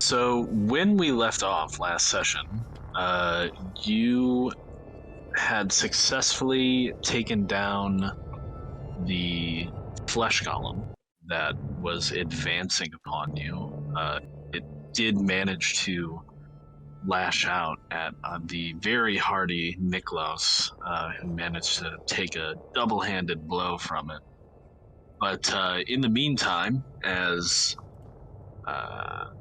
So when we left off last session, you had successfully taken down the flesh golem that was advancing upon you. It did manage to lash out at the very hardy Niklas, who managed to take a double-handed blow from it. But in the meantime, as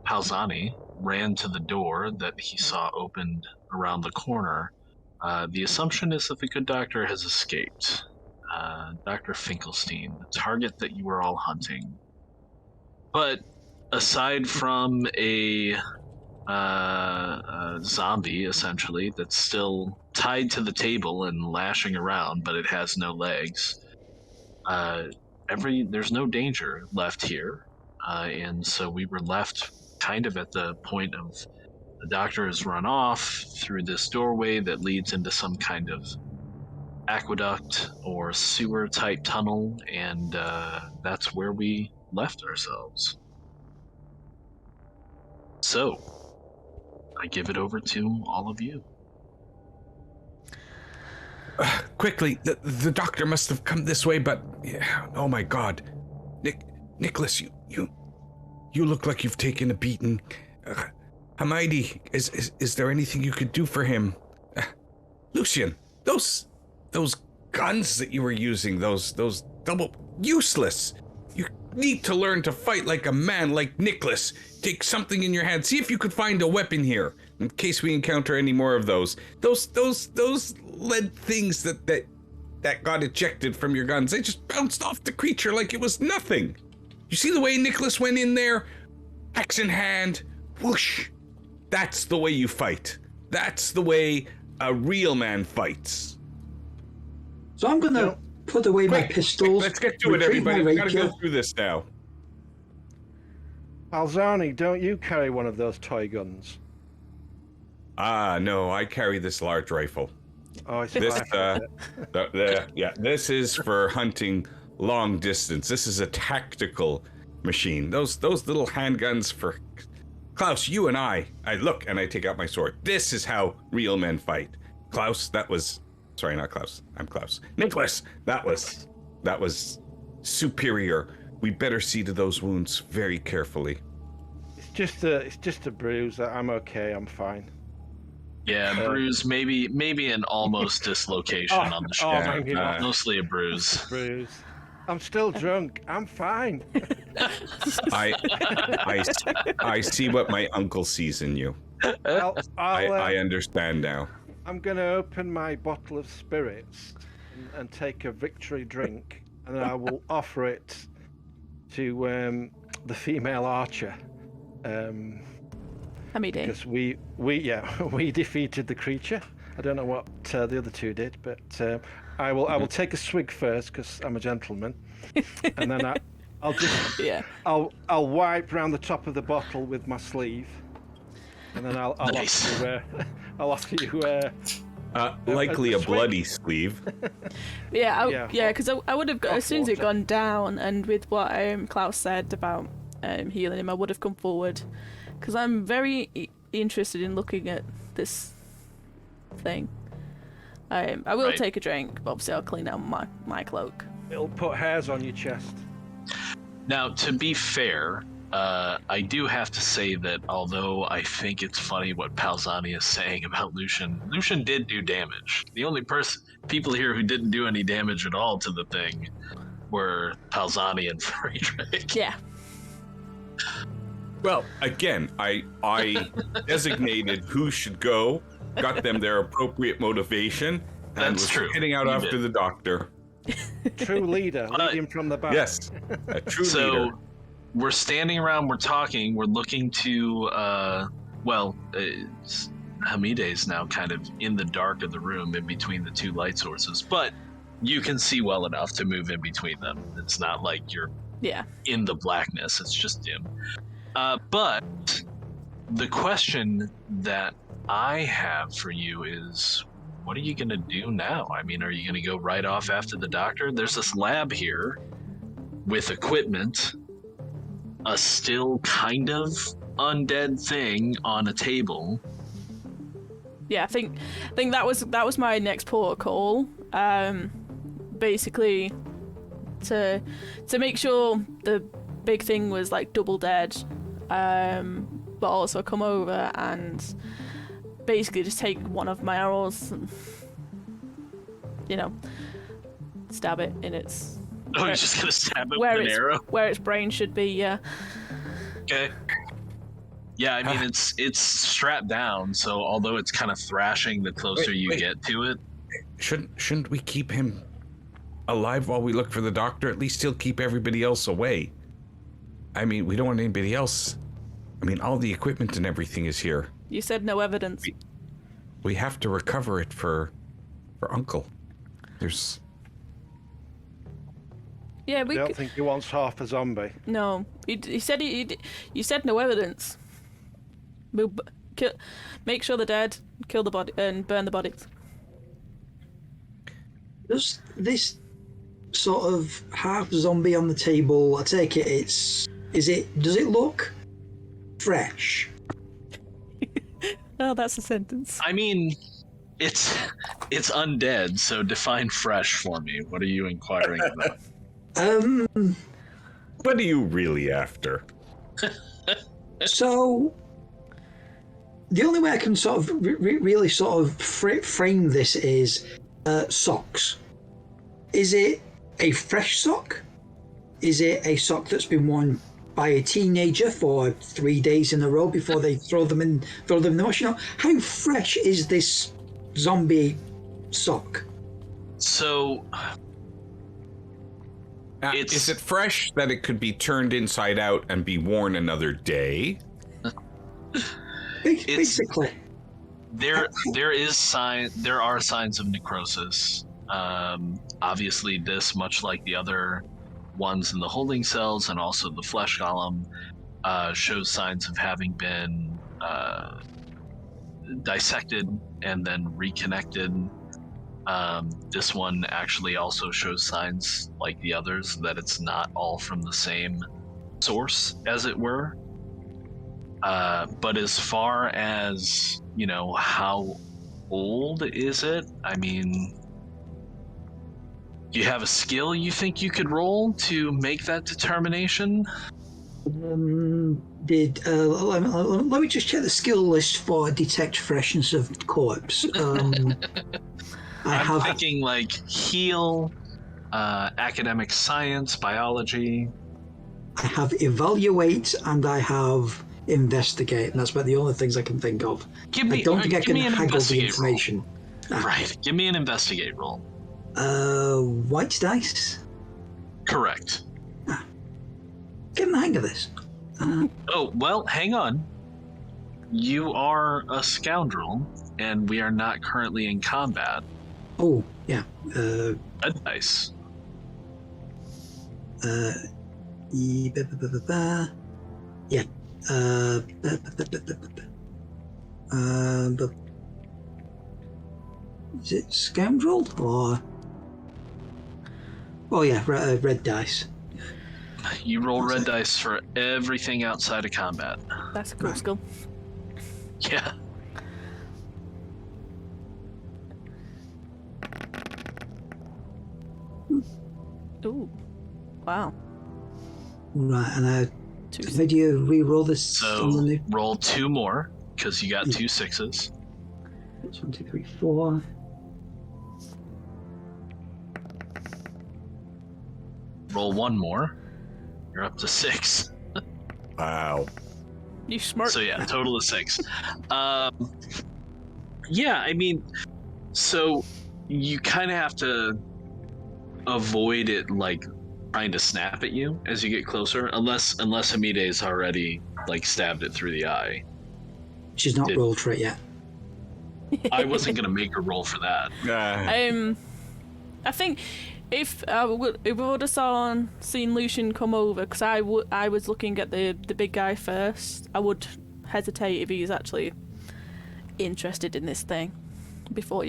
Palzani ran to the door that he saw opened around the corner, the assumption is that the good doctor has escaped. Dr. Finkelstein, the target that you were all hunting. But aside from a zombie, essentially, that's still tied to the table and lashing around, but it has no legs, there's no danger left here. And so we were left kind of at the point of the doctor has run off through this doorway that leads into some kind of aqueduct or sewer type tunnel, and that's where we left ourselves. So, I give it over to all of you. Quickly, the doctor must have come this way, but oh my God, Nicholas, you look like you've taken a beating. Hermione, is there anything you could do for him? Lucian, those guns that you were using, those double useless. You need to learn to fight like a man, like Nicholas. Take something in your hand. See if you could find a weapon here, in case we encounter any more of those. Those lead things that got ejected from your guns. They just bounced off the creature like it was nothing. You see the way Nicholas went in there, axe in hand, whoosh. That's the way you fight. That's the way a real man fights. So I'm gonna put away my pistols. Let's get to it, everybody. We gotta go through this now. Alzani, don't you carry one of those toy guns? No, I carry this large rifle. Oh, it's this. This is for hunting long distance. This is a tactical machine. Those little handguns for Klaus. You and I look, and I take out my sword. This is how real men fight. Klaus, that was. Sorry, not Klaus. I'm Klaus. Nicholas, that was superior. We better see to those wounds very carefully. It's just a bruise. I'm okay. I'm fine. Yeah, bruise. Maybe an almost dislocation on the shoulder. Mostly a bruise. Bruise. I'm still drunk. I'm fine. I see what my uncle sees in you. I understand now. I'm going to open my bottle of spirits and take a victory drink, and I will offer it to the female archer. Because we defeated the creature. I don't know what the other two did, but I will take a swig first because I'm a gentleman, and then I'll just I'll wipe around the top of the bottle with my sleeve, and then I'll nice. offer you likely a bloody sleeve. Because I would have as soon as it gone down, and with what Klaus said about healing him, I would have come forward because I'm very interested in looking at this thing. I will take a drink, but obviously I'll clean out my cloak. It'll put hairs on your chest. Now, to be fair, I do have to say that although I think it's funny what Palzani is saying about Lucian did do damage. The only people here who didn't do any damage at all to the thing were Palzani and Friedrich. Yeah. Well, again, I designated who should go, got them their appropriate motivation, and was heading out after the doctor. True leader, lead him from the back. Yes, a true leader. So we're standing around, we're talking, we're looking to, Hamide's now kind of in the dark of the room in between the two light sources, but you can see well enough to move in between them. It's not like you're in the blackness, it's just dim. But the question that I have for you is, what are you going to do now? I mean, are you going to go right off after the doctor? There's this lab here with equipment, a still kind of undead thing on a table. Yeah, I think that was my next protocol. Basically, to make sure the big thing was like double dead, but also come over and basically just take one of my arrows and, stab it in its. Oh, you're just gonna stab it with an arrow? Where its brain should be, yeah. Okay. Yeah, I mean, it's strapped down, so although it's kind of thrashing the closer you get to it. Shouldn't we keep him alive while we look for the doctor? At least he'll keep everybody else away. I mean, we don't want anybody else. I mean, all the equipment and everything is here. You said no evidence. We have to recover it for Uncle. There's... Yeah, I don't think he wants half a zombie. No, he said you said no evidence. Make sure they're dead, kill the body, and burn the bodies. Does this sort of half zombie on the table, I take it does it look fresh? Oh, that's a sentence. I mean, it's undead, so define fresh for me. What are you inquiring about? What are you really after? So, the only way I can sort of really sort of frame this is socks. Is it a fresh sock? Is it a sock that's been worn by a teenager for 3 days in a row before they throw them in the wash? How fresh is this zombie sock? So, is it fresh that it could be turned inside out and be worn another day? Basically, there are signs of necrosis. Obviously, this, much like the other ones in the holding cells and also the flesh golem, shows signs of having been dissected and then reconnected. This one actually also shows signs, like the others, that it's not all from the same source, as it were. But as far as, how old is it? I mean, do you have a skill you think you could roll to make that determination? let me just check the skill list for detect freshness of corpse. I'm thinking like heal, academic science, biology. I have evaluate and I have investigate, and that's about the only things I can think of. I don't think I can haggle the information. Right. Give me an investigate roll. White dice? Correct. Getting the hang of this. Oh, well, hang on. You are a scoundrel, and we are not currently in combat. Oh, yeah. Red dice. Yeah. Is it scoundrel or? Oh yeah, red dice. You roll red dice for everything outside of combat. That's a cool skill. Yeah. Ooh. Wow. Right, and how do you re-roll this? So roll 2 more, because you got 2 6s. 1, 2, 3, 4. Roll 1 more. You're up to 6. Wow. You smart. So yeah, total of 6. Yeah, I mean, so you kind of have to avoid it, like, trying to snap at you as you get closer, unless Hamide's already, like, stabbed it through the eye. She's not rolled for it yet. I wasn't gonna make her roll for that. I think if we would have seen Lucian come over, because I was looking at the big guy first, I would hesitate if he's actually interested in this thing before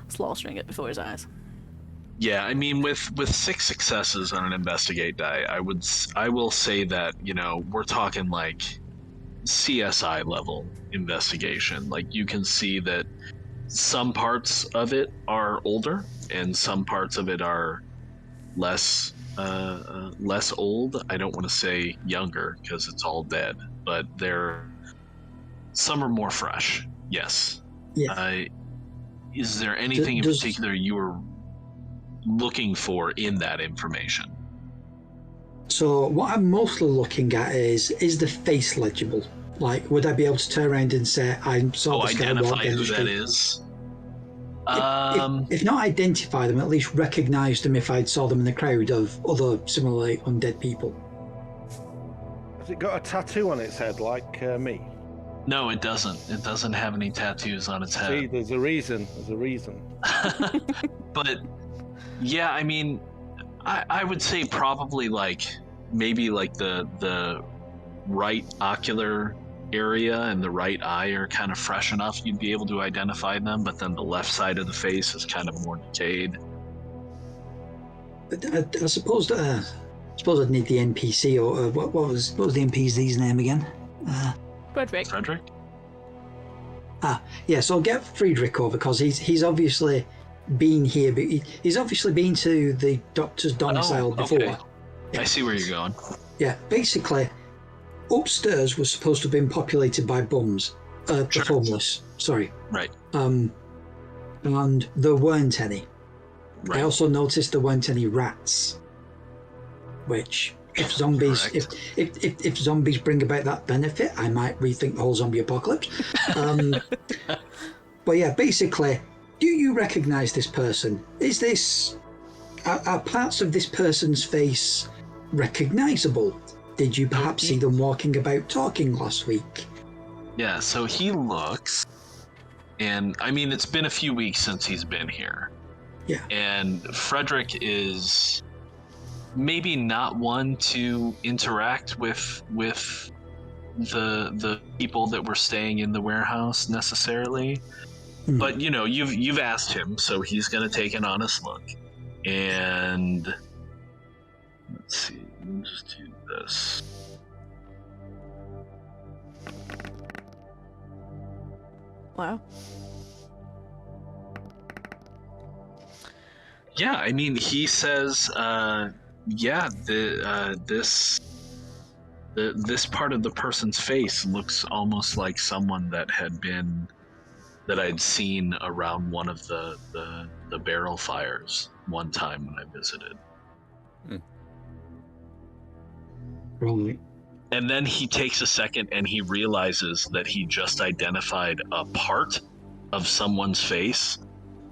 slaughtering it before his eyes. Yeah, I mean, with 6 successes on an investigate die, I will say that, we're talking like CSI level investigation. Like, you can see that some parts of it are older and some parts of it are less old. I don't want to say younger because it's all dead, but some are more fresh. Yes. Yeah. Is there anything in particular you were looking for in that information? So what I'm mostly looking at is the face legible? Like, would I be able to turn around and say, I saw this guy walk identify down the who street? that is? If not identify them, at least recognize them if I saw them in the crowd of other similarly undead people. Has it got a tattoo on its head like me? No, it doesn't. It doesn't have any tattoos on its head. See, there's a reason. But yeah, I mean, I would say probably maybe the right ocular area and the right eye are kind of fresh enough you'd be able to identify them, but then the left side of the face is kind of more decayed. I suppose I'd need the NPC or what was the NPC's name again? Frederick? Yeah, so I'll get Friedrich over because he's obviously been here, but he's obviously been to the doctor's domicile before. Okay. Yeah. I see where you're going. Yeah, basically, upstairs was supposed to have been populated by bums, the homeless. Sorry. Right. And there weren't any. Right. I also noticed there weren't any rats, which if zombies if zombies bring about that benefit, I might rethink the whole zombie apocalypse. But yeah, basically, do you recognize this person? Are parts of this person's face recognizable? Did you perhaps see them walking about talking last week? Yeah, so he looks, and I mean, it's been a few weeks since he's been here. Yeah. And Frederick is maybe not one to interact with the people that were staying in the warehouse necessarily. But you've asked him, so he's gonna take an honest look. And let's see, let me just do this. Wow. Yeah, I mean, he says, this part of the person's face looks almost like someone that I'd seen around one of the barrel fires one time when I visited. Right. And then he takes a second and he realizes that he just identified a part of someone's face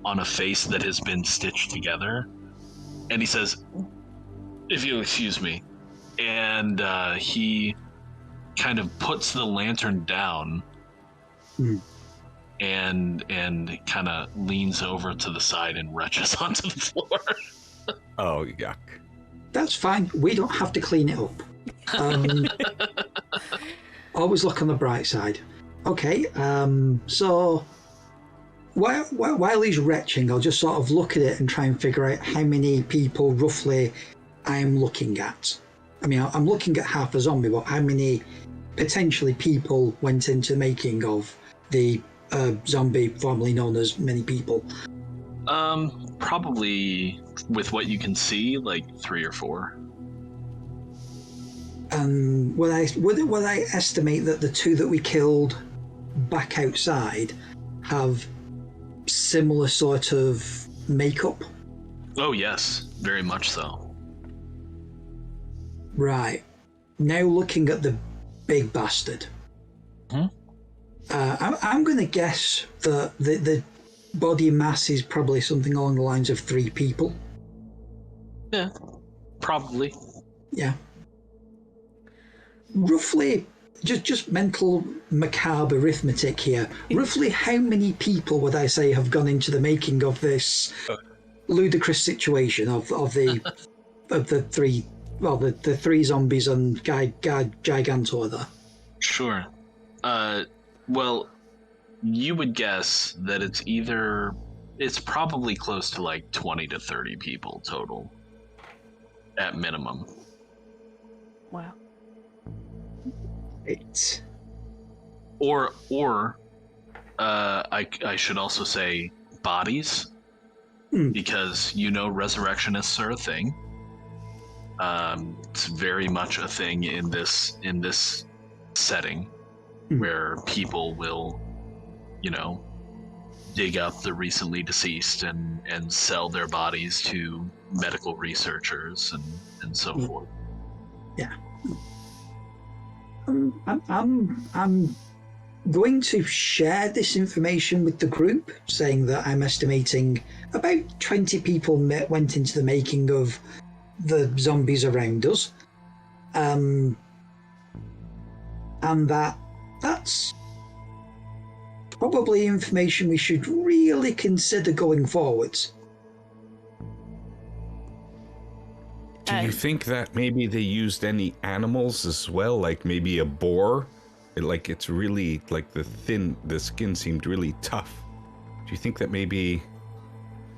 on a face that has been stitched together. And he says, if you'll excuse me. And he kind of puts the lantern down and kind of leans over to the side and retches onto the floor. Oh, yuck. That's fine. We don't have to clean it up. Always look on the bright side. Okay, so while he's retching, I'll just sort of look at it and try and figure out how many people roughly I'm looking at. I mean, I'm looking at half a zombie, but how many potentially people went into making of the zombie formerly known as many people? Probably with what you can see, like 3 or 4. Would I estimate that the 2 that we killed back outside have similar sort of makeup? Oh yes, very much so. Right. Now looking at the big bastard. I'm going to guess that the body mass is probably something along the lines of 3 people. Yeah, probably. Yeah. Roughly, just mental macabre arithmetic here. Roughly how many people would I say have gone into the making of this ludicrous situation of the 3, well, the 3 zombies and Gigantor there? Sure. Well, you would guess that it's probably close to like 20 to 30 people total, at minimum. Wow. Right. or I should also say bodies, because resurrectionists are a thing. It's very much a thing in this setting, where people will, dig up the recently deceased and sell their bodies to medical researchers and so forth. Yeah. I'm going to share this information with the group, saying that I'm estimating about 20 people went into the making of the zombies around us, and that's probably information we should really consider going forwards. Do you think that maybe they used any animals as well, like maybe a boar? It's really like the skin seemed really tough. Do you think that maybe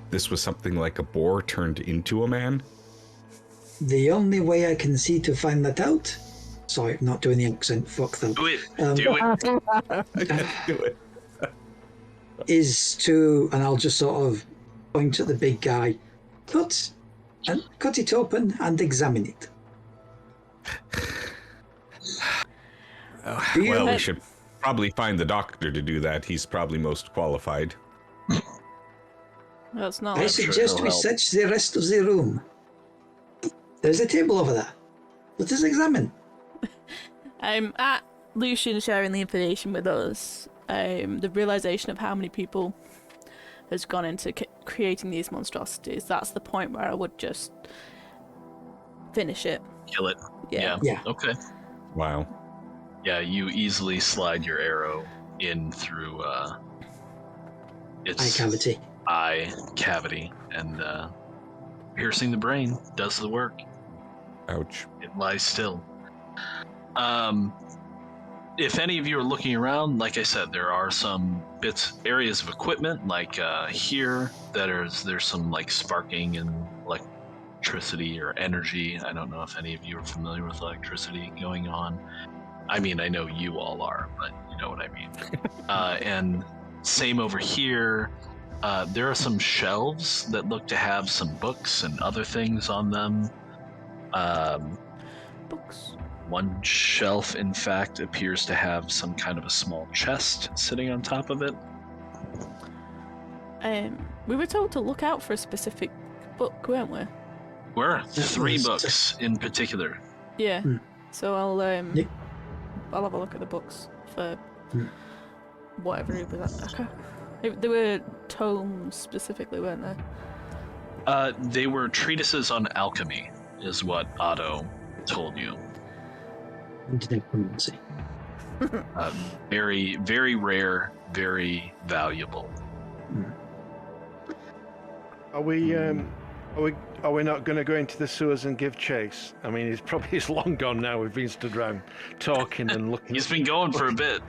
this was something like a boar turned into a man? The only way I can see to find that out, sorry, not doing the accent, fuck that. Do it. Do it. Is to, and I'll just sort of point at the big guy, cut it open and examine it. Well, we should probably find the doctor to do that. He's probably most qualified. That's not. I suggest we search the rest of the room. There's a table over there. Let us examine. At Lucian sharing the information with us, the realization of how many people has gone into creating these monstrosities, that's the point where I would just finish it. Kill it. Yeah. Okay. Wow. Yeah, you easily slide your arrow in through its eye cavity, and piercing the brain does the work. Ouch. It lies still. If any of you are looking around, like I said, there are some areas of equipment, like here, there's some like sparking and electricity or energy. I don't know if any of you are familiar with electricity going on. I mean, I know you all are, but you know what I mean. And same over here. There are some shelves that look to have some books and other things on them. Books. One shelf, in fact, appears to have some kind of a small chest sitting on top of it. We were told to look out for a specific book, weren't we? Were 3 books in particular. Yeah. So I'll have a look at the books for whatever it was. There were tomes specifically, weren't there? They were treatises on alchemy, is what Otto told you. Very, very rare, very valuable. Are we not going to go into the sewers and give chase? I mean, he's long gone now. We've been stood around talking and looking. He's been going for a bit.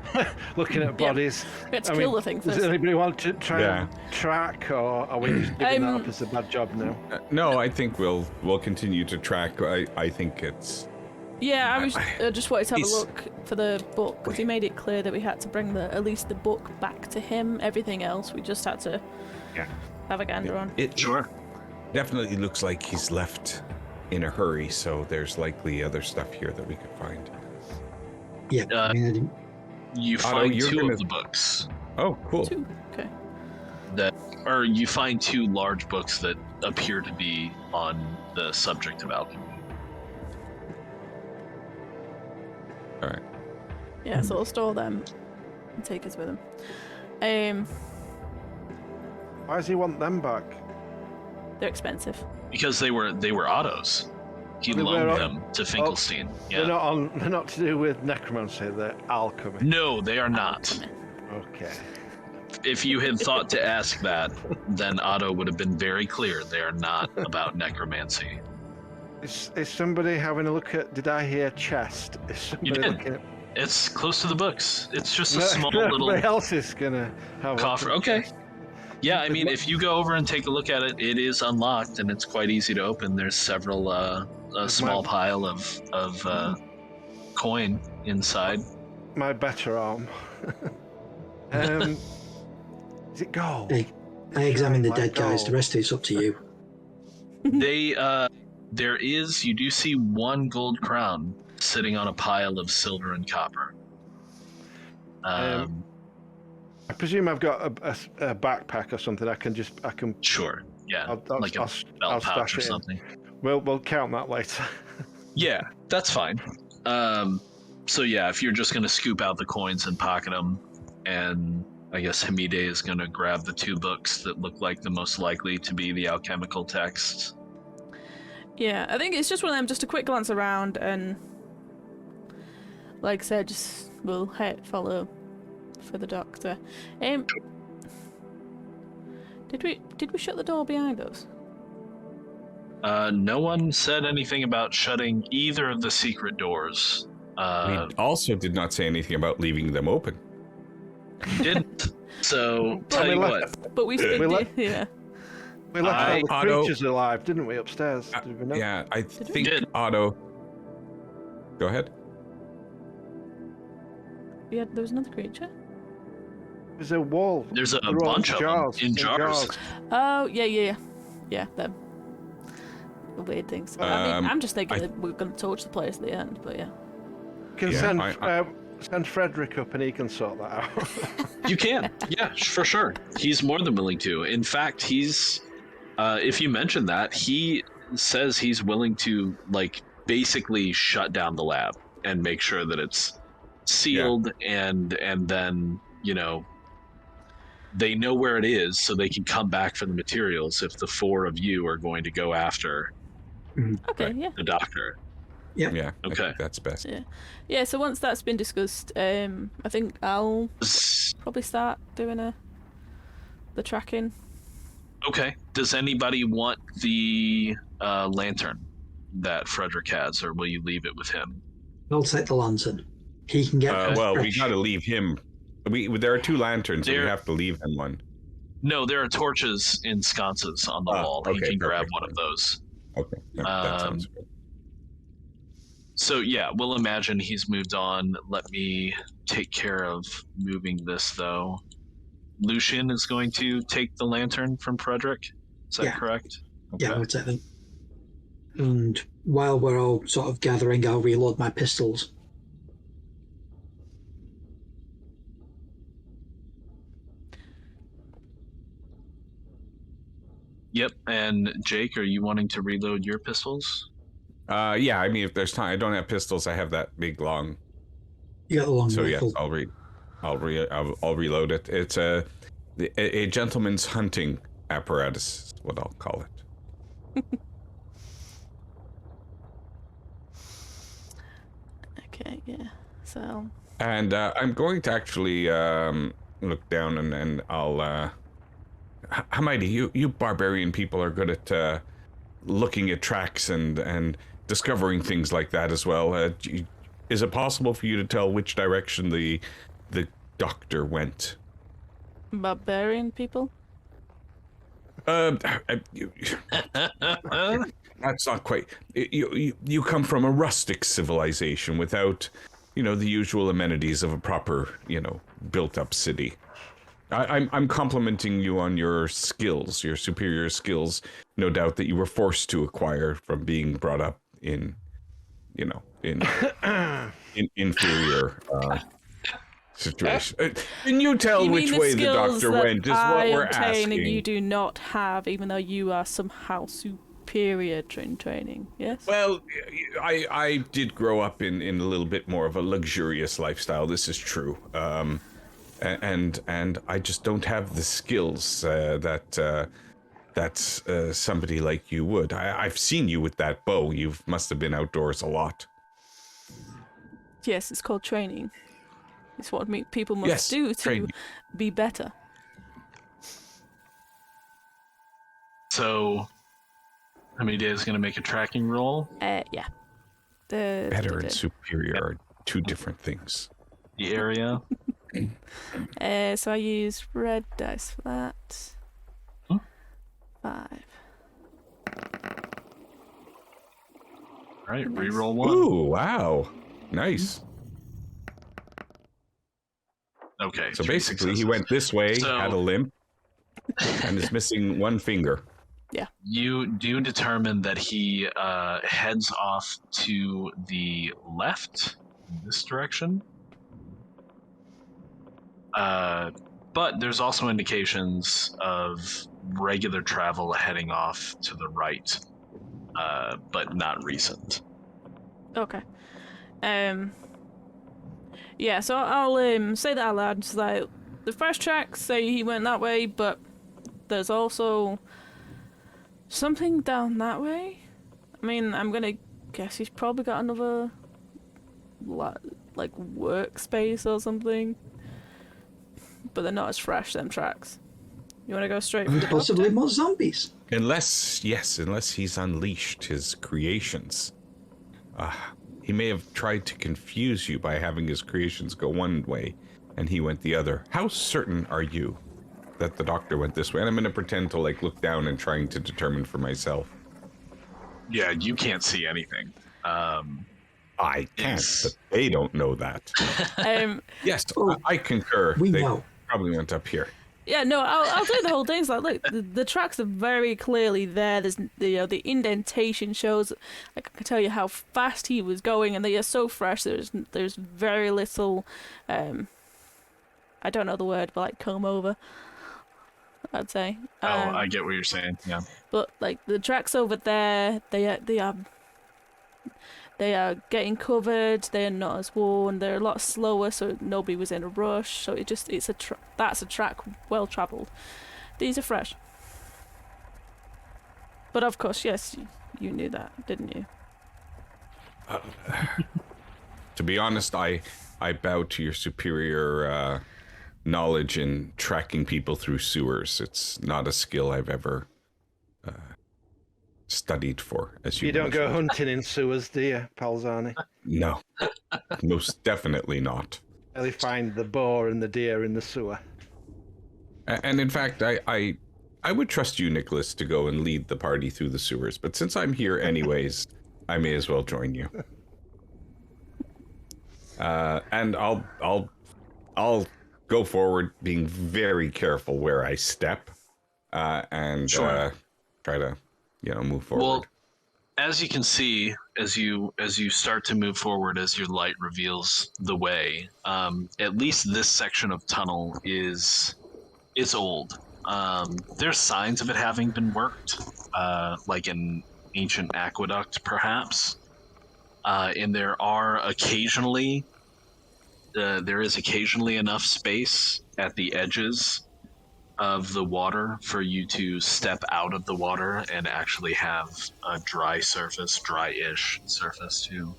Looking at bodies. We had to kill the thing first. Does anybody want to try and track, or are we just giving that up as a bad job now? No, I think we'll continue to track. I think it's. Yeah, I just wanted to have a look for the book, because he made it clear that we had to bring at least the book back to him. Everything else we just had to have a gander on. Sure. Definitely looks like he's left in a hurry, so there's likely other stuff here that we could find. Yeah, you find 2 of the books. Oh, cool. 2? Okay. Or you find 2 large books that appear to be on the subject of alchemy. All right. Yeah, so I'll store them and take us with him. Why does he want them back? They're expensive. Because they were Otto's. He loaned them to Finkelstein. Yeah. They're not to do with necromancy. They're alchemy. No, they are not. Okay. If you had thought to ask that, then Otto would have been very clear. They are not about necromancy. Is somebody having a look at? Did I hear chest? Is somebody You did. looking at? It's close to the books. It's just a small little Nobody else is gonna have coffer. Okay. Yeah, I mean, if you go over and take a look at it, it is unlocked and it's quite easy to open. There's several a small pile of coin inside. my better arm. Is it gold? Hey, I examine the My dead guys. The gold. rest of it's up to you. You do see one gold crown sitting on a pile of silver and copper. I presume I've got a backpack or something. I can. Sure. Yeah, I'll like a I'll belt pouch stash or it in. something. We'll count that later. Yeah, that's fine. So yeah, if you're just gonna scoop out the coins and pocket them, and I guess Hamide is gonna grab the 2 books that look like the most likely to be the alchemical texts. Yeah, I think it's just one of them, just a quick glance around, and like I said, just we'll follow for the doctor. Did we shut the door behind us? No one said anything about shutting either of the secret doors. We also did not say anything about leaving them open. Didn't. So tell you what. But we did, yeah. We left all the Otto- creatures alive, didn't we, upstairs? Did we not? Yeah, I think Did. Otto. Go ahead. Yeah, there was another creature. There's a wall. There's a They're all bunch of them in jars. Oh, yeah, them. Weird things. I mean, I'm just thinking that we're going to torch the place at the end, but yeah. You can Yeah, send Frederick up and he can sort that out. You can. Yeah, for sure. He's more than willing to. In fact, he's if you mention that, he says he's willing to like basically shut down the lab and make sure that it's sealed and then, you know, they know where it is so they can come back for the materials if the 4 of you are going to go after Okay, yeah. the doctor. Yeah. Yeah. I Okay. think that's best. Yeah, so once that's been discussed, I think I'll probably start doing the tracking. Okay. Does anybody want the lantern that Frederick has, or will you leave it with him? I'll take the lantern. He can get. Well, we fresh. got to leave him. There are 2 lanterns, so we There- have to leave him one. No, there are torches in sconces on the wall. He okay, can grab perfect. one of those. Okay. Yeah, that sounds good. So yeah, we'll imagine he's moved on. Let me take care of moving this, though. Lucian is going to take the lantern from Frederick. Is that Yeah. correct? Yeah, I would take them. And while we're all sort of gathering, I'll reload my pistols. Yep. And Jake, are you wanting to reload your pistols? Yeah, I mean, if there's time, I don't have pistols. I have that big long. You got the long So yes, rifle. I'll reload it. It's a gentleman's hunting apparatus, is what I'll call it. Okay, yeah. So And I'm going to actually look down and I'll. Hamidi, you barbarian people are good at looking at tracks and discovering things like that as well. Is it possible for you to tell which direction the doctor went? barbarian people. That's not quite. You come from a rustic civilization without, the usual amenities of a proper, built-up city. I'm complimenting you on your skills, your superior skills. No doubt that you were forced to acquire from being brought up in inferior situation. Can you tell You which mean way the skills doctor that went? Is I what we're obtain asking. and you do not have, even though you are somehow superior in training. Yes. Well, I did grow up in a little bit more of a luxurious lifestyle. This is true. And I just don't have the skills that somebody like you would. I've seen you with that bow. You must have been outdoors a lot. Yes, it's called training. It's what people must do to training. be better. So, Hamide is going to make a tracking roll. Yeah. Better and superior are 2 different things. The area. So I use red dice for that. 5. All right, reroll 1. Ooh, wow. Nice. Okay. So 3 basically, he successes. went this way, So- had a limp, and is missing one finger. You do determine that he heads off to the left, in this direction. But there's also indications of regular travel heading off to the right, but not recent. Okay. Yeah, so I'll say that out loud. It's like the fresh tracks say he went that way, but there's also something down that way. I mean, I'm gonna guess he's probably got another like workspace or something. But they're not as fresh, them tracks. You wanna go straight for And the possibly doctor? more zombies. Unless he's unleashed his creations. He may have tried to confuse you by having his creations go one way, and he went the other. How certain are you that the doctor went this way? And I'm going to pretend to look down and trying to determine for myself. Yeah, you can't see anything. I can't, but they don't know that. Yes, I concur. We They know. probably went up here. Yeah, no, I'll do the whole thing. It's like, look, the tracks are very clearly there. There's the indentation shows. I can tell you how fast he was going, and they are so fresh. There's very little, I don't know the word, but like comb over, I'd say. I get what you're saying. Yeah. But like the tracks over there, they are getting covered. They are not as worn. They're a lot slower, so nobody was in a rush. So that's a track well travelled. These are fresh. But of course, yes, you knew that, didn't you? To be honest, I bow to your superior knowledge in tracking people through sewers. It's not a skill I've ever studied for, as you You don't go mentioned. hunting in sewers, do you, Palzani? No, most definitely not. Only find the boar and the deer in the sewer. And in fact, I would trust you, Nicholas, to go and lead the party through the sewers. But since I'm here anyways, I may as well join you. And I'll go forward, being very careful where I step, and Sure. try to move forward. Well, as you can see, as you start to move forward, as your light reveals the way, at least this section of tunnel is old. There's signs of it having been worked, like an ancient aqueduct, perhaps. And there is occasionally enough space at the edges of the water for you to step out of the water and actually have a dry-ish surface to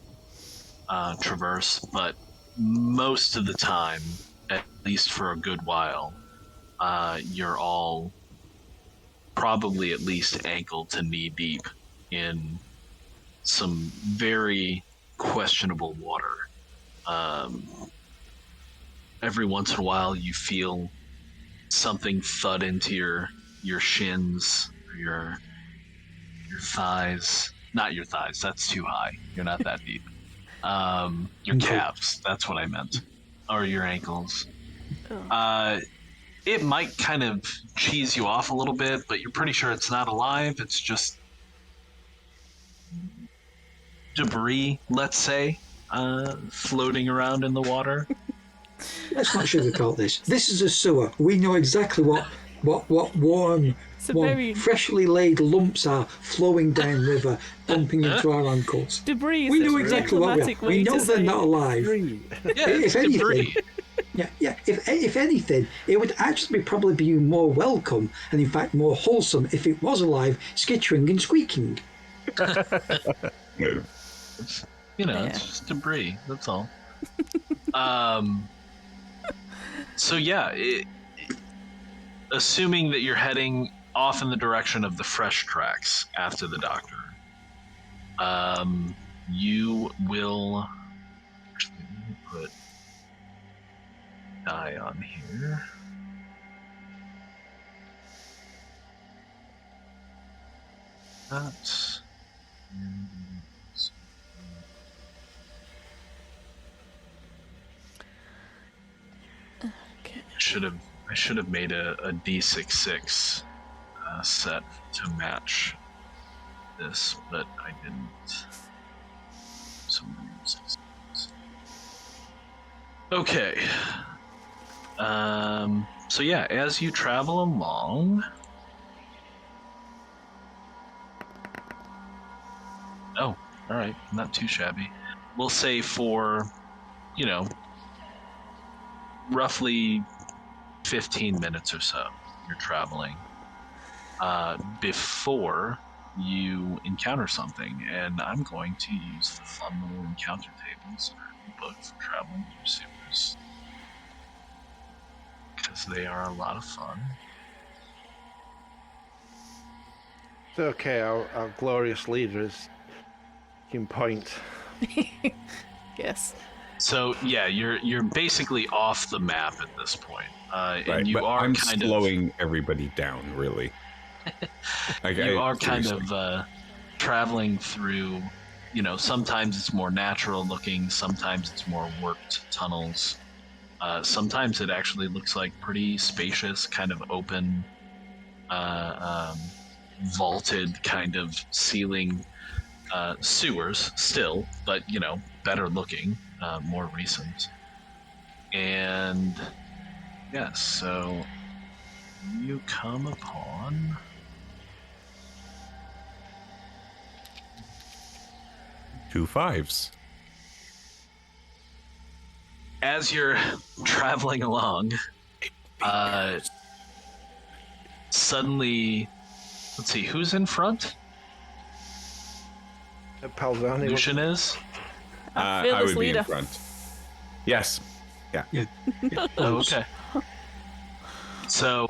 traverse. But most of the time, at least for a good while, you're all probably at least ankle to knee deep in some very questionable water. Every once in a while, you feel something thud into your shins, or your thighs. Not your thighs. That's too high. You're not that deep. Your calves. That's what I meant, or your ankles. It might kind of cheese you off a little bit, but you're pretty sure it's not alive. It's just debris, let's say, floating around in the water. Let's not sugarcoat this. This is a sewer. We know exactly what warm, freshly laid lumps are flowing down river, bumping into our ankles. Debris. We know exactly what we are. We know they're not alive. Yeah, If it's debris. If anything, it would actually probably be more welcome and in fact more wholesome if it was alive, skittering and squeaking. It's just debris. That's all. So yeah, assuming that you're heading off in the direction of the fresh tracks after the doctor, you will actually let me put die on here. That's should have made a D66 set to match this, but I didn't. Okay. So yeah, as you travel along. Oh, all right, not too shabby. We'll say for, roughly 15 minutes or so, you're traveling before you encounter something, and I'm going to use the fun little encounter tables that are booked for traveling through sewers, because they are a lot of fun. It's okay, our glorious leaders can point. Yes. So yeah, you're basically off the map at this point, Right, and you but are I'm kind slowing everybody down, really. you are kind of traveling through, sometimes it's more natural looking, sometimes it's more worked tunnels, sometimes it actually looks like pretty spacious, kind of open, vaulted kind of ceiling sewers still, but better looking, more recent. And yes, so you come upon 2 5s. As you're traveling along, suddenly, let's see, who's in front? Palzani. Lucian is? I would be leader. in front. Yes. Yeah. Oh, okay. So,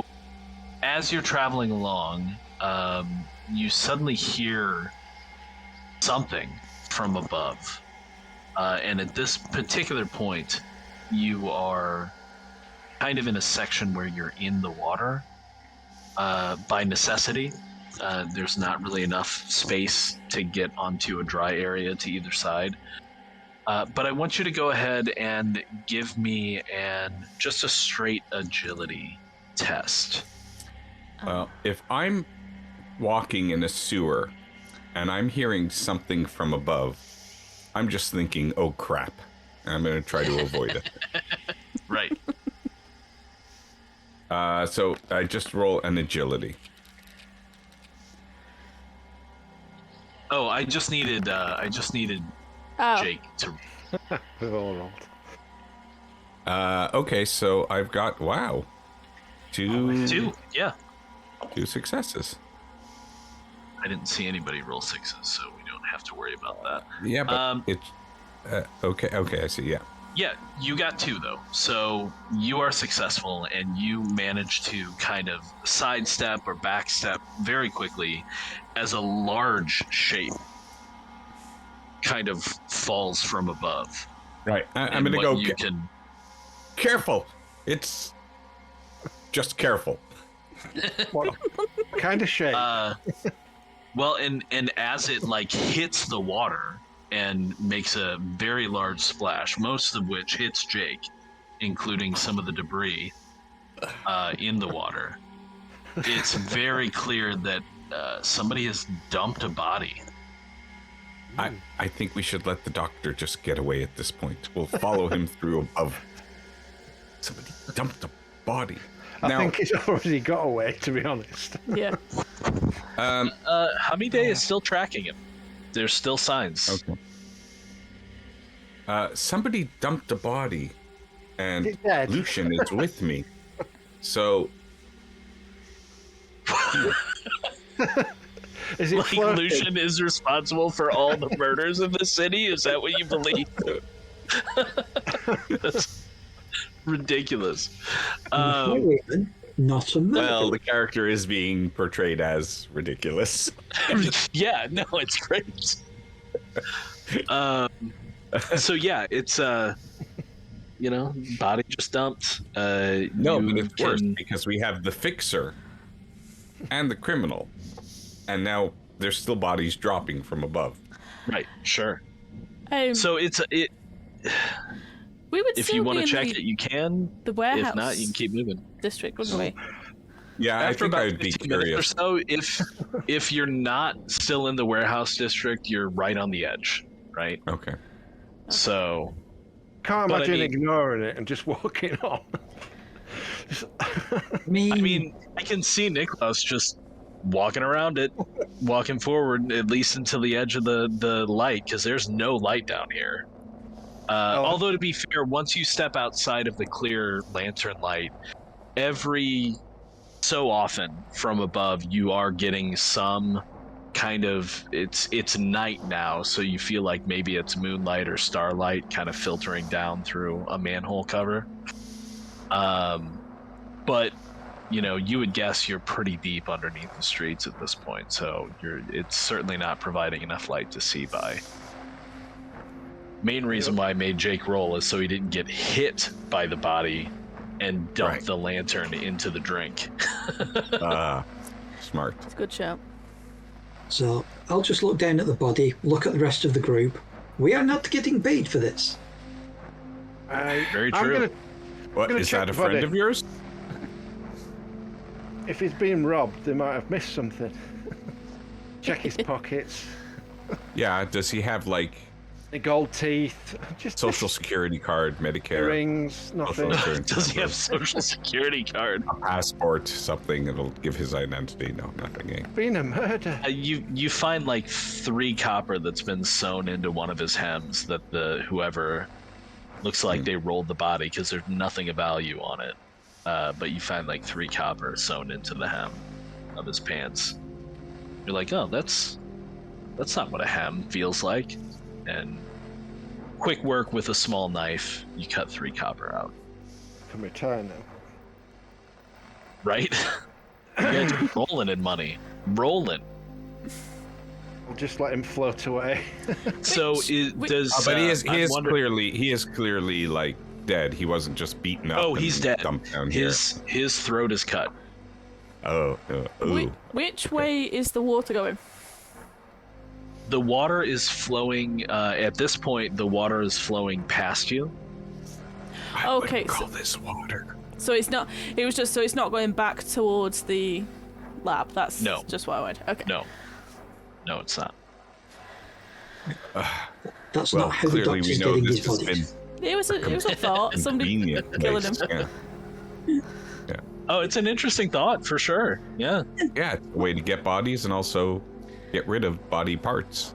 as you're traveling along, you suddenly hear something from above. And at this particular point, you are kind of in a section where you're in the water by necessity. There's not really enough space to get onto a dry area to either side. But I want you to go ahead and give me just a straight agility test. Well, if I'm walking in a sewer and I'm hearing something from above, I'm just thinking, oh crap. And I'm going to try to avoid it. Right. So I just roll an agility. Oh, I just needed Jake to. We've all rolled. Okay, so I've got, wow. Two, yeah. 2 successes. I didn't see anybody roll 6s, so we don't have to worry about that. Yeah, but it's... okay, I see, yeah. Yeah, you got 2, though. So you are successful, and you manage to kind of sidestep or backstep very quickly as a large shape kind of falls from above. Right, I'm going to go... You can... Careful! It's... just careful. What kind of shape? Well, and as it hits the water and makes a very large splash, most of which hits Jake, including some of the debris in the water, it's very clear that somebody has dumped a body. I think we should let the doctor just get away at this point. We'll follow him through above. Somebody dumped a body. I think he's already got away, to be honest. Yeah. Hamide is still tracking him. There's still signs. Okay. Somebody dumped a body, and Lucian is with me. So... Is it floating? Lucian is responsible for all the murders of the city? Is that what you believe? That's ridiculous. Not a murder. Well, the character is being portrayed as ridiculous. Yeah, no, it's great. So yeah, it's body just dumped. No, but it's worse because we have the fixer and the criminal, and now there's still bodies dropping from above. Right, sure. Um, So it's with We would If still you want be to in check it, you can. the warehouse If not, you can keep moving. district, wouldn't we? Yeah, After I think about I'd be 15 minutes curious. or so, if you're not still in the warehouse district, you're right on the edge, right? Okay. So Can't But I imagine mean- ignoring it and just walking on. I mean, I can see Niklaus just walking around it, walking forward at least until the edge of the light, because there's no light down here. Although to be fair, once you step outside of the clear lantern light, every so often from above you are getting some kind of it's night now, so you feel like maybe it's moonlight or starlight kind of filtering down through a manhole cover. But you would guess you're pretty deep underneath the streets at this point, so it's certainly not providing enough light to see by. Main reason why I made Jake roll is so he didn't get hit by the body and dump the lantern into the drink. Smart. It's a good shout. so I'll just look down at the body, look at the rest of the group. We are not getting paid for this. Very I'm true. What, gonna is check that a the friend body. of yours? If he's being robbed, they might have missed something. Check his pockets. Yeah, does he have, like, The gold teeth. Just social security card, Medicare, rings, nothing. social insurance Does he number, have social security card? a passport, something that'll give his identity? No, nothing. Eh? Been a murder. You find like 3 copper that's been sewn into one of his hems that whoever looks like they rolled the body, because there's nothing of value on it. But you find like 3 copper sewn into the hem of his pants. You're like, oh, that's not what a hem feels like. And quick work with a small knife, you cut 3 copper out. Can retire now. Right? You guys are rolling in money. Rolling. I'll just let him float away. So does But he is I'm wondering- clearly like dead. He wasn't just beaten up. Oh, and he's dead. dumped down His throat is cut. here. Oh. Which way is the water going? The water is flowing. At this point, the water is flowing past you. I Okay, wouldn't call this water. So it's not. It was just so it's not going back towards the lab. That's No. just what I would. Okay. No, it's not. That's Well, not how the clearly we doctor's know getting this his has body. been It was a thought. Somebody convenient. killing place, him. Yeah. Oh, it's an interesting thought for sure. Yeah. Yeah, it's a way to get bodies and also get rid of body parts.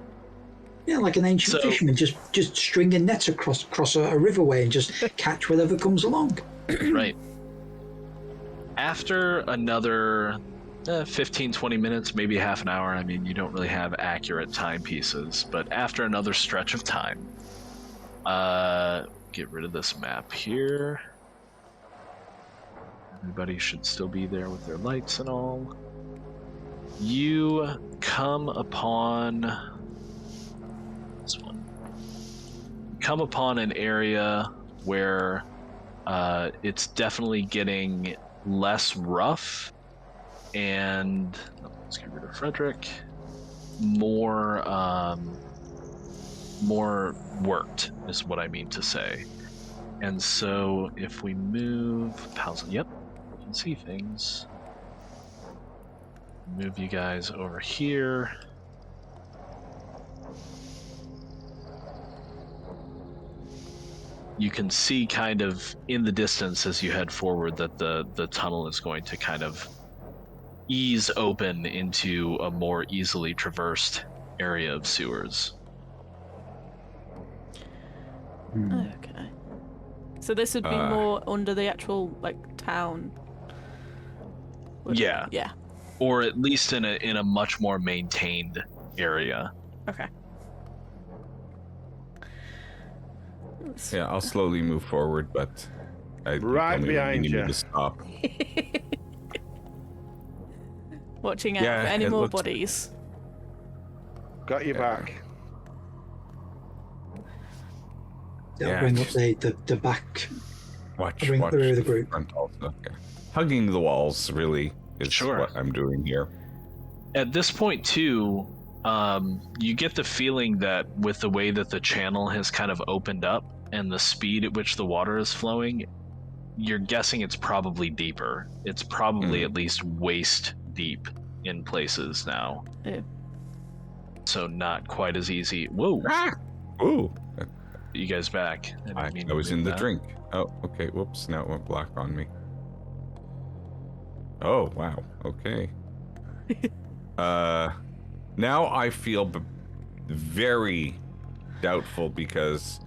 Yeah, like an ancient So- fisherman, just stringing nets across a riverway and just catch whatever comes along. Right. After another 15, 20 minutes, maybe half an hour. I mean, you don't really have accurate timepieces, but after another stretch of time, get rid of this map here. Everybody should still be there with their lights and all. You come upon this one. Come upon an area where it's definitely getting less rough, and let's get rid of Frederick. More worked is what I mean to say. And so if we move pals, yep, you can see things. Move you guys over here. You can see kind of in the distance as you head forward that the tunnel is going to kind of ease open into a more easily traversed area of sewers. Okay. So this would be more under the actual town. Would it? Yeah. Yeah. Or at least in a much more maintained area. Okay. Yeah, I'll slowly move forward, but you Right tell me when behind need me you. to stop. Watching out Yeah, for any it more looks- bodies. Got your back. That'll Yeah. bring up the back. Watch Bring watch through the group. front also. Yeah. Hugging the walls really is Sure. what I'm doing here. At this point, too, you get the feeling that with the way that the channel has kind of opened up, and the speed at which the water is flowing, you're guessing it's probably deeper. It's probably at least waist deep in places now. Yeah. So not quite as easy. Whoa. Ah! Ooh. You guys back. I didn't mean to was move in the that. drink. Oh, okay. Whoops. Now it went black on me. Oh, wow. Okay. Now I feel very doubtful because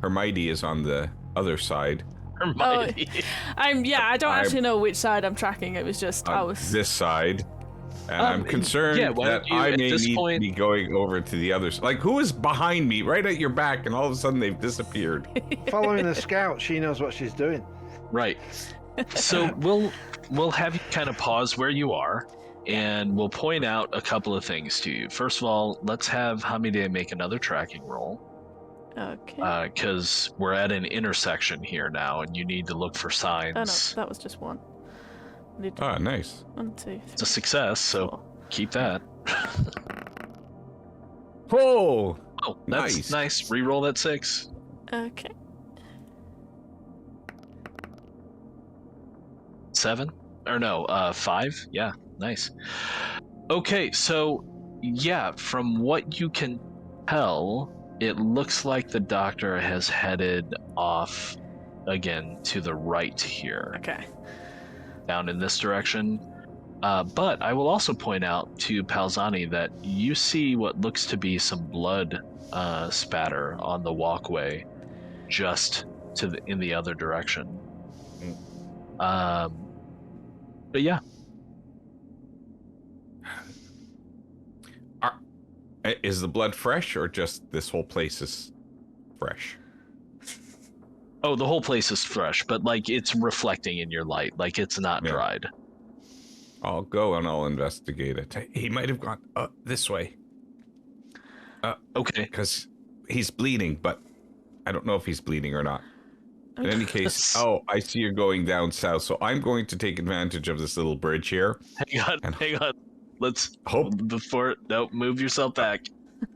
Hermione is on the other side. Hermione. I don't actually know which side I'm tracking. It was just I was This side. And I'm concerned why that don't you, I at may this need point- to be going over to the other side. Like, who is behind me, right at your back, and all of a sudden they've disappeared? Following the scout, she knows what she's doing. Right. So we'll have you kind of pause where you are, and we'll point out a couple of things to you. First of all, let's have Hamide make another tracking roll, okay. because we're at an intersection here now, and you need to look for signs. Oh no, that was just one. Ah, nice. 1, 2, It's a 3, success, so 4. keep that. Oh, Oh, that's nice. Reroll that 6. Okay. 7? Or no, 5? Yeah, nice. Okay, so yeah, from what you can tell, it looks like the doctor has headed off again to the right here, Okay. down in this direction. But I will also point out to Palzani that you see what looks to be some blood spatter on the walkway just in the other direction. But yeah. Is the blood fresh, or just this whole place is fresh? Oh, the whole place is fresh, but like it's reflecting in your light, like it's not dried. I'll go and I'll investigate it. He might have gone this way. Okay. Because he's bleeding, but I don't know if he's bleeding or not. In any case, I see you're going down south, so I'm going to take advantage of this little bridge here. Hang on. Let's hope Nope, move yourself back.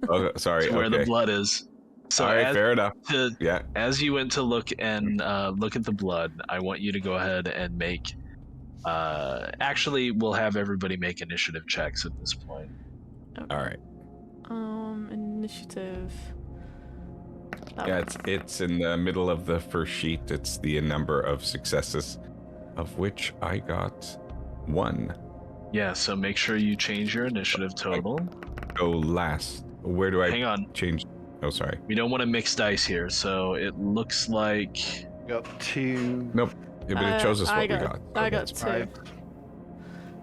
Oh, sorry. To where the blood is. So all right, fair enough. Yeah. As you went to look and look at the blood, I want you to go ahead and make. Actually, we'll have everybody make initiative checks at this point. Okay. All right. Initiative. Yeah, it's in the middle of the first sheet. It's the number of successes, of which I got 1. Yeah, so make sure you change your initiative total. Go last. Where do I Hang on. change? Oh, sorry. We don't want to mix dice here, so it looks like... Got 2. Nope. Yeah, but it shows us what we got. I got 2.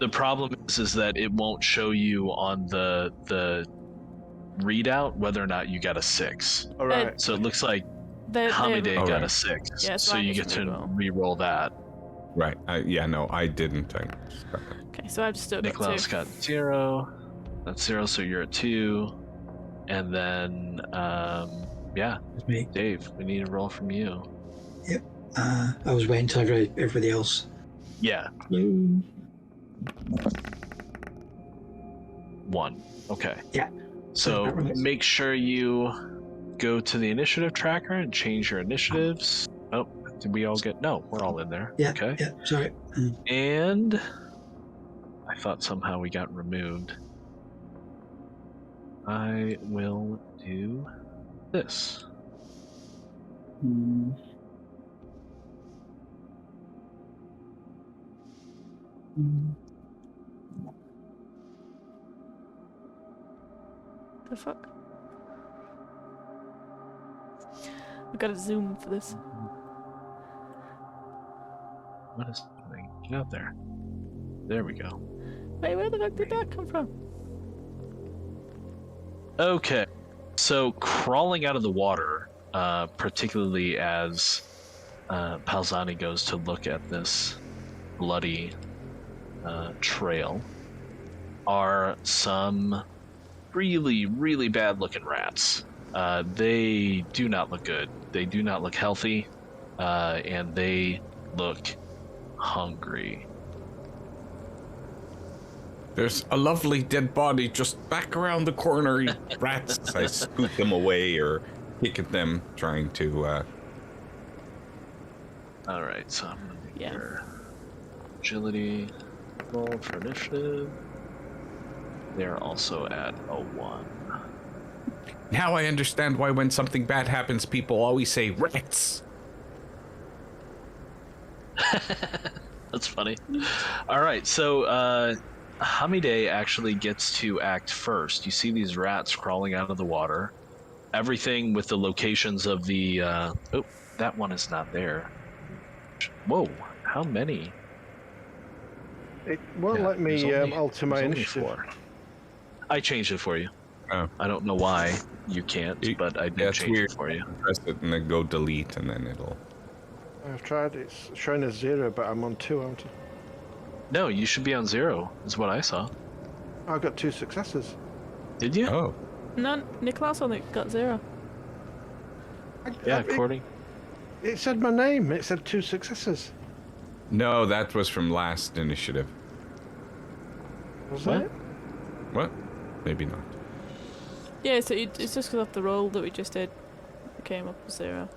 The problem is that it won't show you on the readout whether or not you got a 6. All right. So it looks like Hamide got a 6. Yeah, so you get to re-roll that. Right. Yeah, no, I didn't. I just got that. Okay, so I've just still got 2. Niklaus got 0. That's 0, so you're at 2. And then, It's me. Dave, we need a roll from you. Yep. I was waiting until I read everybody else. Yeah. No. 1. Okay. Yeah. So That works. make sure you go to the initiative tracker and change your initiatives. Oh, did we all get... No, we're all in there. Yeah. Okay. Yeah. Sorry. And I thought somehow we got removed. I will do this. The fuck? We gotta zoom for this. What is happening? Get out there. There we go. Wait, where the fuck did that come from? Okay. So crawling out of the water, particularly as Palzani goes to look at this bloody trail, are some really, really bad looking rats. They do not look good. They do not look healthy, and they look hungry. There's a lovely dead body just back around the corner. You rats. I scoot them away or kick at them, trying to. All right, so I'm gonna make Yeah. your agility roll for initiative. They're also at a 1. Now I understand why when something bad happens, people always say rats. That's funny. All right, so Hamide actually gets to act first. You see these rats crawling out of the water. Everything with the locations of the... oh, that one is not there. Whoa, how many? It won't let me alter my there's only initiative. 4. I changed it for you. Oh, I don't know why you can't, but I did change it for you. Press it and then go delete, and then it'll. I've tried. It's showing as 0, but I'm on 2, aren't I? No, you should be on 0, is what I saw. I've got 2 successes. Did you? Oh. No, Nicholas only got 0. Yeah, according... It said my name. It said 2 successes. No, that was from last initiative. Was What? it? What? Maybe not. Yeah, so it's just because of the roll that we just did. It came up as 0.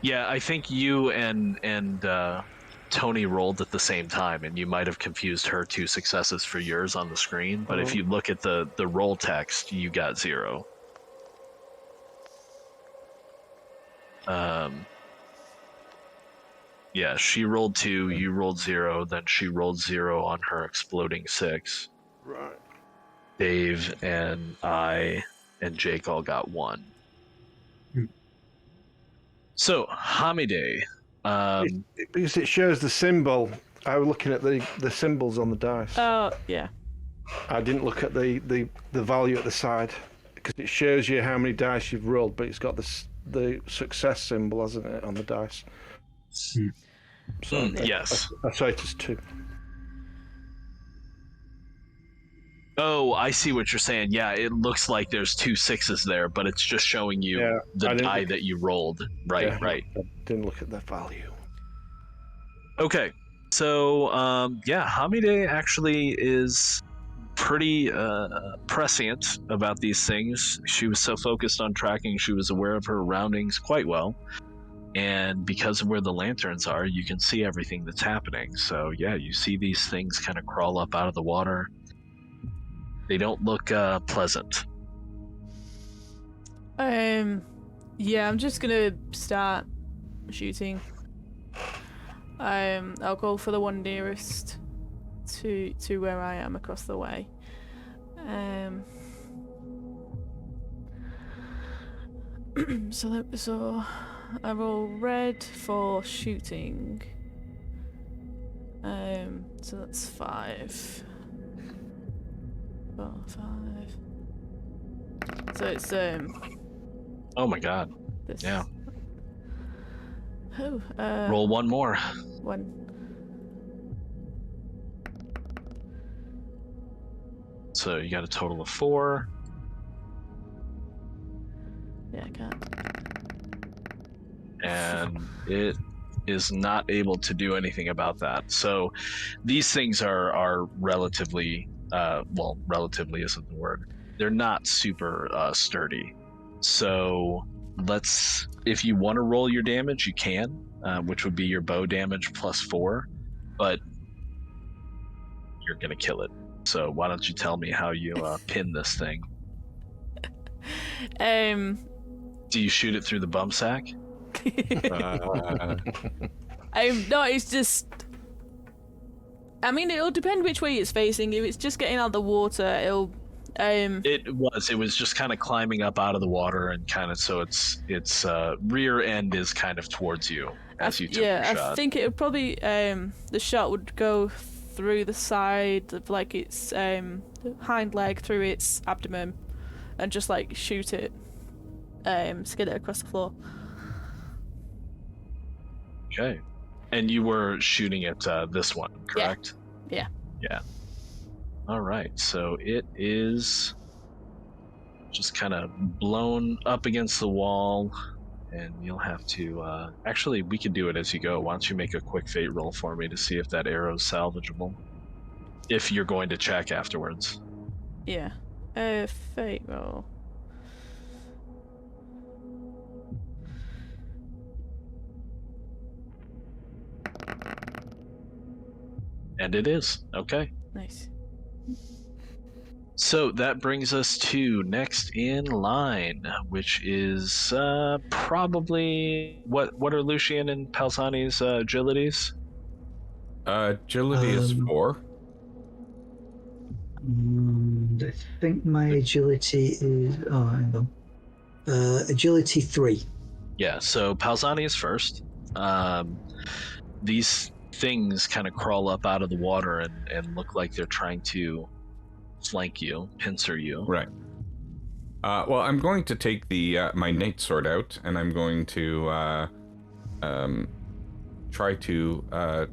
Yeah, I think you and Tony rolled at the same time, and you might have confused her 2 successes for yours on the screen. But if you look at the roll text, you got 0. Yeah, she rolled 2, you rolled 0, then she rolled 0 on her exploding 6. Right. Dave and I and Jake all got 1. So, Hamide, Because it shows the symbol. I was looking at the symbols on the dice. Oh, yeah. I didn't look at the value at the side because it shows you how many dice you've rolled, but it's got the success symbol, hasn't it, on the dice? So yes. I saw it as 2. Oh, I see what you're saying. Yeah, it looks like there's 2 6s there, but it's just showing you the die that you rolled. Right, Yeah, right. I didn't look at the value. Okay, so Hamide actually is pretty prescient about these things. She was so focused on tracking, she was aware of her surroundings quite well. And because of where the lanterns are, you can see everything that's happening. So yeah, you see these things kind of crawl up out of the water. They don't look pleasant. Yeah, I'm just gonna start shooting. I'll go for the one nearest to where I am across the way. So I roll red for shooting. So that's 5. 4, 5. So it's Oh my god. this. Yeah. Oh, Roll 1 more. 1. So you got a total of 4. Yeah, I can't. And it is not able to do anything about that. So these things are relatively, relatively isn't the word. They're not super sturdy. So if you want to roll your damage, you can, which would be your bow damage plus 4, but you're going to kill it. So why don't you tell me how you pin this thing? Do you shoot it through the bum sack? No, it's just. I mean, it'll depend which way it's facing. If it's just getting out of the water, it'll. It was just kind of climbing up out of the water, and kind of so its rear end is kind of towards you as you took your shot. I think it would probably the shot would go through the side of like its hind leg through its abdomen, and just like shoot it, skid it across the floor. Okay. And you were shooting at this one, correct? Yeah. Yeah. All right. So it is just kind of blown up against the wall, and you'll have to... actually, we can do it as you go. Why don't you make a quick fate roll for me to see if that arrow's salvageable? If you're going to check afterwards. Yeah. Fate roll. And it is. Okay. Nice. So that brings us to next in line, which is probably what are Lucian and Palzani's agilities? Agility is 4. And I think my agility is. Oh, hang on. Agility 3. Yeah. So Palzani is first. These things kind of crawl up out of the water and look like they're trying to flank you, pincer you. Right. Well, I'm going to take my night sword out, and I'm going to try to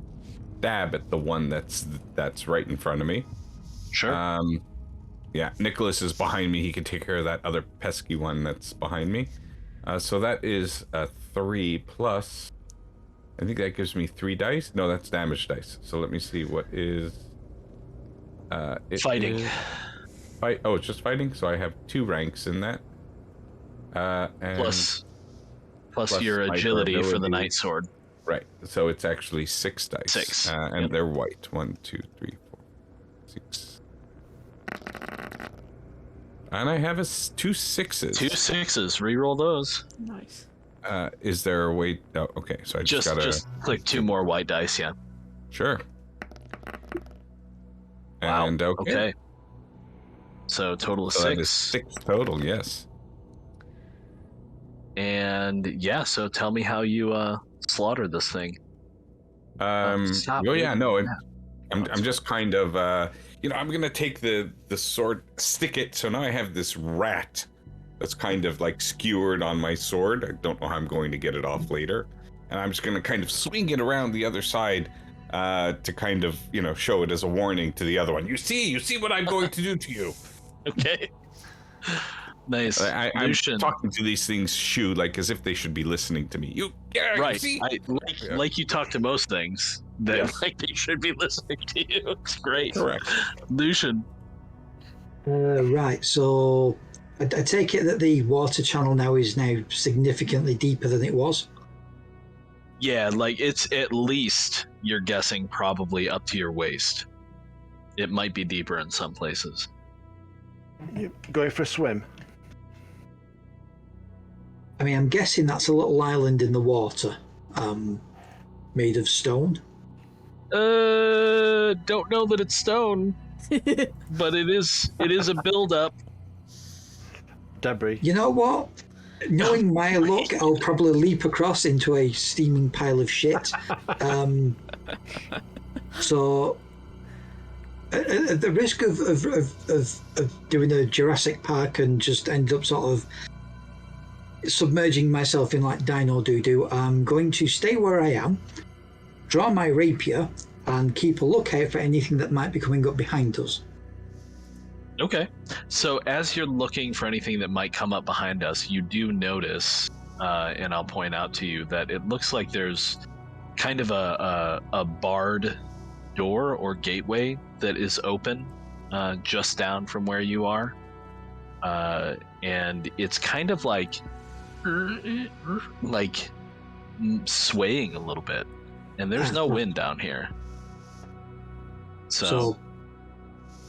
dab at the one that's right in front of me. Sure. Yeah, Nicholas is behind me. He can take care of that other pesky one that's behind me. So that is a 3 plus. I think that gives me 3 dice. No, that's damage dice. So let me see what is. Fighting. Oh, it's just fighting. So I have 2 ranks in that. And plus your agility for the night sword. Right. So it's actually 6 dice. 6. And Yep. they're white. 1, 2, 3, 4, 6. And I have 2 6s. 2 6s. Reroll those. Nice. Is there a way? Oh, okay. So I just gotta click 2 more white dice. Yeah. Sure. Wow. And okay. So total of So 6. that is 6 total. Yes. And yeah. So tell me how you slaughter this thing. Stop Oh yeah. moving. No. Yeah. I'm just kind of I'm gonna take the sword, stick it. So now I have this rat that's kind of like skewered on my sword. I don't know how I'm going to get it off later, and I'm just gonna kind of swing it around the other side to kind of show it as a warning to the other one. You see what I'm going to do to you. Okay. Nice. I'm talking to these things, like as if they should be listening to me. Right. You see? Like you talk to most things that Yes. like they should be listening to you. It's great. Correct. Lucian. Right, so I take it that the water channel now is significantly deeper than it was. Yeah, like it's at least, you're guessing, probably up to your waist. It might be deeper in some places. You going for a swim? I mean, I'm guessing that's a little island in the water, made of stone. Don't know that it's stone, but it is a build-up. Debris. You know what? Knowing my luck, I'll probably leap across into a steaming pile of shit. So, at the risk of doing a Jurassic Park and just end up sort of submerging myself in like Dino Doo-Doo, I'm going to stay where I am, draw my rapier, and keep a lookout for anything that might be coming up behind us. Okay. So as you're looking for anything that might come up behind us, you do notice, and I'll point out to you, that it looks like there's kind of a barred door or gateway that is open just down from where you are. And it's kind of like swaying a little bit. And there's no wind down here. So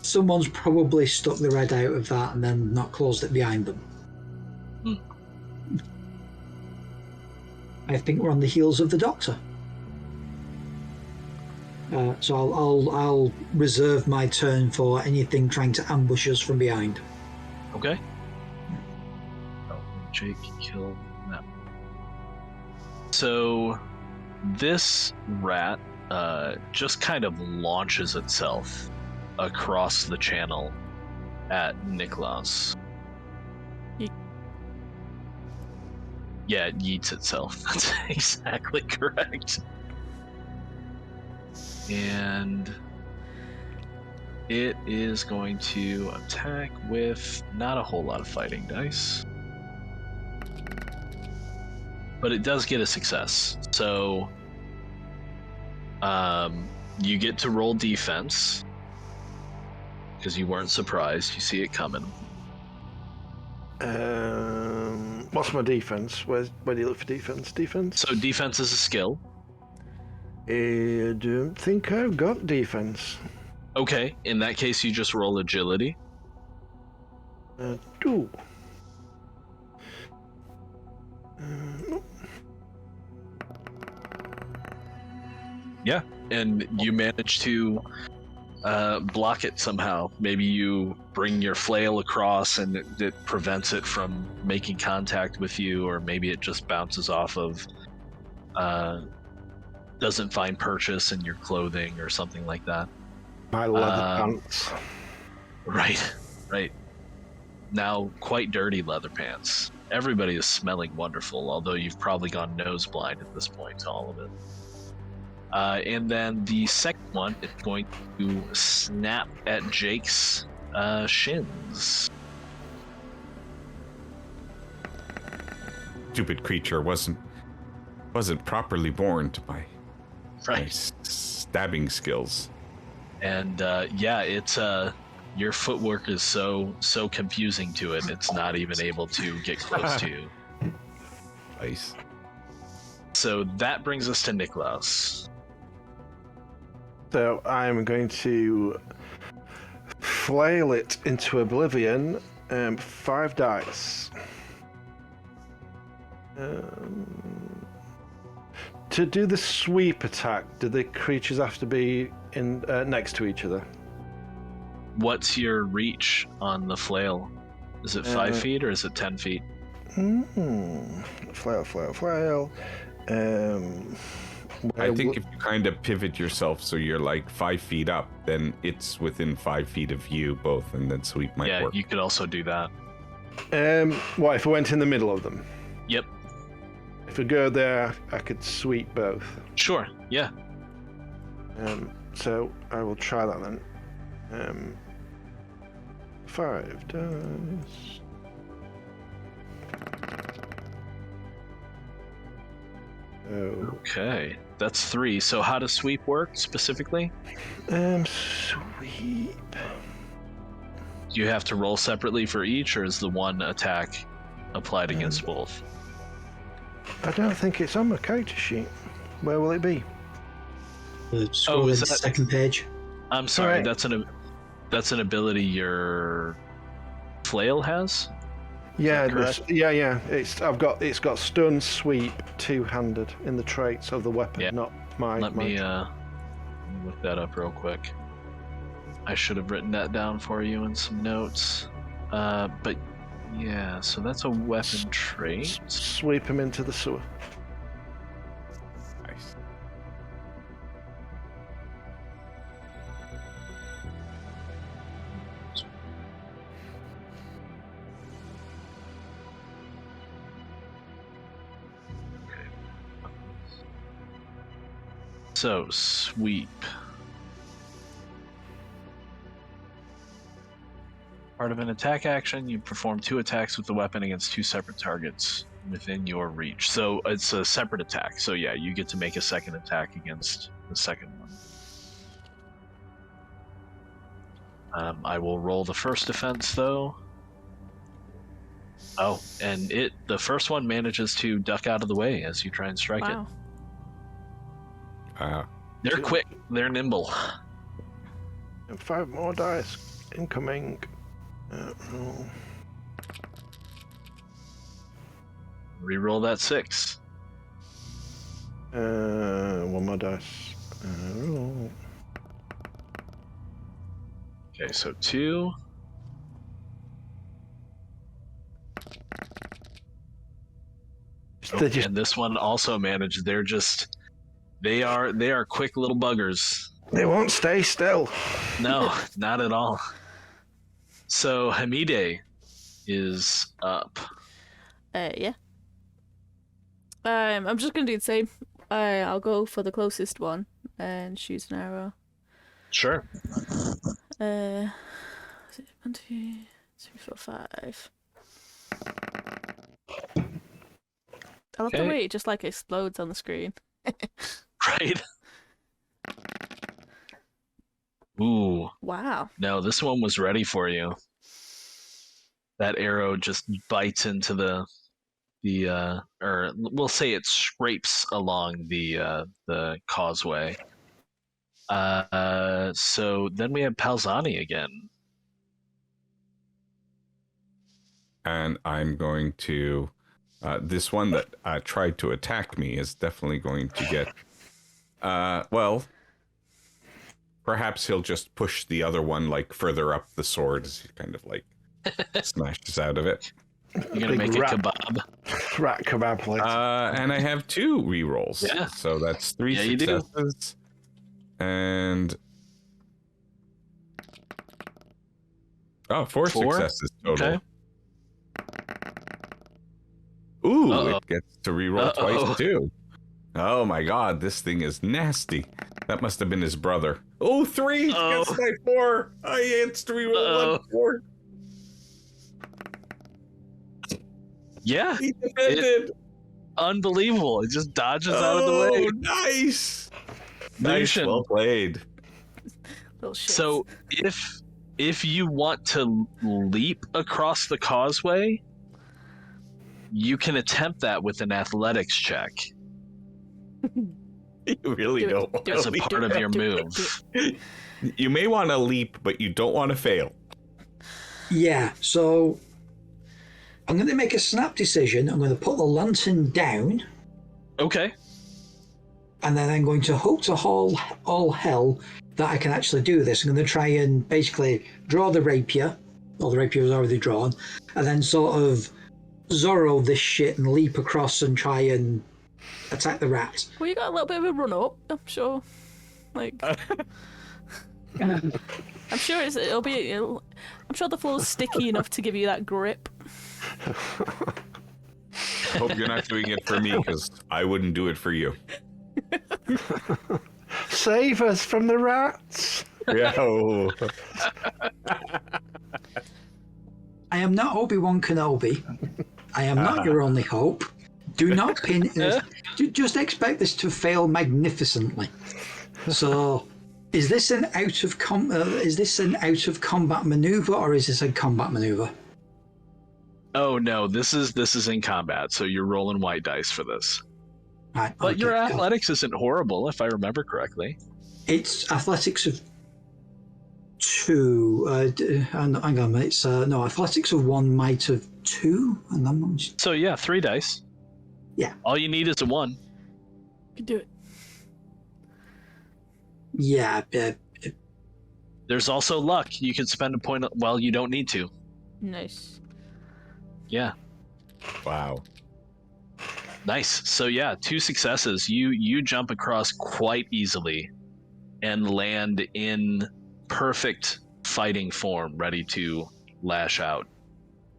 someone's probably stuck the red out of that and then not closed it behind them. I think we're on the heels of the doctor. So I'll reserve my turn for anything trying to ambush us from behind. Okay. Jake killed that. So this rat just kind of launches itself across the channel at Niklas. Yeah, it yeets itself. That's exactly correct. And it is going to attack with not a whole lot of fighting dice. But it does get a success. So you get to roll defense. because you weren't surprised. You see it coming. What's my defense? Where do you look for defense? Defense? So defense is a skill. I don't think I've got defense. Okay, in that case, you just roll agility. 2. Yeah, and you manage to block it somehow. Maybe you bring your flail across and it prevents it from making contact with you, or maybe it just bounces off of, doesn't find purchase in your clothing or something like that. My leather pants. Right. Now quite dirty leather pants. Everybody is smelling wonderful, although you've probably gone nose blind at this point to all of it. And then the second one is going to snap at Jake's shins. Stupid creature wasn't properly born to my stabbing skills. And it's your footwork is so confusing to it, it's not even able to get close to you. Nice. So that brings us to Niklaus. So I'm going to flail it into oblivion. 5 dice. To do the sweep attack, do the creatures have to be in next to each other? What's your reach on the flail? Is it 5 feet or is it 10 feet? Flail. I think if you kind of pivot yourself so you're like 5 feet up, then it's within 5 feet of you both, and then sweep might work. Yeah, you could also do that. What if I went in the middle of them? Yep. If I go there, I could sweep both. Sure, yeah. So I will try that then. 5 dice. Okay, that's 3. So how does sweep work specifically? Sweep. Do you have to roll separately for each, or is the one attack applied against both? I don't think it's on my character sheet. Where will it be? Scroll to the second page. I'm sorry, Right. that's an ability your flail has? Yeah, correct? It's got stun, sweep, two-handed in the traits of the weapon, Yeah. not my. Let me look that up real quick. I should have written that down for you in some notes. But yeah, so that's a weapon trait. Sweep him into the sewer. Nice. So sweep. Part of an attack action, you perform 2 attacks with the weapon against 2 separate targets within your reach. So it's a separate attack. So yeah, you get to make a second attack against the second one. I will roll the first defense though. Oh, and the first one manages to duck out of the way as you try and strike Wow. Uh, it. They're quick, they're nimble. And 5 more dice incoming. Roll. Reroll that 6. 1 more dice. Roll. Okay, so 2. They just And this one also managed. They are quick little buggers. they won't stay still. No, not at all. So Hamide is up. Yeah. I'm just gonna do the same. I'll go for the closest one and shoot an arrow. Sure. Is it 1, 2, 3, 4, 5? I love the Okay. way it just like explodes on the screen. Right. Ooh, Wow. no, this one was ready for you. That arrow just bites into or we'll say it scrapes along the causeway. So then we have Palzani again. And I'm going to. This one that tried to attack me is definitely going to get. Well, perhaps he'll just push the other one like further up the sword as he kind of like smashes out of it. You're gonna make a kebab. Rat kebab plate. And I have 2 rerolls. Yeah. So that's 3 Yeah, you do. successes. And 4 successes total. Okay. Ooh, Uh-oh. it gets to reroll twice too. Oh my god, this thing is nasty. That must have been his brother. Oh, 3 against my 4. I had to reroll 1 4. Yeah. He defended. Unbelievable. It just dodges out of the way. Oh, nice. Nice, Lucian. well played. Little shit. So if you want to leap across the causeway, you can attempt that with an athletics check. You really don't want As to a leap. part of your move. You may want to leap, but you don't want to fail. Yeah, so I'm going to make a snap decision. I'm going to put the lantern down, Okay. and then I'm going to hope to all hell that I can actually do this. I'm going to try and basically draw the rapier, well, the rapier was already drawn, and then sort of Zorro this shit and leap across and try and attack the rat. Well, you got a little bit of a run up, I'm sure. Like, I'm sure I'm sure the floor's sticky enough to give you that grip. Hope you're not doing it for me, because I wouldn't do it for you. Save us from the rats. Yeah. Oh. I am not Obi-Wan Kenobi. I am not your only hope. Do not pin. Just expect this to fail magnificently. So, is this an out of combat maneuver, or is this a combat maneuver? Oh no, this is in combat, so you're rolling white dice for this. Right, But okay, your cool. athletics isn't horrible, if I remember correctly. It's athletics of 2. Hang on a minute. It's no athletics of 1, might of 2, and that one's So yeah, 3 dice. Yeah. All you need is a 1. You can do it. yeah. There's also luck. You can spend a point. Well, you don't need to. Nice. Yeah. Wow. Nice. So yeah, 2 successes. You jump across quite easily and land in perfect fighting form, ready to lash out.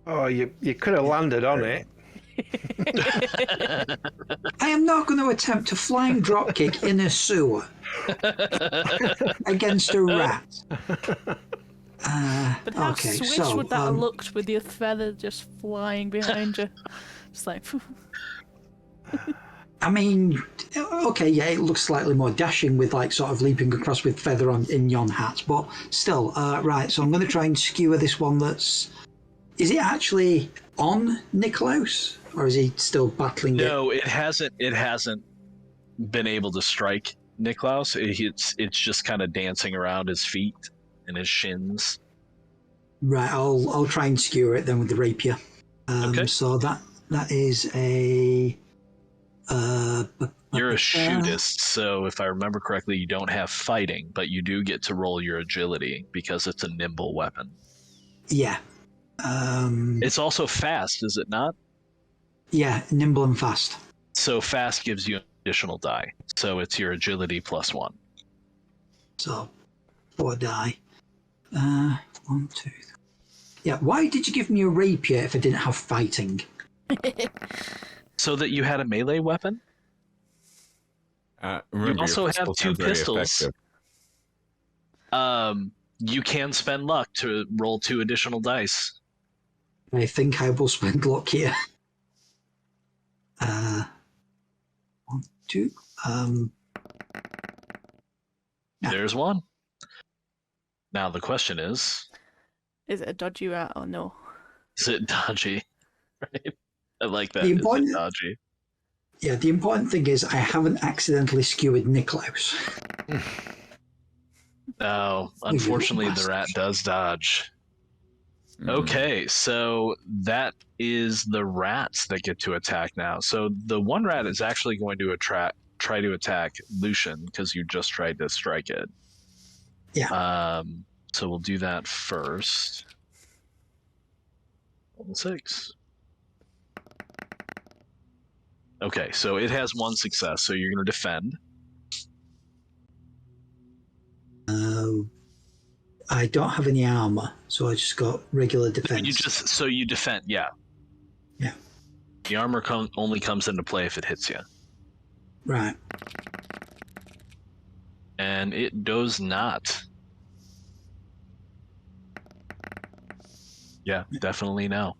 Oh, you could have landed on it. I am not going to attempt a flying dropkick in a sewer against a rat. But how Okay, swish so, would that have looked with your feather just flying behind you? Just like, I mean, okay, yeah, it looks slightly more dashing with like sort of leaping across with feather in yon hats, but still, right. So I'm going to try and skewer this one. Is it actually on Niklaus, or is he still battling it? No, it hasn't. It hasn't been able to strike Niklaus. It's just kind of dancing around his feet and his shins. Right, I'll try and skewer it then with the rapier. Okay. So that is a. You're a shootist, so if I remember correctly, you don't have fighting, but you do get to roll your agility because it's a nimble weapon. Yeah. It's also fast, is it not? Yeah, nimble and fast. So fast gives you an additional die. So it's your agility plus 1. So 4 die. 1, 2, 3. Yeah, why did you give me a rapier if I didn't have fighting? So that you had a melee weapon? Remember, You also your have 2 are very pistols. effective. You can spend luck to roll 2 additional dice. I think I will spend luck here. 1, 2. There's 1. Now the question is Is it a dodgy rat or no? Is it dodgy? Right? I like that. The Is important, it dodgy? yeah, the important thing is I haven't accidentally skewered Niklaus. No, unfortunately, the rat does dodge. Okay, so that is the rats that get to attack now. So the one rat is actually going to try to attack Lucian because you just tried to strike it. Yeah. So we'll do that first. Level 6. Okay, so it has one success, so you're going to defend. I don't have any armor, so I just got regular defense. You defend, yeah. Yeah. The armor only comes into play if it hits you. Right. And it does not. Yeah, definitely no.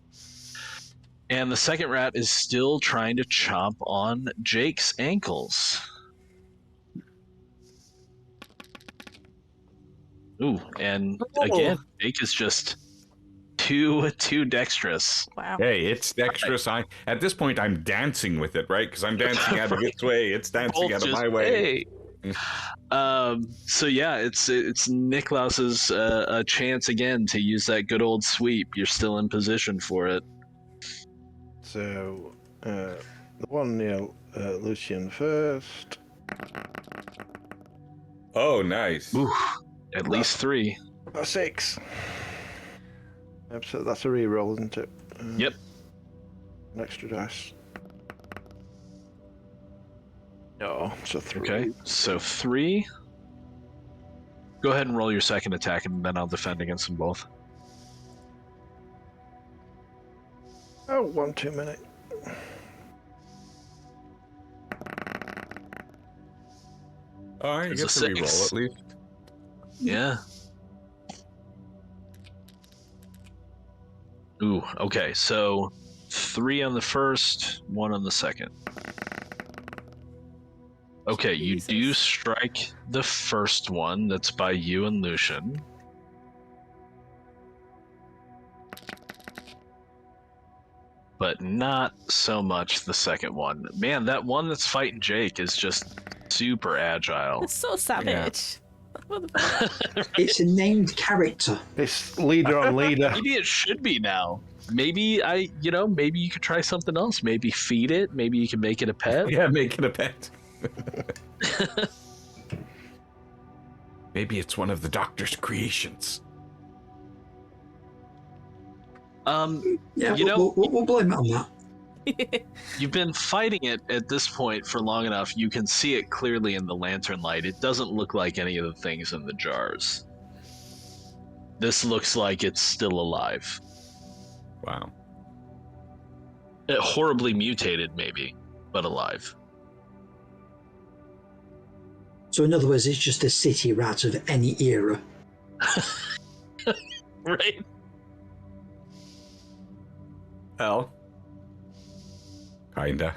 And the second rat is still trying to chomp on Jake's ankles. Ooh, and again, Jake is just too dexterous. Wow. Hey, it's dexterous. At this point, I'm dancing with it, right? Because I'm dancing out of its way. It's dancing out of my way. Hey. So yeah, it's Niklaus's a chance again to use that good old sweep. You're still in position for it. So, the one near Lucian first. Oh, nice. Ooh, at least 3. A 6. So that's a reroll, isn't it? Yep. An extra dice. No, so 3. Okay, so 3. Go ahead and roll your second attack, and then I'll defend against them both. Oh, 1 2 minute. Oh, I get to It's a 6. reroll at least. Yeah. Ooh, okay, so 3 on the first, 1 on the second. Okay, Jesus. You do strike the first one. That's by you and Lucian. But not so much the second one. Man, that one that's fighting Jake is just super agile. It's so savage. It's a named character. It's leader on leader. Maybe it should be now. Maybe maybe you could try something else. Maybe feed it. Maybe you can make it a pet. Yeah, make it a pet. Maybe it's one of the Doctor's creations. Yeah, we'll blame it on that. You've been fighting it at this point for long enough. You can see it clearly in the lantern light. It doesn't look like any of the things in the jars. This looks like it's still alive. Wow. Horribly mutated, maybe, but alive. So in other words, it's just a city rat of any era. Right? Well, kinda.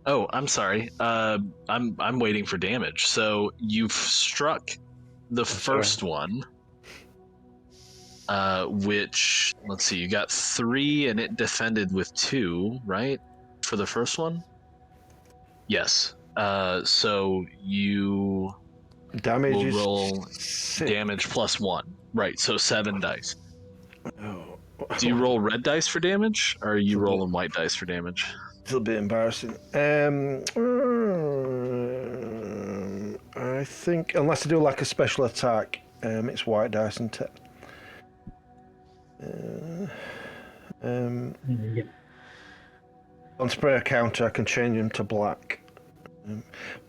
Oh, I'm sorry. I'm waiting for damage. So you've struck the first one, which, let's see, you got 3 and it defended with 2, right? For the first one? Yes. So you Damage will is roll 6. damage plus 1. Right, so 7 dice. Oh. Do you roll red dice for damage, or are you rolling white dice for damage? It's a little bit embarrassing. I think, unless I do like a special attack, it's white dice, isn't it? On spray a counter, I can change them to black.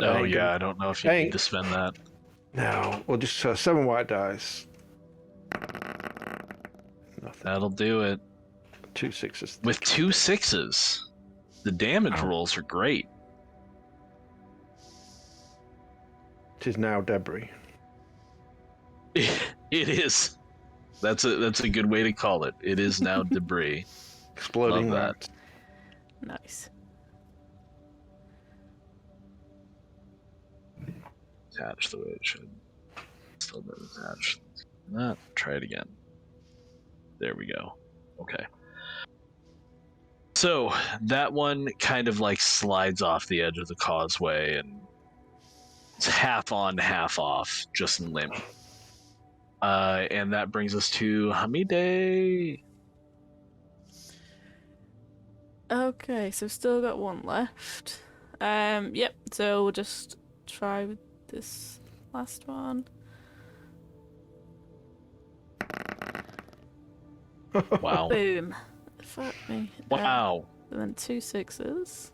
Oh, yeah, I don't know if you need to spend that. No, we'll just 7 white dice. Nothing. That'll do it. 2 6s. With 2 6s, the damage rolls are great. It is now debris. It is. That's a good way to call it. It is now debris. Exploding Love that. Nice. attach the way it should. Still doesn't attach. Not. Try it again. There we go. Okay. So that one kind of like slides off the edge of the causeway and it's half on, half off, just limp. And that brings us to Hamide. Okay, so we've still got one left. Yep, so we'll just try with this last one. Wow. Boom. Fuck me. Wow. And then 2 6s.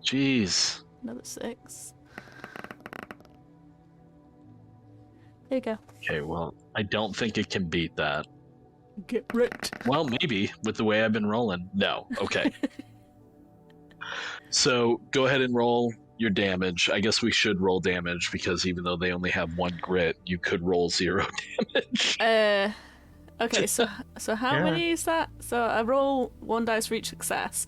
Jeez. Another 6. There you go. Okay, well, I don't think it can beat that. Get wrecked. Well, maybe, with the way I've been rolling. No. Okay. So, go ahead and roll your damage. I guess we should roll damage, because even though they only have 1 grit, you could roll 0 damage. Okay, so how many is that? So I roll 1 dice for each success.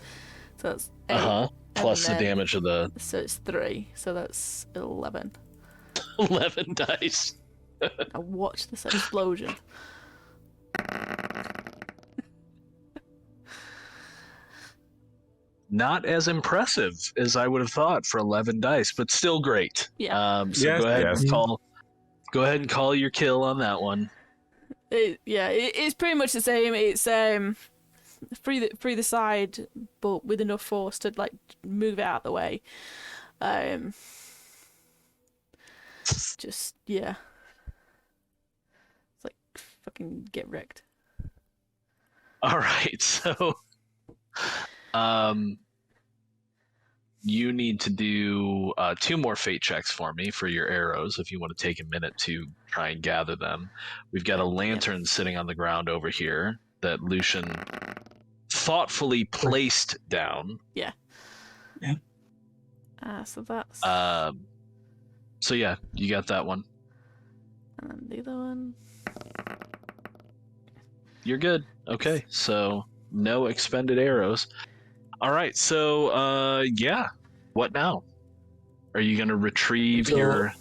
So that's 8. Uh-huh. Plus the damage of the... So it's 3. So that's 11. 11 dice. Now watch this explosion. Not as impressive as I would have thought for 11 dice, but still great. Yeah. So Yes, go ahead yes. and go ahead and call your kill on that one. It's pretty much the same. It's free the side, but with enough force to like move it out of the way. Just yeah. It's like fucking get wrecked. All right, so you need to do 2 more fate checks for me for your arrows if you want to take a minute to try and gather them. We've got a lantern sitting on the ground over here that Lucian thoughtfully placed down. Yeah. Yeah. So that's So yeah, you got that one. and then the other one. You're good. Okay, so no expended arrows. All right, so yeah, what now? Are you gonna retrieve your?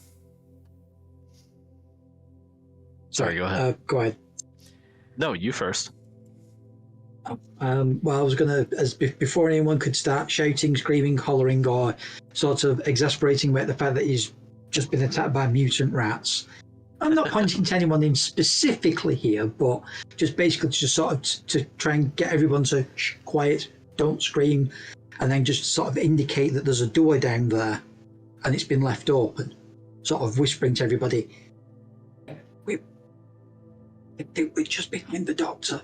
Sorry, go ahead. Go ahead. No, you first. Well, I was gonna, before anyone could start shouting, screaming, hollering, or sort of exasperating about the fact that he's just been attacked by mutant rats. I'm not pointing to anyone in specifically here, but just basically to sort of to try and get everyone to shh, quiet, don't scream, and then just sort of indicate that there's a door down there and it's been left open. Sort of whispering to everybody, we're just behind the doctor.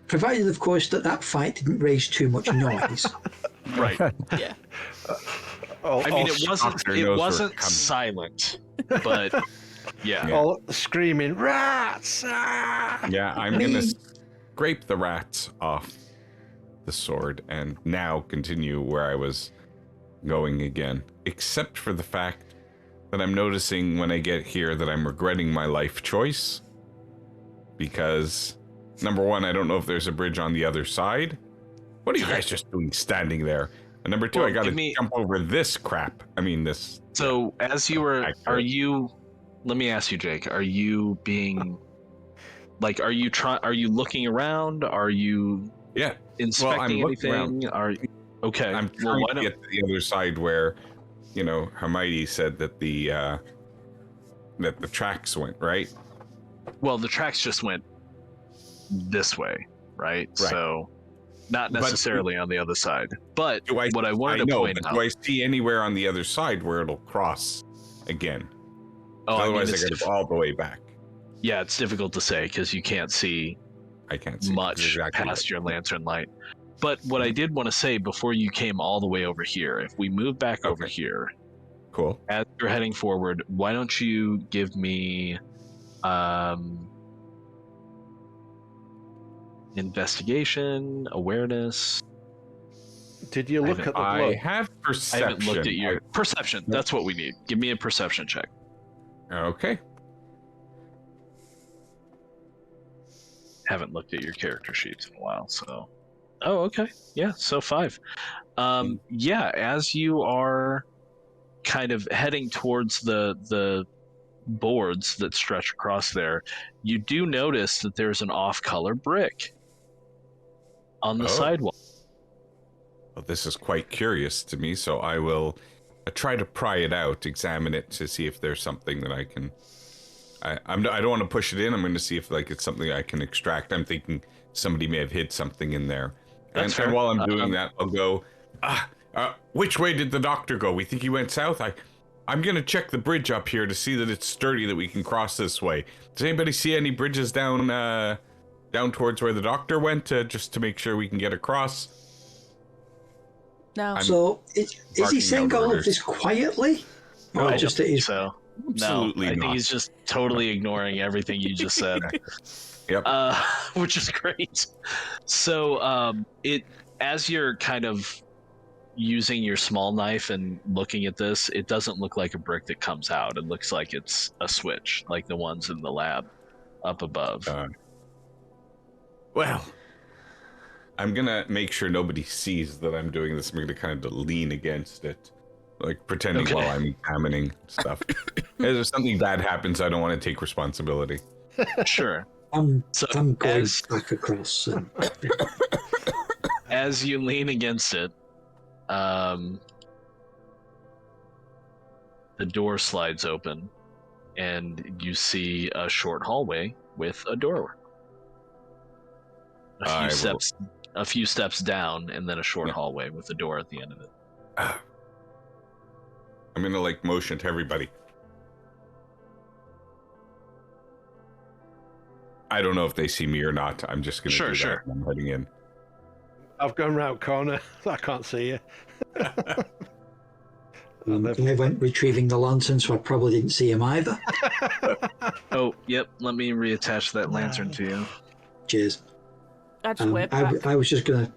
Provided, of course, that fight didn't raise too much noise. Right. Yeah. I mean, it Doctor knows wasn't we're coming. silent, but yeah. All screaming, rats! Ah! Yeah, I'm gonna scrape the rats off the sword and now continue where I was going again. Except for the fact that I'm noticing when I get here that I'm regretting my life choice. Because, number one, I don't know if there's a bridge on the other side. What are you guys just doing standing there? And number two, Well, I gotta jump over this crap. I mean, this... So as you were, Accurate. are you? Let me ask you, Jake. Are you being, like, are you looking around? Are you Yeah. inspecting looking anything? Are okay? I'm trying to get to the other side where, you know, Hermione said that the tracks went, right? Well, the tracks just went this way, right? Right. So not necessarily on the other side. But Do I, what I wanted to point out. do I see anywhere on the other side where it'll cross again? Oh, I mean, Otherwise, it's I gotta go all the way back. yeah, it's difficult to say because you can't see I can't see much exactly past right. your lantern light. But what I did want to say before you came all the way over here, if we move back over Okay. here, Cool. as you're heading forward, why don't you give me investigation, awareness. Did you look at the I blood? have I perception. haven't looked at your perception. That's what we need. Give me a perception check. Okay. Haven't looked at your character sheets in a while, so Oh, okay. Yeah, so 5. Yeah, as you are kind of heading towards the boards that stretch across there, you do notice that there's an off-color brick on the sidewalk. Well, this is quite curious to me, so I will try to pry it out, examine it to see if there's something that I can... I don't want to push it in. I'm going to see if it's something I can extract. I'm thinking somebody may have hid something in there. And while I'm doing that, I'll go, which way did the doctor go? We think he went south. I'm going to check the bridge up here to see that it's sturdy, that we can cross this way. Does anybody see any bridges down towards where the doctor went, just to make sure we can get across? No. So, is he saying all of this quietly? No, Or I just don't that think he's... so. Absolutely no, I not. think he's just totally ignoring everything you just said. Yep. Which is great. So, as you're kind of using your small knife and looking at this, it doesn't look like a brick that comes out. It looks like it's a switch, like the ones in the lab up above. Well, I'm gonna make sure nobody sees that I'm doing this. I'm gonna kind of lean against it, like pretending while I'm examining stuff. If something bad happens, I don't want to take responsibility. Sure. I'm going back across. And... As you lean against it, the door slides open, and you see a short hallway with a door. A few steps down, and then a short hallway with a door at the end of it. I'm gonna motion to everybody. I don't know if they see me or not. I'm just gonna do that when I'm heading in. I've gone round corner. I can't see you. I went retrieving the lantern, so I probably didn't see him either. Oh, yep. Let me reattach that lantern to you. Cheers. I just wave back. I was just gonna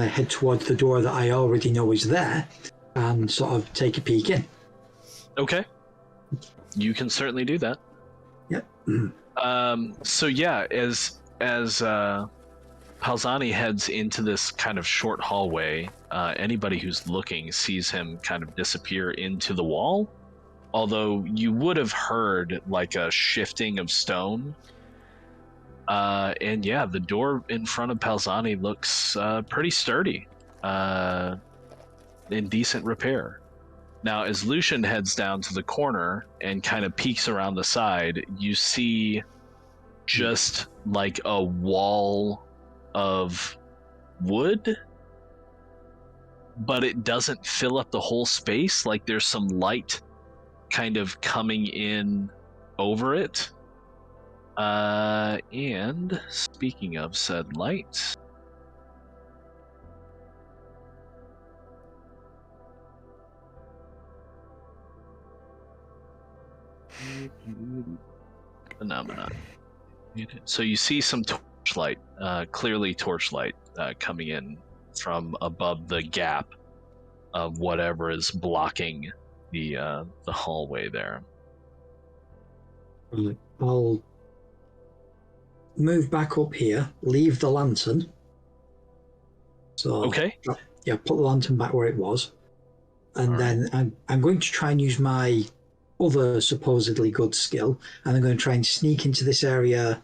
head towards the door that I already know is there, and sort of take a peek in. Okay. You can certainly do that. Yep. So yeah, as Palzani heads into this kind of short hallway, anybody who's looking sees him kind of disappear into the wall. Although you would have heard a shifting of stone. And yeah, the door in front of Palzani looks pretty sturdy, in decent repair. Now, as Lucian heads down to the corner and kind of peeks around the side, you see just a wall of wood, but it doesn't fill up the whole space. There's some light kind of coming in over it. And speaking of said light, phenomenon. So you see some torchlight, clearly torchlight, coming in from above the gap of whatever is blocking the hallway there. Right. I'll move back up here, leave the lantern. So Okay. Yeah, put the lantern back where it was, and then I'm going to try and use my other supposedly good skill, and I'm going to try and sneak into this area,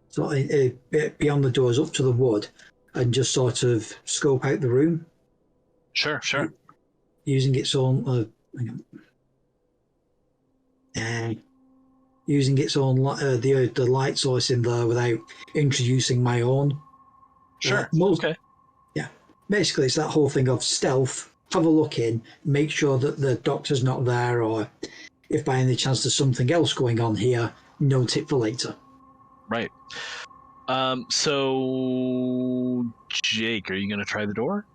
sort of beyond the doors, up to the wood, and just sort of scope out the room. Sure. Using its own, using its own the light source in there without introducing my own. Sure. Okay. Yeah. Basically, it's that whole thing of stealth. Have a look in, make sure that the doctor's not there, or if by any chance there's something else going on here, note it for later. Right. So, Jake, are you going to try the door?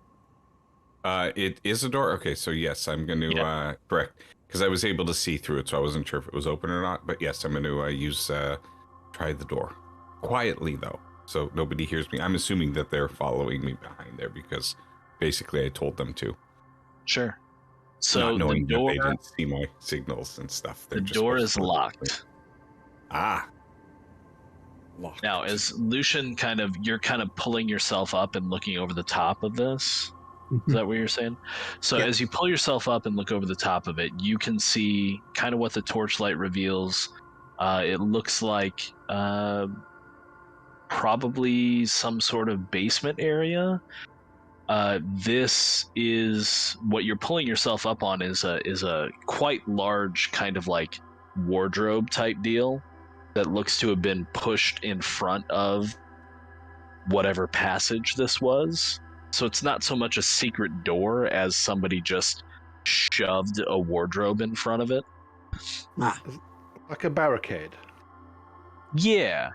It is a door? Okay, so yes, I'm going to, correct. Because I was able to see through it, so I wasn't sure if it was open or not. But yes, I'm going to try the door. Quietly, though, so nobody hears me. I'm assuming that they're following me behind there, because basically I told them to. Sure. So not knowing the door, that they didn't see my signals and stuff. The door is locked. Ah. Locked. Now, as Lucian you're kind of pulling yourself up and looking over the top of this. Is that what you're saying? So Yeah. as you pull yourself up and look over the top of it, you can see kind of what the torchlight reveals. It looks like probably some sort of basement area. This is what you're pulling yourself up on is a quite large kind of like wardrobe type deal that looks to have been pushed in front of whatever passage this was. So it's not so much a secret door as somebody just shoved a wardrobe in front of it. Ah, Like a barricade. Yeah.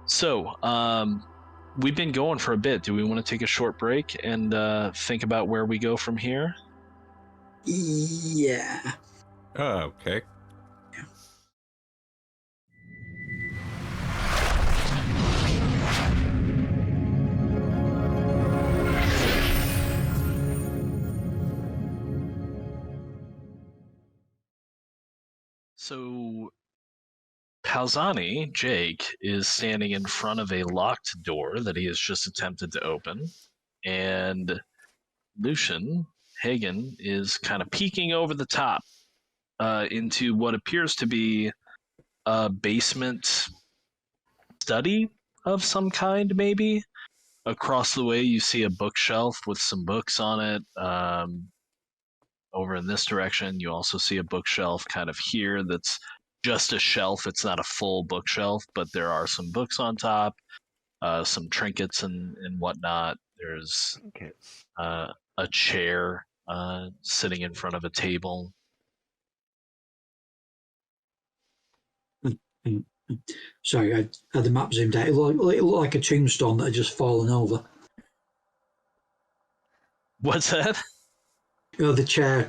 So, we've been going for a bit. Do we want to take a short break and think about where we go from here? yeah. Oh, okay. So, Palzani, Jake, is standing in front of a locked door that he has just attempted to open. And Lucian, Hagen, is kind of peeking over the top into what appears to be a basement study of some kind, maybe. Across the way, you see a bookshelf with some books on it. Over in this direction, you also see a bookshelf kind of here that's just a shelf. It's not a full bookshelf, but there are some books on top, some trinkets and whatnot. There's a chair sitting in front of a table. Sorry, I had the map zoomed out. It looked like a tombstone that had just fallen over. What's that? You know, the chair,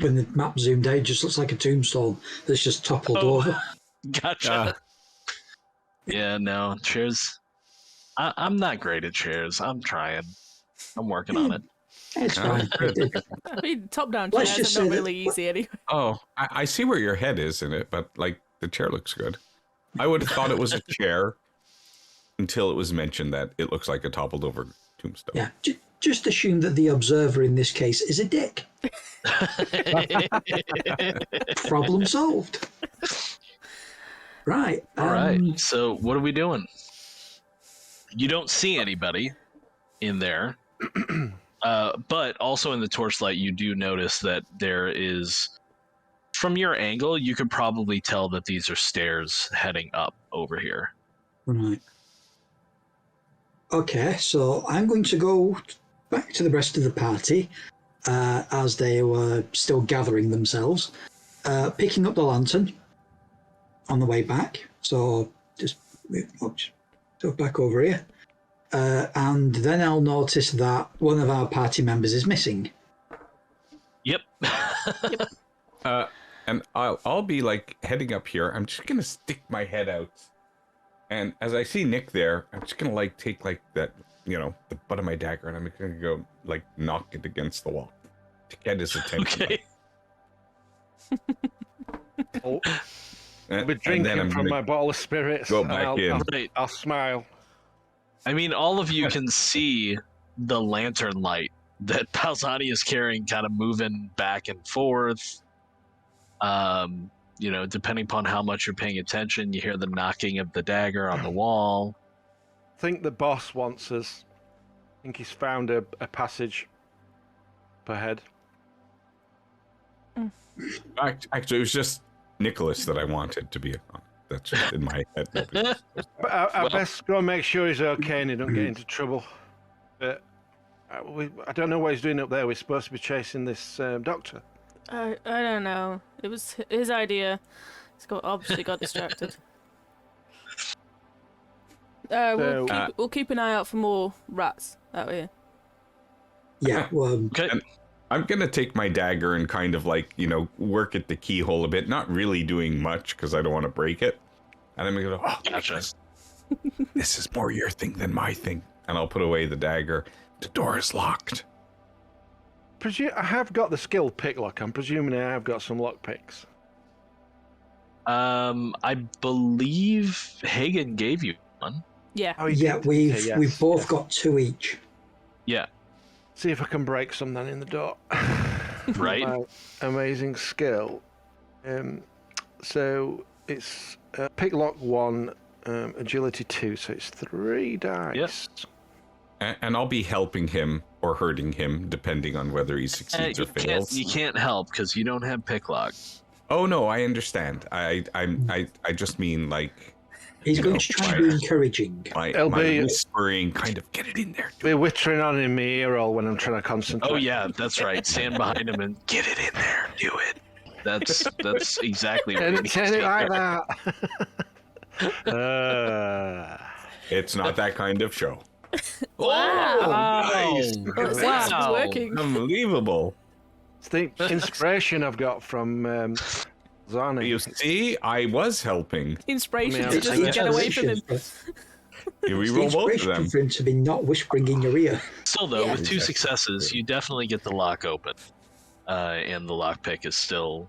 when the map zoomed out, it just looks like a tombstone that's just toppled over. Gotcha. Yeah, no, chairs. I'm not great at chairs. I'm trying. I'm working on it. It's fine. I mean, top-down Let's chairs just are say not that- really easy anyway. Oh, I see where your head is in it, but like the chair looks good. I would have thought it was a chair until it was mentioned that it looks like a toppled over tombstone. Yeah, just assume that the observer in this case is a dick. Problem solved. Right. All right. So what are we doing? You don't see anybody in there, but also in the torchlight, you do notice that there is. From your angle, you could probably tell that these are stairs heading up over here. Right. Okay, so I'm going to go back to the rest of the party as they were still gathering themselves, picking up the lantern on the way back. So just go back over here. And then I'll notice that one of our party members is missing. Yep. And I'll be like heading up here. I'm just gonna stick my head out, and as I see Nick there, I'm just gonna like take like that, the butt of my dagger, and I'm gonna go like knock it against the wall to get his attention. Okay. Oh, And, I'll be and drinking then I'm from gonna my bottle of spirits. go and back in. Right. I'll smile. I mean, all of you can see the lantern light that Palzani is carrying, kind of moving back and forth. Depending upon how much you're paying attention, you hear the knocking of the dagger on the wall. I think the boss wants us. I think he's found a passage up ahead. Actually, it was just Nicholas that I wanted to be on. That's just in my head. But I best go and make sure he's okay and he don't get into trouble. But I don't know what he's doing up there. We're supposed to be chasing this doctor. I don't know. It was his idea. He's obviously got distracted. We'll keep an eye out for more rats that way. Yeah, well, Okay. I'm gonna take my dagger and kind of like work at the keyhole a bit, not really doing much because I don't want to break it. And I'm gonna go, Gotcha. this is more your thing than my thing. And I'll put away the dagger. The door is locked. presume I have got the skilled pick lock. I'm presuming I have got some lock picks. I believe Hagen gave you one. Yeah. Oh, he Yeah, did. we've Okay, yes, we've both yes. got 2 each. Yeah. See if I can break some then in the door. Right. My amazing skill. So it's pick lock 1, agility 2, so it's 3 dice. Yep. And I'll be helping him or hurting him, depending on whether he succeeds or fails. You can't help because you don't have picklock. Oh no, I understand. I just mean like He's going to try and be encouraging. my LB. whispering, kind of get it in there. Be whittering on in my ear hole when I'm trying to concentrate. Oh yeah, that's right. Stand behind him and get it in there. Do it. That's exactly what he needs Turn to it like do. that. It's not that kind of show. Wow. Nice. Well, it seems to be working. Unbelievable. It's the inspiration I've got from Zani. You see, I was helping. Inspiration I to mean, just I get away from him. We It's the roll both of inspiration them. for him to be not whispering in your ear. Still though, Yeah. with 2 successes, you definitely get the lock open, and the lockpick is still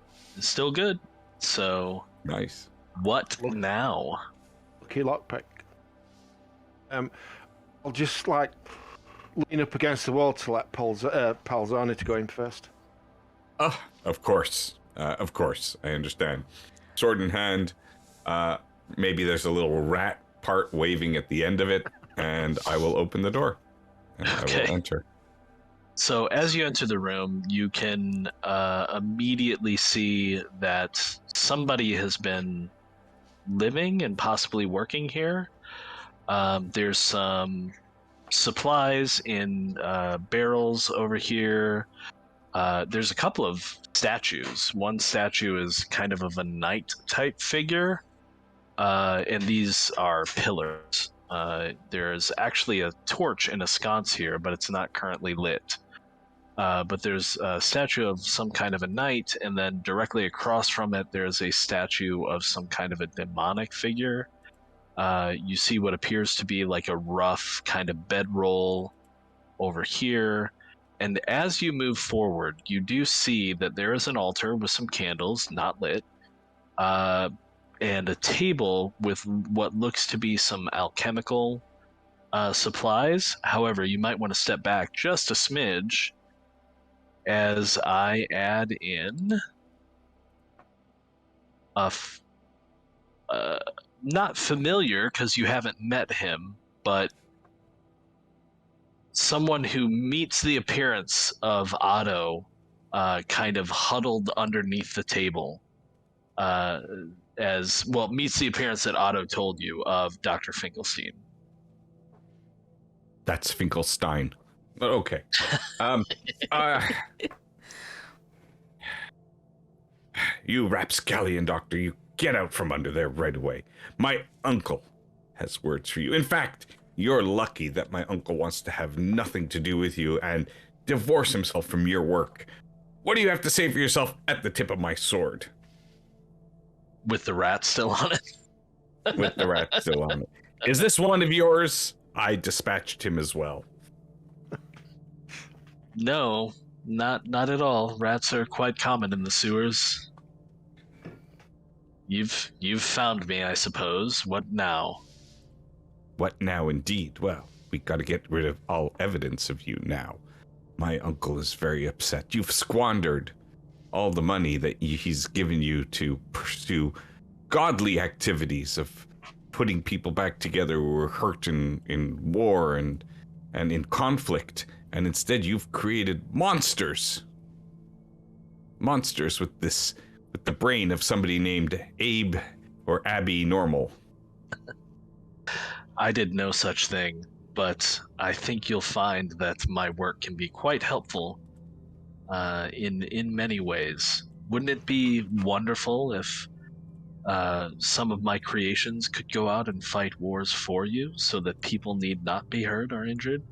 good. So Nice. what now? Lucky lockpick. I'll just like lean up against the wall to let Palzani to go in first. Oh, of course. Of course. I understand. Sword in hand. Maybe there's a little rat part waving at the end of it, and I will open the door. And I Okay. will enter. So as you enter the room, you can immediately see that somebody has been living and possibly working here. There's some supplies in barrels over here. There's a couple of statues. One statue is kind of a knight type figure, and these are pillars. There's actually a torch in a sconce here, but it's not currently lit. But there's a statue of some kind of a knight, and then directly across from it, there's a statue of some kind of a demonic figure. You see what appears to be like a rough kind of bedroll over here. And as you move forward, you do see that there is an altar with some candles, not lit, and a table with what looks to be some alchemical supplies. However, you might want to step back just a smidge as I add in not familiar because you haven't met him, but someone who meets the appearance of Otto, kind of huddled underneath the table, meets the appearance that Otto told you of Dr. Finkelstein. That's Finkelstein. But okay. You rapscallion doctor, you get out from under there right away. My uncle has words for you. In fact, you're lucky that my uncle wants to have nothing to do with you and divorce himself from your work. What do you have to say for yourself at the tip of my sword? With the rat still on it. With the rat still on it. Is this one of yours? I dispatched him as well. No, not at all. Rats are quite common in the sewers. You've found me, I suppose. What now? What now indeed? Well, we gotta get rid of all evidence of you now. My uncle is very upset. You've squandered all the money that he's given you to pursue godly activities of putting people back together who were hurt in war and in conflict. And instead you've created monsters. Monsters with the brain of somebody named Abe or Abby Normal. I did no such thing, but I think you'll find that my work can be quite helpful in many ways. Wouldn't it be wonderful if some of my creations could go out and fight wars for you so that people need not be hurt or injured?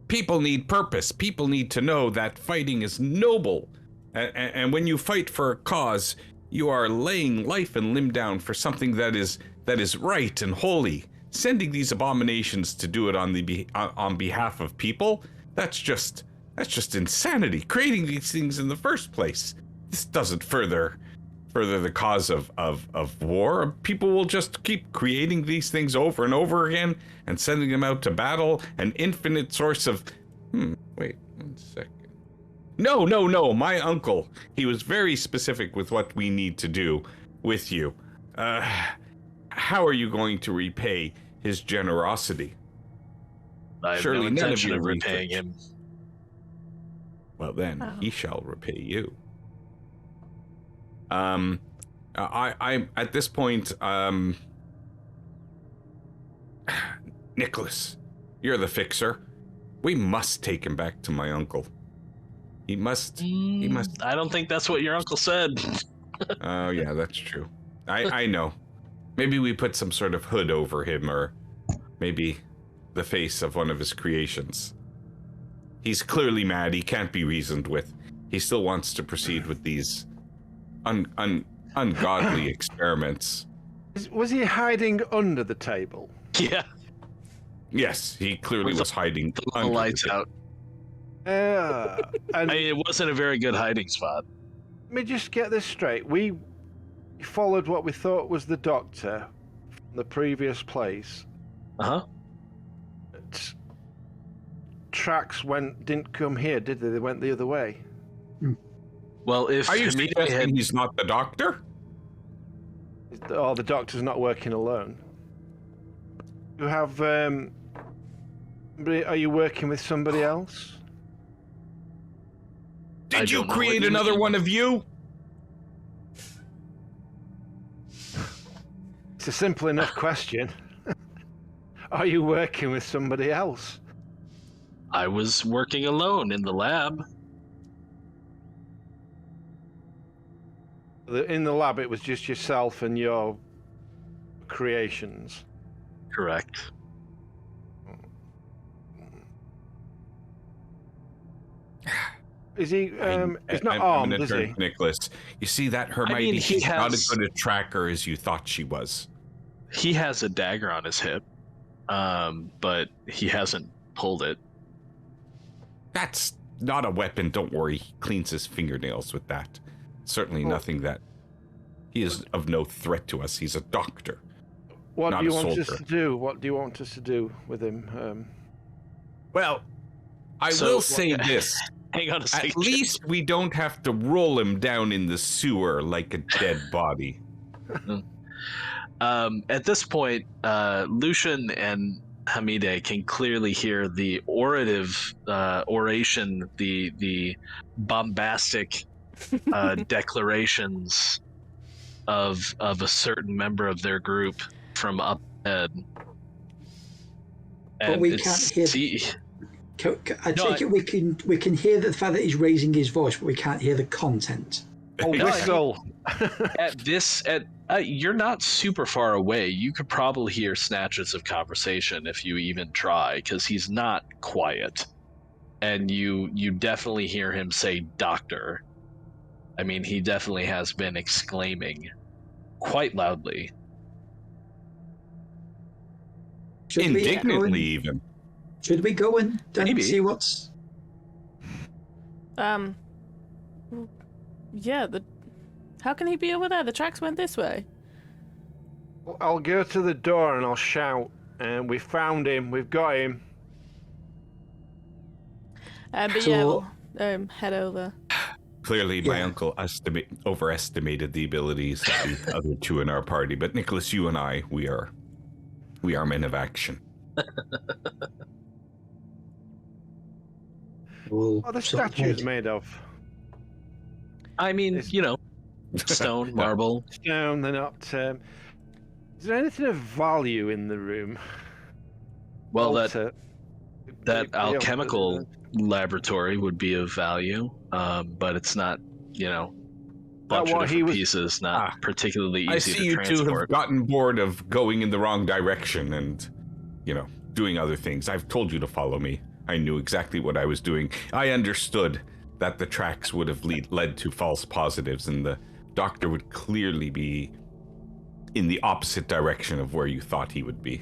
People need purpose. People need to know that fighting is noble. And when you fight for a cause, you are laying life and limb down for something that is right and holy. Sending these abominations to do it on behalf of people, that's just That's just insanity, creating these things in the first place. This doesn't further the cause of war. People will just keep creating these things over and over again and sending them out to battle, an infinite source of... wait 1 second. No, my uncle. He was very specific with what we need to do with you. How are you going to repay his generosity? I have no intention of repaying him. Well then, he shall repay you. I at this point, Nicholas, you're the fixer. We must take him back to my uncle. He must. I don't think that's what your uncle said. Oh yeah, that's true. I know. Maybe we put some sort of hood over him, or maybe the face of one of his creations. He's clearly mad. He can't be reasoned with. He still wants to proceed with these ungodly experiments. Was he hiding under the table? Yeah. Yes, he clearly was hiding under the lights the out. And it wasn't a very good hiding spot. Let me just get this straight. We followed what we thought was the doctor from the previous place. Uh-huh. But tracks didn't come here, did they? They went the other way. Well, if Are you suggesting he's not the doctor? Oh, the doctor's not working alone. You have are you working with somebody else? Did you create another one of you? It's a simple enough question. Are you working with somebody else? I was working alone in the lab. In the lab, it was just yourself and your creations. Correct. Is he? He's not armed, is he? Nicholas, you see that Hermione? She's not as good a tracker as you thought she was. He has a dagger on his hip, but he hasn't pulled it. That's not a weapon. Don't worry. He cleans his fingernails with that. Certainly nothing that... He is of no threat to us. He's a doctor. What do you want us to do? What do you want us to do with him? Well, I will say this. Hang on a second. At least we don't have to roll him down in the sewer like a dead body. At this point, Lucian and Hamide can clearly hear the oration, the bombastic declarations of a certain member of their group from up ahead. But we can't hear. I take it we can hear the fact that he's raising his voice, but we can't hear the content. Oh, whistle! You're not super far away. You could probably hear snatches of conversation if you even try, because he's not quiet, and you definitely hear him say "doctor." I mean, he definitely has been exclaiming quite loudly, indignantly even. Should we go and see what's... Yeah, how can he be over there? The tracks went this way. I'll go to the door and I'll shout, and we found him, we've got him. But yeah, we'll head over. Clearly, my uncle overestimated the abilities of the other two in our party, but Nicholas, you and I, we are men of action. What are the statues made of? I mean, stone, marble. Stone, they're not... is there anything of value in the room? Well, that alchemical laboratory would be of value, but it's not, bunch of different pieces, not particularly easy to transport. I see you two have gotten bored of going in the wrong direction and, doing other things. I've told you to follow me. I knew exactly what I was doing. I understood that the tracks would have led to false positives, and the doctor would clearly be in the opposite direction of where you thought he would be.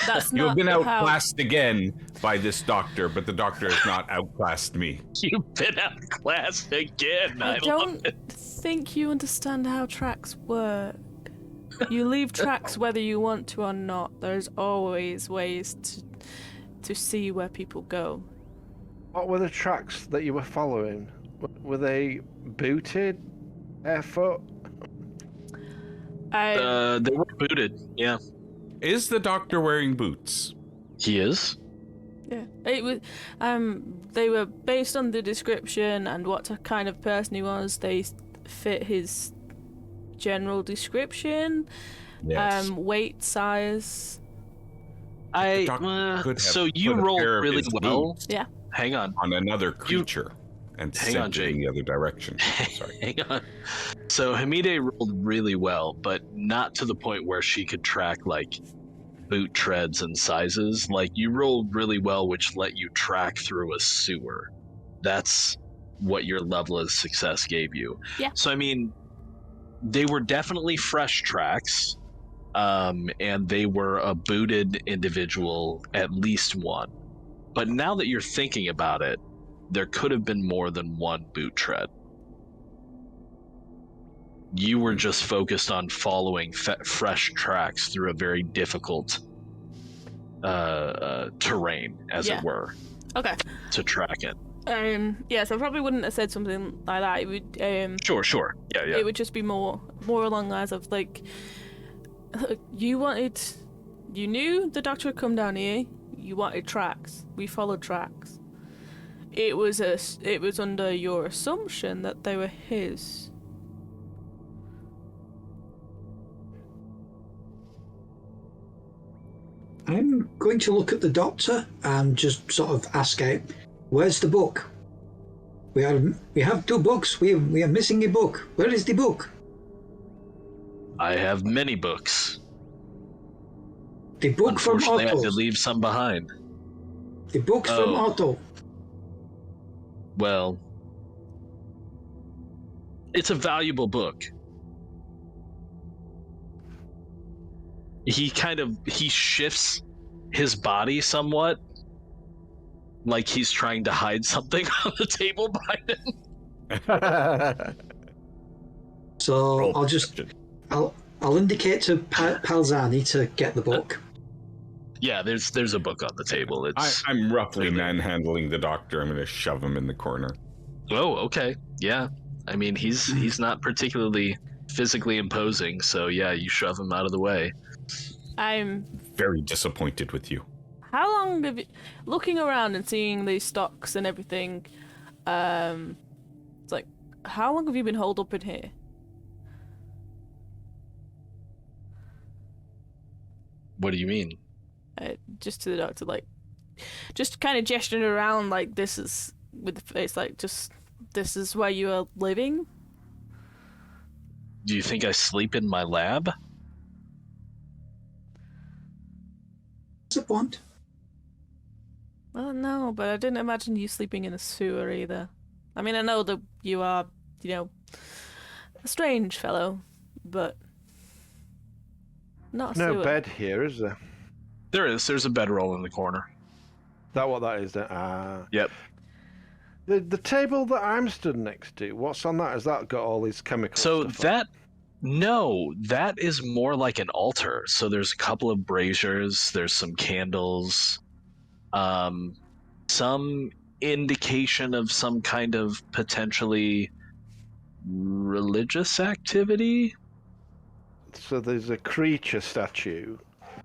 That's You have not been how... outclassed again by this doctor, but the doctor has not outclassed me. You've been outclassed again. I love don't it. think you understand how tracks work. You leave tracks whether you want to or not. There's always ways to see where people go. What were the tracks that you were following? Were they booted, barefoot? They were booted. Yeah, Is the doctor wearing boots? he is. Yeah, it was. They were based on the description and what kind of person he was. They fit his general description. Yes. Weight, size. So you rolled really well. Yeah. Hang on. On another creature and Hang sent on, it Jake. in the other direction. Sorry. Hang on. So Hamide rolled really well, but not to the point where she could track like boot treads and sizes. Like you rolled really well, which let you track through a sewer. That's what your level of success gave you. Yeah. So I mean, they were definitely fresh tracks, and they were a booted individual, at least one. But now that you're thinking about it, there could have been more than one boot tread. You were just focused on following fresh tracks through a very difficult terrain, as it were, Okay. to track it. So I probably wouldn't have said something like that. It would Sure. Yeah. It would just be more along the lines of like, you knew the doctor had come down here. You wanted tracks. We followed tracks. It was under your assumption that they were his. I'm going to look at the doctor and just sort of ask out, where's the book? We have 2 books. We are missing a book. Where is the book? I have many books. The book from Unfortunately, I had Otto. to leave some behind. The book from Otto. Well, it's a valuable book. He shifts his body somewhat, like he's trying to hide something on the table behind him. So I'll indicate to Palzani to get the book. Yeah, there's a book on the table. I'm roughly manhandling the doctor. I'm going to shove him in the corner. Oh, okay. Yeah. I mean, he's not particularly physically imposing, so yeah, you shove him out of the way. I'm very disappointed with you. How long have you, looking around and seeing these stocks and everything, it's like, how long have you been holed up in here? What do you mean? Just to the doctor, like, just kind of gesturing around, like, this is, with the face, like, just, this is where you are living? Do you think I sleep in my lab? What's the point? Well, no, but I didn't imagine you sleeping in a sewer either. I mean, I know that you are, a strange fellow, but not a sewer. No bed here, is there? There is. There's a bedroll in the corner. Is that what that is? Yep. The table that I'm stood next to, what's on that? Has that got all these chemicals? So that is more like an altar. So there's a couple of braziers, there's some candles, some indication of some kind of potentially religious activity. So there's a creature statue.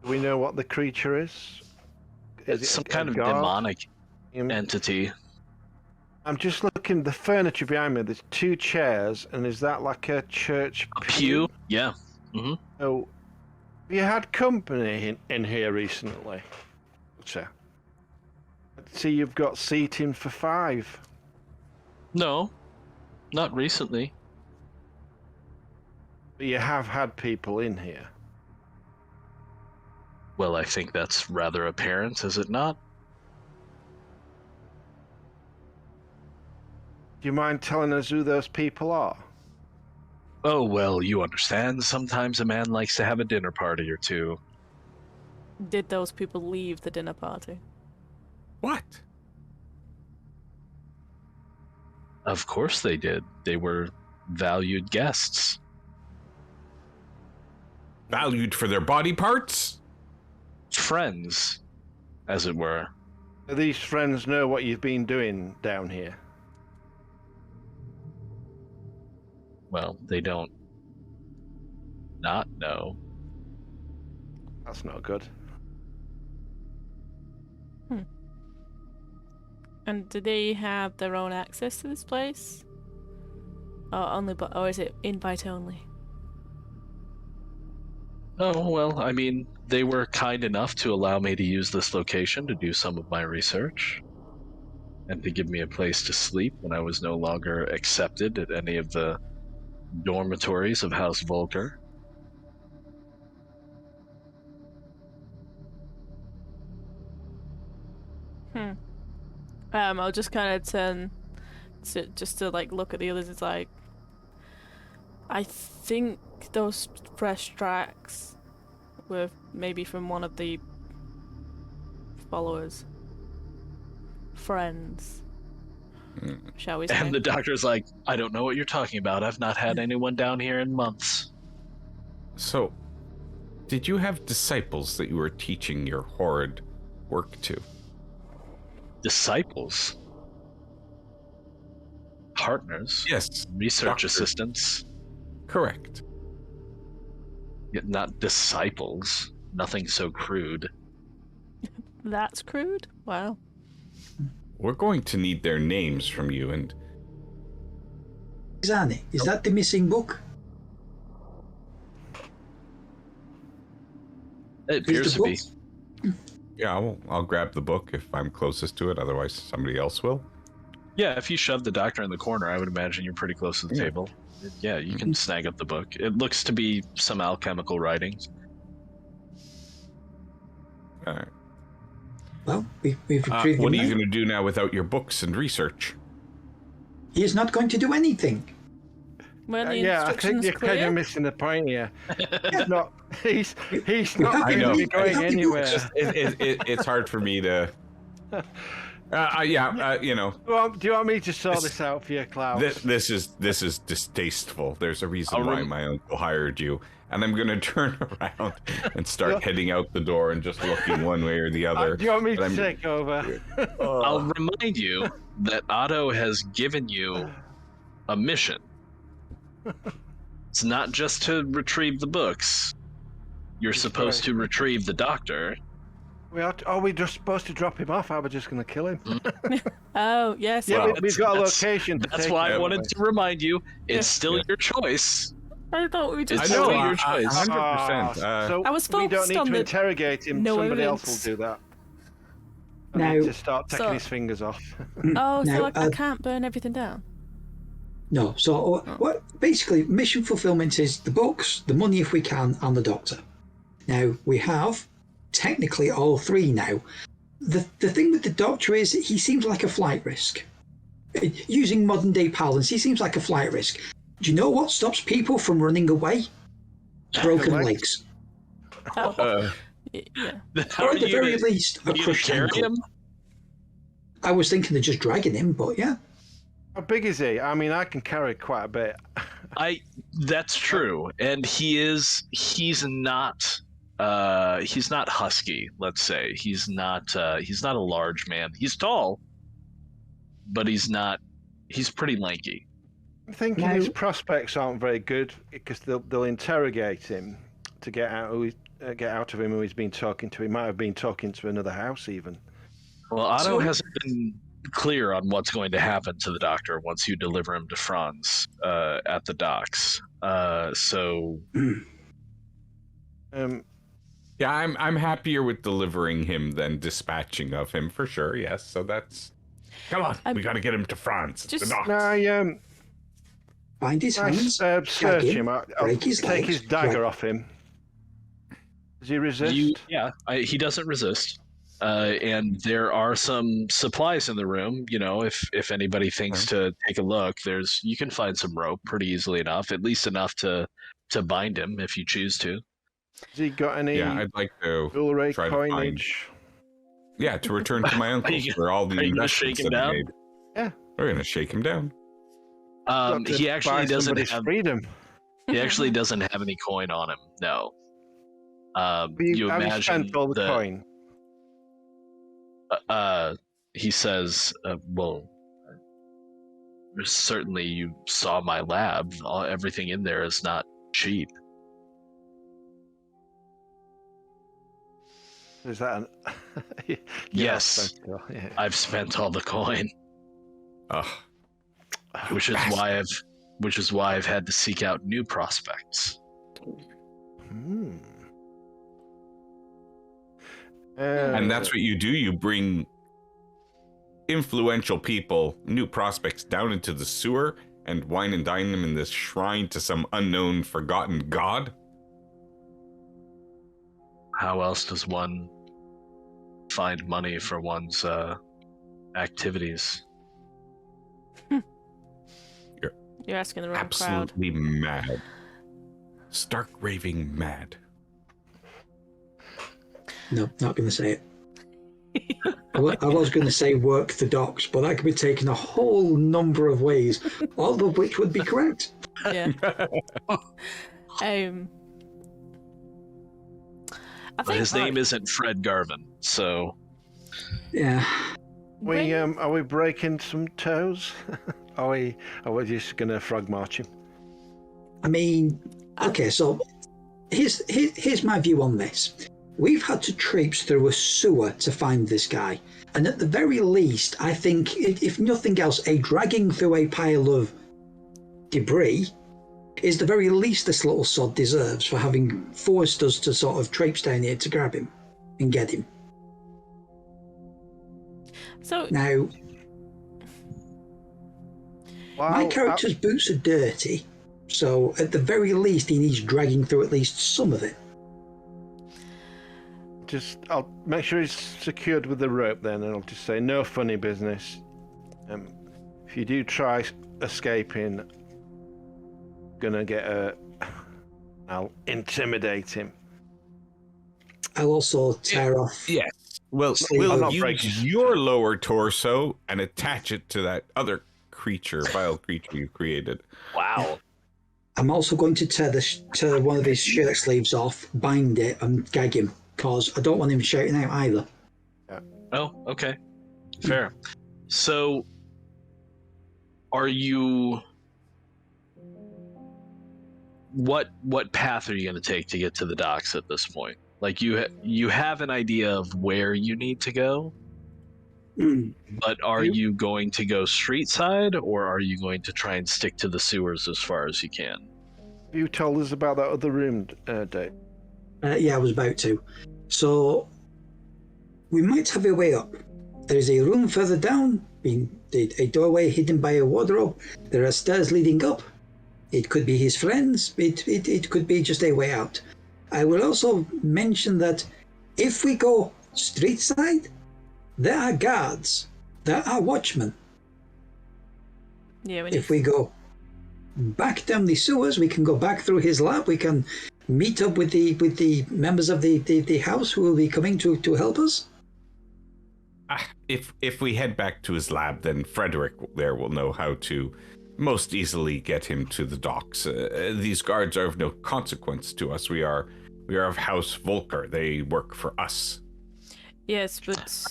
Do we know what the creature is? It's some kind of demonic entity. I'm just looking, the furniture behind me, there's 2 chairs, and is that like a church pew? Yeah. Mm-hmm. Oh, have you had company in here recently? I see you've got seating for 5. No, not recently. But you have had people in here. Well, I think that's rather apparent, is it not? Do you mind telling us who those people are? Oh, well, you understand. Sometimes a man likes to have a dinner party or two. Did those people leave the dinner party? What? Of course they did. They were valued guests. Valued for their body parts? Friends, as it were. Do these friends know what you've been doing down here? Well, they don't not know. That's not good. And do they have their own access to this place? Or is it invite only? Oh, well, I mean, they were kind enough to allow me to use this location to do some of my research and to give me a place to sleep when I was no longer accepted at any of the dormitories of House Volker. I'll just kind of turn to like look at the others. It's like, I think those fresh tracks were maybe from one of the followers, friends, shall we say? And the doctor's like, I don't know what you're talking about. I've not had anyone down here in months. So, did you have disciples that you were teaching your horrid work to? Disciples? Partners? Yes. Research Doctor. assistants? Correct. Yet not disciples. Nothing so crude. That's crude? Wow. We're going to need their names from you, and Zani, is that the missing book? It appears Is to the be. book? yeah, I'll grab the book if I'm closest to it. Otherwise, somebody else will. Yeah, if you shove the doctor in the corner, I would imagine you're pretty close to the Yeah. table. Yeah, you can snag up the book. It looks to be some alchemical writings. All right. Well, we've retrieved What are him you now. going to do now without your books and research? He is not going to do anything. When the Yeah, I think instructions you're kind clear? of missing the point here. He's not. He's We not have going to to be leave- going we have to do anywhere. It's hard for me to. You know, Do you want me to sort this out for you, Klaus? this is distasteful. There's a reason I'll why rem- my uncle hired you, and I'm going to turn around and start heading out the door and just looking one way or the other. Do you want me But to I'm- take over? I'll remind you that Otto has given you a mission. It's not just to retrieve the books. You're supposed to retrieve the doctor. Are we just supposed to drop him off? Are we just going to kill him? Oh, yes. Yeah, Well, we've got a that's- location to That's take why I him. wanted to remind you. It's still Yeah. your choice. I thought we just... It's I know, still your choice. 100%. So I was we don't focused need on to the interrogate him. no Somebody evidence. else will do that. I Now- need to start taking So- his fingers off. Oh, so Now, I can't burn everything down? No, so what? Basically, mission fulfillment is the books, the money if we can, and the doctor. Now we have technically all three now. The thing with the doctor is he seems like a flight risk. Using modern day parlance, he seems like a flight risk. Do you know what stops people from running away? Broken legs. legs. Yeah. How Or are at the you very to- least, a you to crushed carry ankle. him? I was thinking of just dragging him, but yeah. How big is he? I mean, I can carry quite a bit. That's true, and he's not husky. Let's say he's not a large man. He's tall, but he's pretty lanky. I'm thinking Now- his prospects aren't very good because they'll interrogate him to get out of him who he's been talking to. He might have been talking to another house even. Well, Otto So- hasn't been clear on what's going to happen to the doctor once you deliver him to Franz at the docks. So Yeah, I'm happier with delivering him than dispatching of him for sure. Yes, so that's. Come on, we got to get him to France. Just- The docks. I Find his hands, search shag him. I'll break his take legs, his dagger drag- off him. Does he resist? he doesn't resist. And there are some supplies in the room. You know, if anybody thinks to take a look, you can find some rope pretty easily enough, at least enough to bind him if you choose to. Has he got any Yeah, I'd like to jewelry, try to find. coinage? Yeah, to return to my uncles for all the are you gonna shake investments him that he down? made. Yeah. We're gonna shake him down. Got to He actually buy doesn't somebody's have. freedom. He actually doesn't have any coin on him. No. Have You you imagine spent all the coin? He says, "Well, certainly you saw my lab. Everything in there is not cheap." Is that an... You Yes. spent it all, yeah. I've spent all the coin, Ugh. which is why I've had to seek out new prospects. Hmm. And that's what you do. You bring influential people, new prospects, down into the sewer and wine and dine them in this shrine to some unknown, forgotten god. How else does one find money for one's activities? You're asking the wrong crowd. Absolutely mad. Stark raving mad. No, not going to say it. I was going to say work the docks, but that could be taken a whole number of ways, all of which would be correct. Yeah. I But think his name isn't Fred Garvin, so Yeah. Are we breaking some toes? Are we just gonna frog march him? I mean, okay, so here's my view on this. We've had to traipse through a sewer to find this guy. And at the very least, I think, if nothing else, a dragging through a pile of debris is the very least this little sod deserves for having forced us to sort of traipse down here to grab him and get him. so. Now, my character's boots are dirty, so at the very least he needs dragging through at least some of it. I'll make sure he's secured with the rope then, and I'll just say no funny business. If you do try escaping, gonna get I'll intimidate him. I'll also tear off. Yes. Well, I'll we'll use your lower torso and attach it to that other creature, vile creature you created. wow. I'm also going to tear one of his shirt sleeves off, bind it, and gag him, because I don't want him shouting out either. Oh, okay. Fair. So, are you... What path are you going to take to get to the docks at this point? Like, you have an idea of where you need to go, but are you going to go street side, or are you going to try and stick to the sewers as far as you can? You told us about that other room, Dave. Yeah, I was about to. So, we might have a way up. There is a room further down, a doorway hidden by a wardrobe. There are stairs leading up. It could be his friends. It could be just a way out. I will also mention that if we go street side, there are guards. There are watchmen. Yeah. If we go back down the sewers, we can go back through his lab. We can meet up with the members of the house who will be coming to help us. If we head back to his lab, then Frederick there will know how to most easily get him to the docks. These guards are of no consequence to us. We are of House Volker. They work for us. Yes, but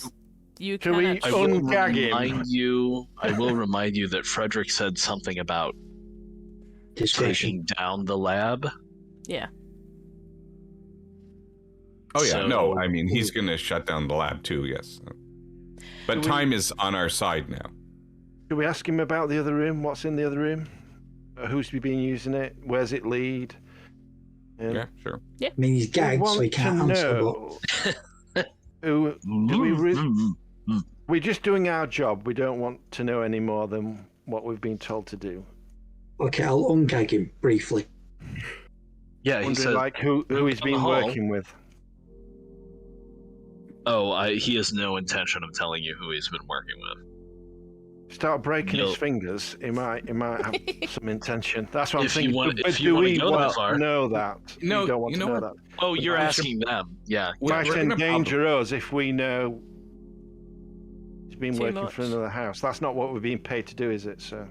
you Can we cannot. I will remind you that Frederick said something about taking down the lab. Yeah. Oh yeah, So- no, I mean he's going to shut down the lab too. Yes, but time is on our side now. Should we ask him about the other room? What's in the other room? Who's been using it? Where's it lead? Yeah, sure. I mean, he's gagged, so he can't answer. We're just doing our job. We don't want to know any more than what we've been told to do. Okay, I'll ungag him briefly. Yeah, he Wondering said. like who he's down the been hall. working with. Oh, he has no intention of telling you who he's been working with. start breaking You'll- his fingers, he might have some intention. That's what I'm If you thinking. want- but if you do wanna we go that want far. to know that? No, we don't want you to know know what? that. Oh, you're I should- asking them. Yeah. We're Might gonna endanger us if we know he's been Too working much. for another house. That's not what we're being paid to do, is it? So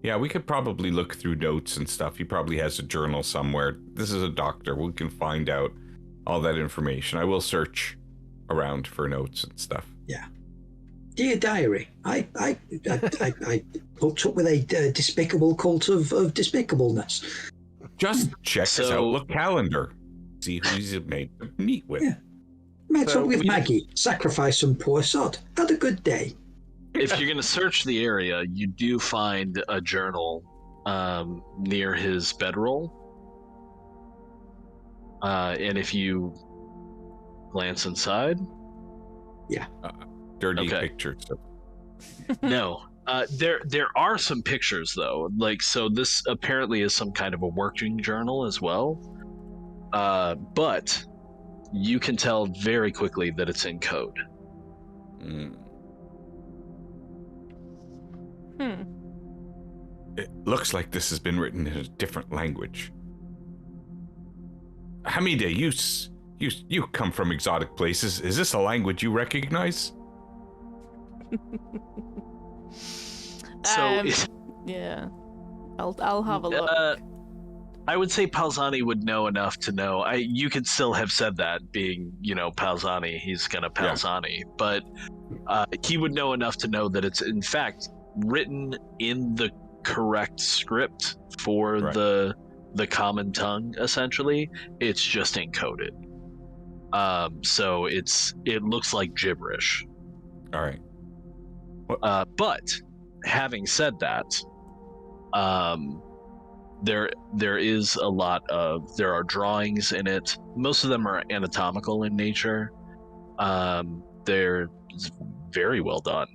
Yeah, we could probably look through notes and stuff. He probably has a journal somewhere. This is a doctor. We can find out all that information. I will search around for notes and stuff. Yeah. Dear diary, I hooked up with a despicable cult of despicableness. Just check his So- Outlook calendar. See who he's made to meet with. Yeah. Met So up with we- Maggie, sacrificed some poor sod. Had a good day. If you're going to search the area, you do find a journal near his bedroll. And if you glance inside, Dirty Okay. pictures. no. There are some pictures though. Like, so this apparently is some kind of a working journal as well. But you can tell very quickly that it's in code. Mm. It looks like this has been written in a different language. Hamida, you come from exotic places. Is this a language you recognize? So Yeah. I'll have a look. I would say Palzani would know enough to know. You could still have said that, being, Palzani. He's gonna Palzani, but he would know enough to know that it's in fact written in the correct script for Right. the common tongue. Essentially, it's just encoded. So it looks like gibberish. All right. But having said that, there are drawings in it. Most of them are anatomical in nature. They're very well done.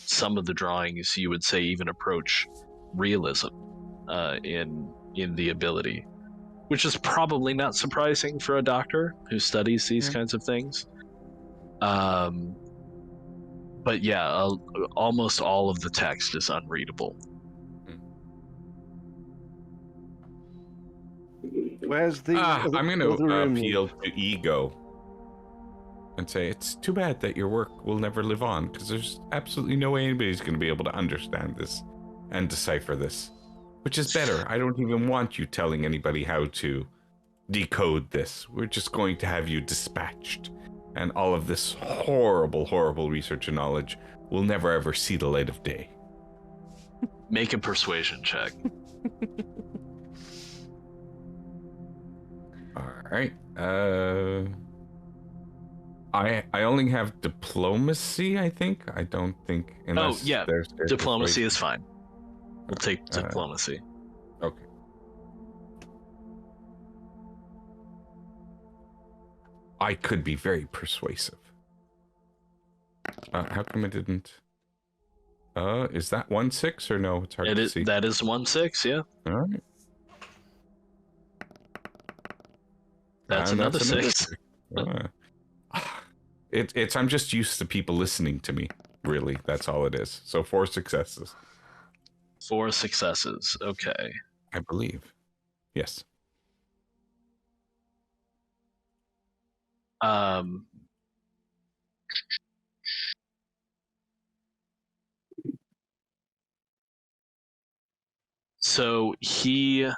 Some of the drawings you would say even approach realism in the ability, which is probably not surprising for a doctor who studies these kinds of things. But yeah, almost all of the text is unreadable. where's the? I'm going to other room? appeal to ego and say it's too bad that your work will never live on, because there's absolutely no way anybody's going to be able to understand this and decipher this, which is better. I don't even want you telling anybody how to decode this. We're just going to have you dispatched, and all of this horrible, horrible research and knowledge will never ever see the light of day. Make a persuasion check. All right. I only have diplomacy, I think. I don't think. Unless yeah. there's Diplomacy is fine. We'll take Uh, diplomacy. Okay. I could be very persuasive. How come it didn't? Is that 1-6 or no? It's hard to see. That is 1-6, yeah. All right. That's And another that's another 6. It's I'm just used to people listening to me. Really, that's all it is. So 4 successes, 4 successes. Okay. I believe. Yes. So he's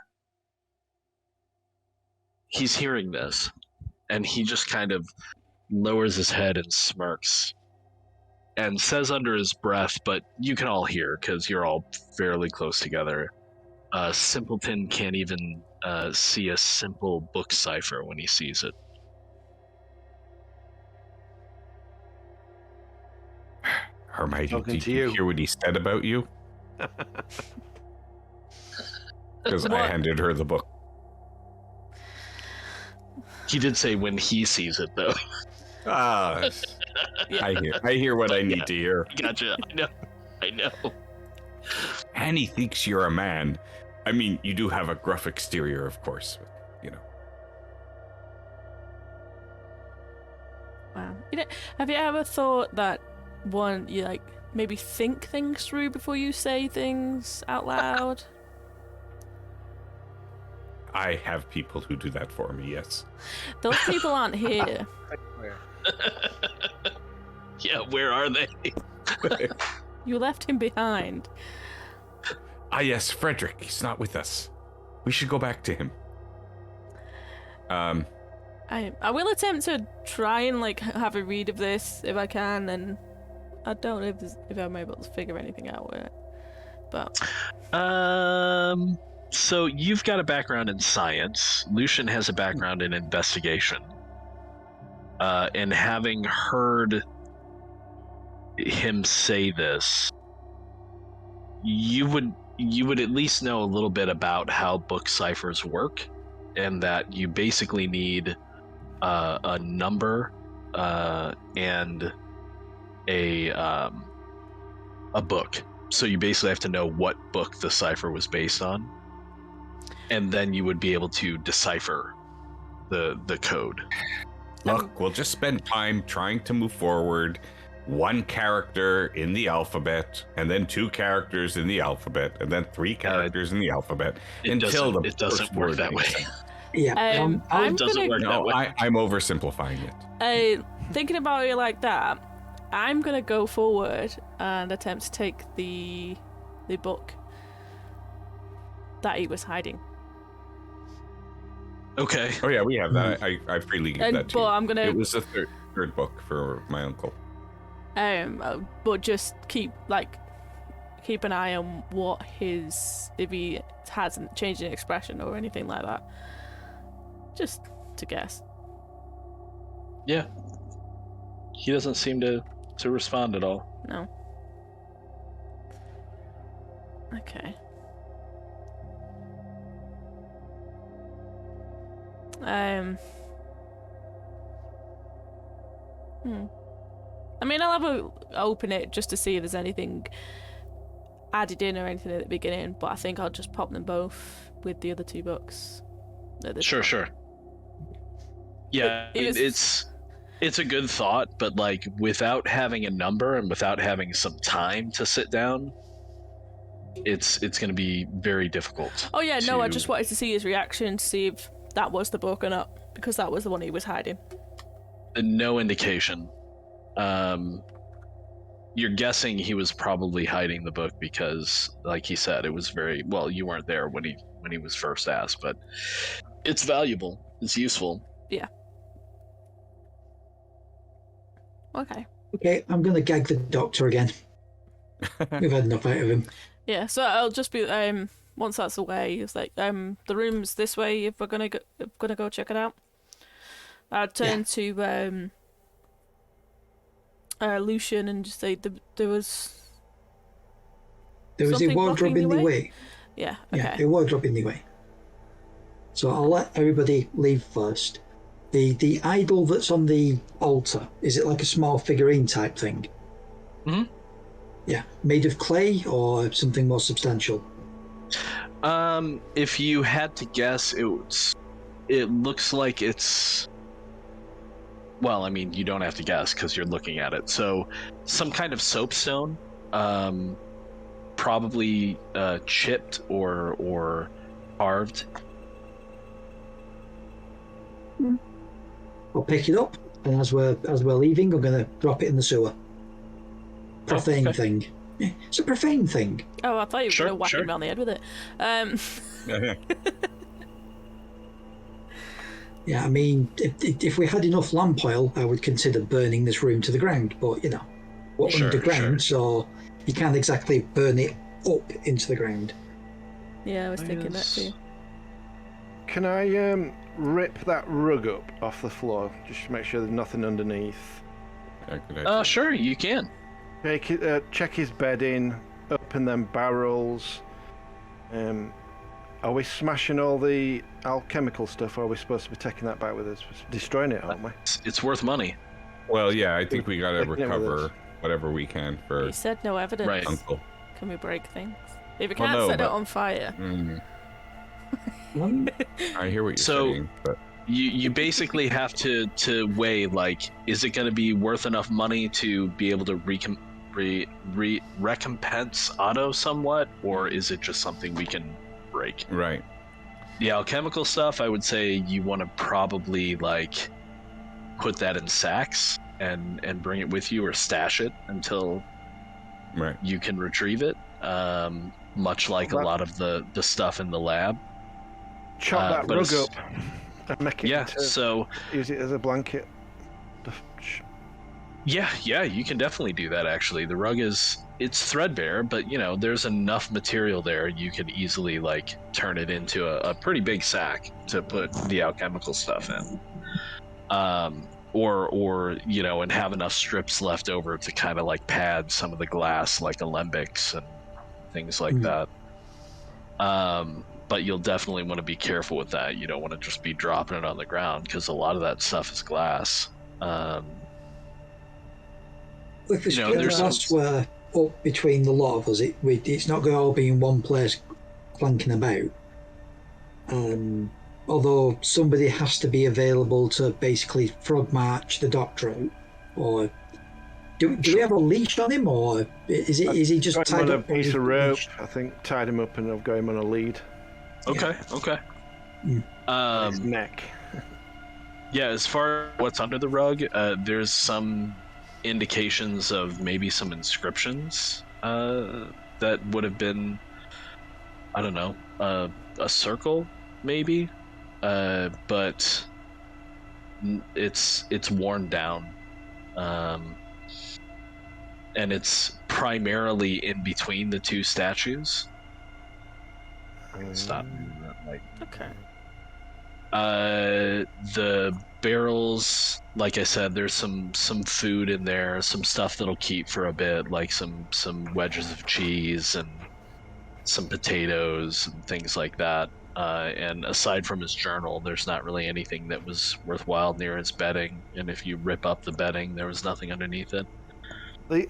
hearing this, and he just kind of lowers his head and smirks and says under his breath, but you can all hear because you're all fairly close together. Simpleton can't even see a simple book cipher when he sees it. Hermione, Talking did to you you. hear what he said about you? Because I What? handed her the book. He did say when he sees it, though. Ah, I hear what I need to hear. Gotcha. I know. And he thinks you're a man. I mean, you do have a gruff exterior, of course, but, you know. Wow. Have you ever thought that you like maybe think things through before you say things out loud. I have people who do that for me, yes. Those people aren't here. Yeah, where are they? You left him behind. Ah, yes, Frederick. He's not with us. We should go back to him. I will attempt to try and like have a read of this if I can, and I don't know if I'm able to figure anything out with it. But so you've got a background in science. Lucian has a background in investigation. And having heard him say this, you would at least know a little bit about how book ciphers work, and that you basically need a number and a book. So you basically have to know what book the cipher was based on, and then you would be able to decipher the code. Look, we'll just spend time trying to move forward. One character in the alphabet, and then 2 characters in the alphabet, and then 3 characters in the alphabet It doesn't work that way. Yeah. I'm doesn't work that way. I'm oversimplifying it. Thinking about it like that, I'm gonna go forward and attempt to take the book that he was hiding. Okay. Oh yeah, we have that. I freely give that to but you. I'm gonna. It was the third book for my uncle. But just keep an eye on what if he hasn't changed an expression or anything like that. Just to guess. Yeah. He doesn't seem to respond at all. No. Okay. I mean, I'll open it just to see if there's anything added in or anything at the beginning, but I think I'll just pop them both with the other 2 books. Sure. Yeah, it's a good thought, but like without having a number and without having some time to sit down, it's going to be very difficult. Oh yeah, no, I just wanted to see his reaction to see if that was the book or not, because that was the one he was hiding. No indication. You're guessing he was probably hiding the book because, like he said, it was very well. You weren't there when he was first asked, but it's valuable. It's useful. Yeah. Okay. Okay, I'm gonna gag the doctor again. We've had enough out of him. Yeah, so I'll just be once that's away, it's like the room's this way if we're gonna go check it out. I'll turn to Lucian and just say there was a wardrobe in the way. Yeah, okay. Yeah, a wardrobe in the way. So I'll let everybody leave first. The idol that's on the altar, is it like a small figurine type thing? Mm-hmm. Yeah, made of clay or something more substantial? If you had to guess, it looks like it's. Well, I mean, you don't have to guess because you're looking at it. So, some kind of soapstone, probably chipped or carved. I'll pick it up, and as we're leaving, I'm going to drop it in the sewer. Profane thing. Yeah, it's a profane thing. Oh, I thought you were going to whack him on the head with it. Yeah, I mean, if we had enough lamp oil, I would consider burning this room to the ground. But, we're underground, so you can't exactly burn it up into the ground. Yeah, I was thinking that too. Can I rip that rug up off the floor, just to make sure there's nothing underneath? Sure, you can. Check his bedding, open them barrels. Are we smashing all the alchemical stuff, or are we supposed to be taking that back with us? Destroying it, aren't we? It's worth money. Well, yeah, I think we gotta recover whatever we can for. You said no evidence. Right. Uncle. Can we break things? If we can't set it on fire. I hear what you're saying, but You basically have to weigh, like, is it going to be worth enough money to be able to recompense Otto somewhat, or is it just something we can break? Right. The alchemical stuff, I would say you want to probably, like, put that in sacks and bring it with you, or stash it until you can retrieve it, much like a lot of the stuff in the lab. Chop that rug up and make it use it as a blanket. Yeah, you can definitely do that. Actually, the rug it's threadbare, but you know there's enough material there. You could easily like turn it into a pretty big sack to put the alchemical stuff in, or you know, and have enough strips left over to kind of like pad some of the glass, like alembics and things like that. But you'll definitely want to be careful with that. You don't want to just be dropping it on the ground because a lot of that stuff is glass. If the glass were up between the lot of us, it's not going to all be in one place clanking about. Although somebody has to be available to basically frog march the doctor out. Or do we have a leash on him, or is he just tied up on a piece of rope? I think tied him up and I've got him on a lead. Okay. His neck. Yeah, as far as what's under the rug, there's some indications of maybe some inscriptions that would have been, I don't know, a circle maybe, but it's worn down, and it's primarily in between the two statues. Stop moving that light. Okay. The barrels, like I said, there's some food in there, some stuff that'll keep for a bit, like some wedges of cheese and some potatoes and things like that. And aside from his journal, there's not really anything that was worthwhile near his bedding. And if you rip up the bedding, there was nothing underneath it.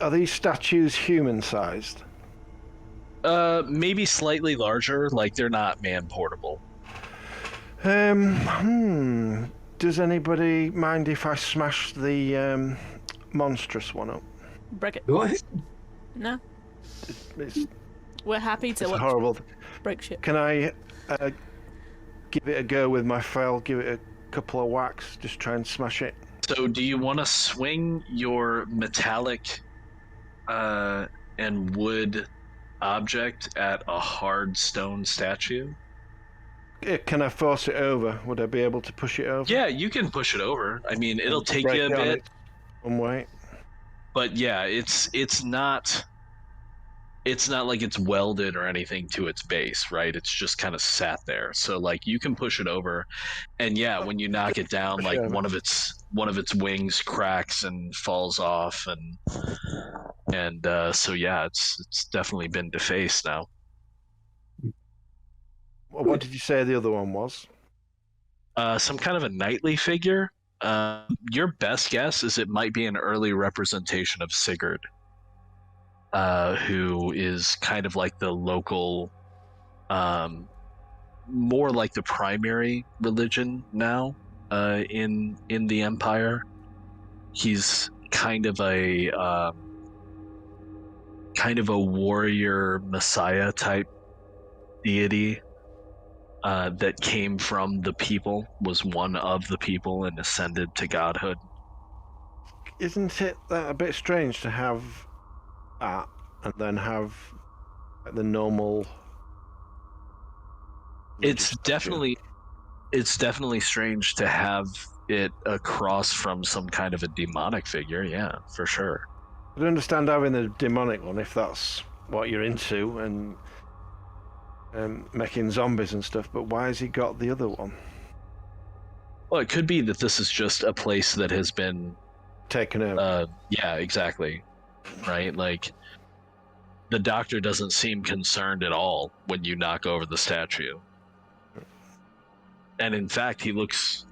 Are these statues human-sized? Maybe slightly larger. Like they're not man-portable. Does anybody mind if I smash the monstrous one up? Break it. What? No. It's We're happy to watch horrible. Break shit. Can I give it a go with my file? Give it a couple of whacks. Just try and smash it. So, do you want to swing your metallic and wood object at a hard stone statue? Can I force it over? Would I be able to push it over? Yeah, you can push it over. I mean, it'll take you a bit. One way. But yeah, it's not like it's welded or anything to its base, right? It's just kind of sat there. So like you can push it over, and yeah, when you knock it down, like one of its wings cracks and falls off, and so yeah, it's definitely been defaced now. Well, what did you say the other one was? Some kind of a knightly figure. Your best guess is it might be an early representation of Sigurd, who is kind of like the local, more like the primary religion now in the Empire. He's kind of a warrior messiah type deity. That came from the people, was one of the people, and ascended to godhood. Isn't it a bit strange to have that and then have the normal? It's definitely strange to have it across from some kind of a demonic figure. Yeah, for sure. I don't understand having the demonic one if that's what you're into and making zombies and stuff, but why has he got the other one? Well, it could be that this is just a place that has been taken over. Yeah, exactly. Right? Like, the doctor doesn't seem concerned at all when you knock over the statue. And in fact, he looks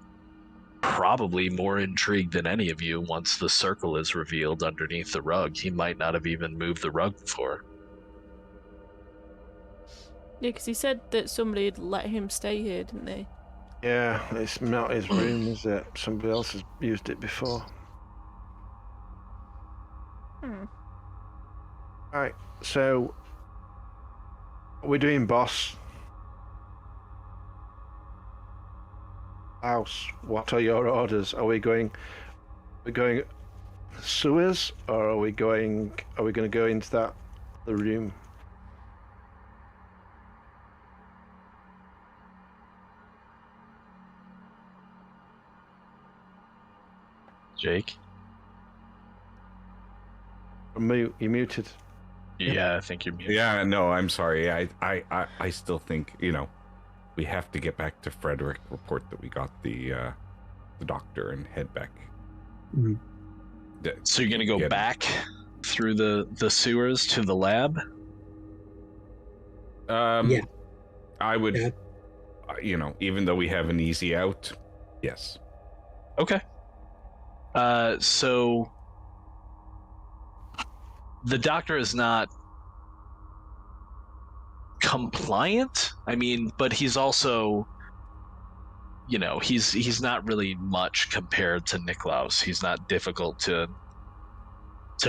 probably more intrigued than any of you once the circle is revealed underneath the rug. He might not have even moved the rug before. Yeah, because he said that somebody had let him stay here, didn't they? Yeah, it's not his room, is it? Somebody else has used it before. Right, so we're doing boss. House, what are your orders? Are we going sewers, or are we going to go into the room? Jake? You muted. Yeah, I think you're muted. Yeah, no, I'm sorry. I still think, we have to get back to Frederick, report that we got the doctor, and head back. Mm. So you're gonna go back through the sewers to the lab? Yeah. I would, even though we have an easy out, yes. Okay. So the doctor is not compliant. I mean, but he's also, he's not really much compared to Niklaus. He's not difficult to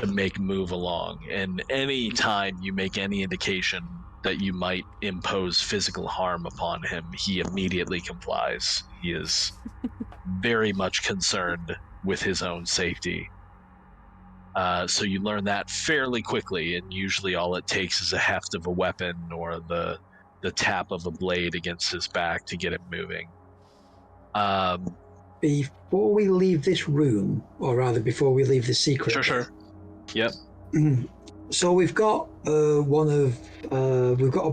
make move along. And any time you make any indication that you might impose physical harm upon him, he immediately complies. He is very much concerned with his own safety. So you learn that fairly quickly, and usually all it takes is a heft of a weapon or the tap of a blade against his back to get him moving. Before we leave this room, or rather before we leave the secret. Sure. Yep. So we've got we've got a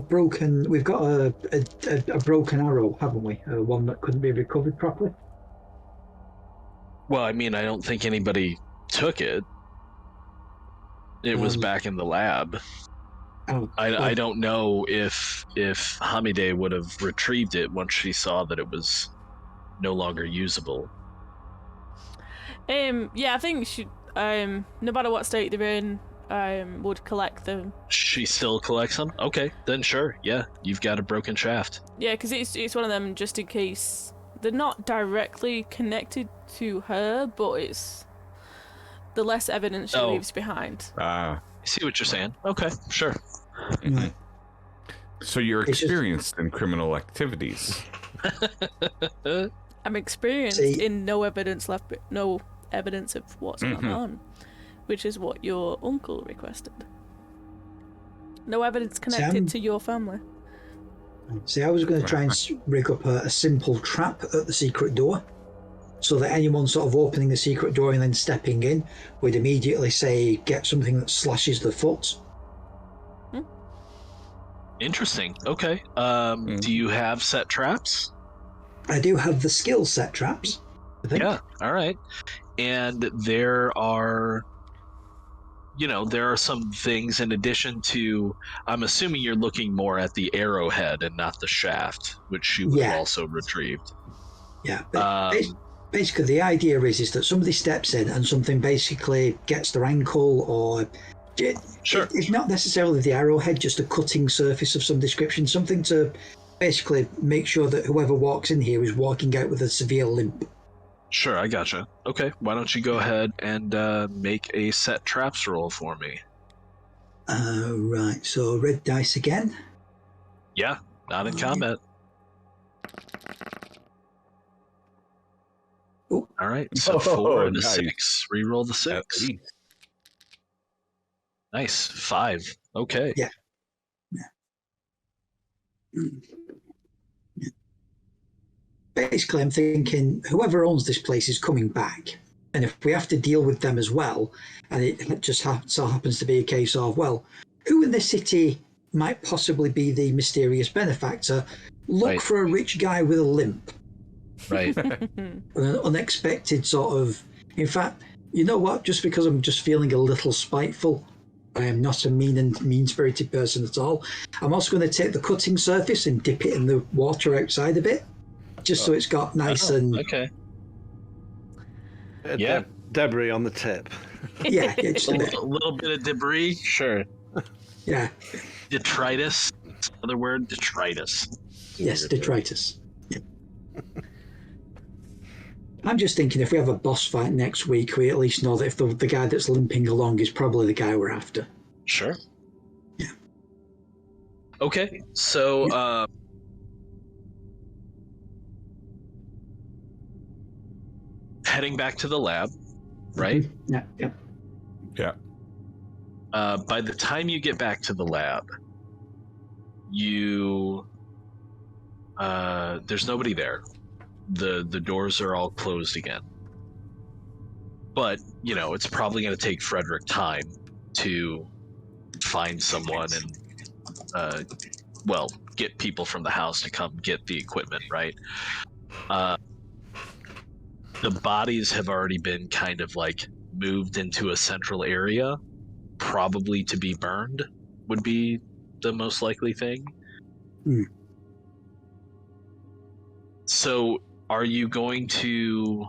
broken arrow, haven't we? One that couldn't be recovered properly. Well, I mean, I don't think anybody took it. It was back in the lab. I don't know if Hamide would have retrieved it once she saw that it was no longer usable. Yeah, I think she, no matter what state they're in, would collect them. She still collects them? Okay, then sure. Yeah, you've got a broken shaft. Yeah, because it's one of them just in case. They're not directly connected to her, but it's the less evidence she leaves behind. I see what you're saying. Okay, sure. Right. So you're experienced in criminal activities. I'm experienced in no evidence of what's going on, which is what your uncle requested. No evidence connected to your family. See, I was going to try and rig up a simple trap at the secret door, so that anyone sort of opening the secret door and then stepping in would immediately say, get something that slashes the foot. Interesting. Okay. Do you have set traps? I do have the skill set traps, I think. Yeah. All right. And there are some things in addition to, I'm assuming you're looking more at the arrowhead and not the shaft, which she would have also retrieved. Yeah. Basically, the idea is that somebody steps in and something basically gets their ankle, or it's not necessarily the arrowhead, just a cutting surface of some description, something to basically make sure that whoever walks in here is walking out with a severe limp. Sure, I gotcha. Okay, why don't you go ahead and make a set traps roll for me? Right, so red dice again. Yeah, not in combat. Oh. All right, so 4 and a 6. Reroll the 6. Nice, 5. Okay. Yeah. Basically, I'm thinking whoever owns this place is coming back. And if we have to deal with them as well, and it just so happens to be a case of, well, who in this city might possibly be the mysterious benefactor? Look for a rich guy with a limp. Right. An unexpected sort of... In fact, you know what? Just because I'm just feeling a little spiteful, I am not a mean-spirited person at all. I'm also going to take the cutting surface and dip it in the water outside a bit, just so it's got nice and... Okay. Yeah. Debris on the tip. Yeah, just a bit. A little bit of debris, sure. Yeah. Detritus. Another word, detritus. Yes, detritus. Yeah. I'm just thinking if we have a boss fight next week, we at least know that if the guy that's limping along is probably the guy we're after. Sure. Yeah. Okay, so heading back to the lab, right? Yeah. Yeah. By the time you get back to the lab, there's nobody there. The doors are all closed again. But, it's probably going to take Frederick time to find someone and, get people from the house to come get the equipment, right? The bodies have already been kind of like moved into a central area, probably to be burned would be the most likely thing. So are you going to...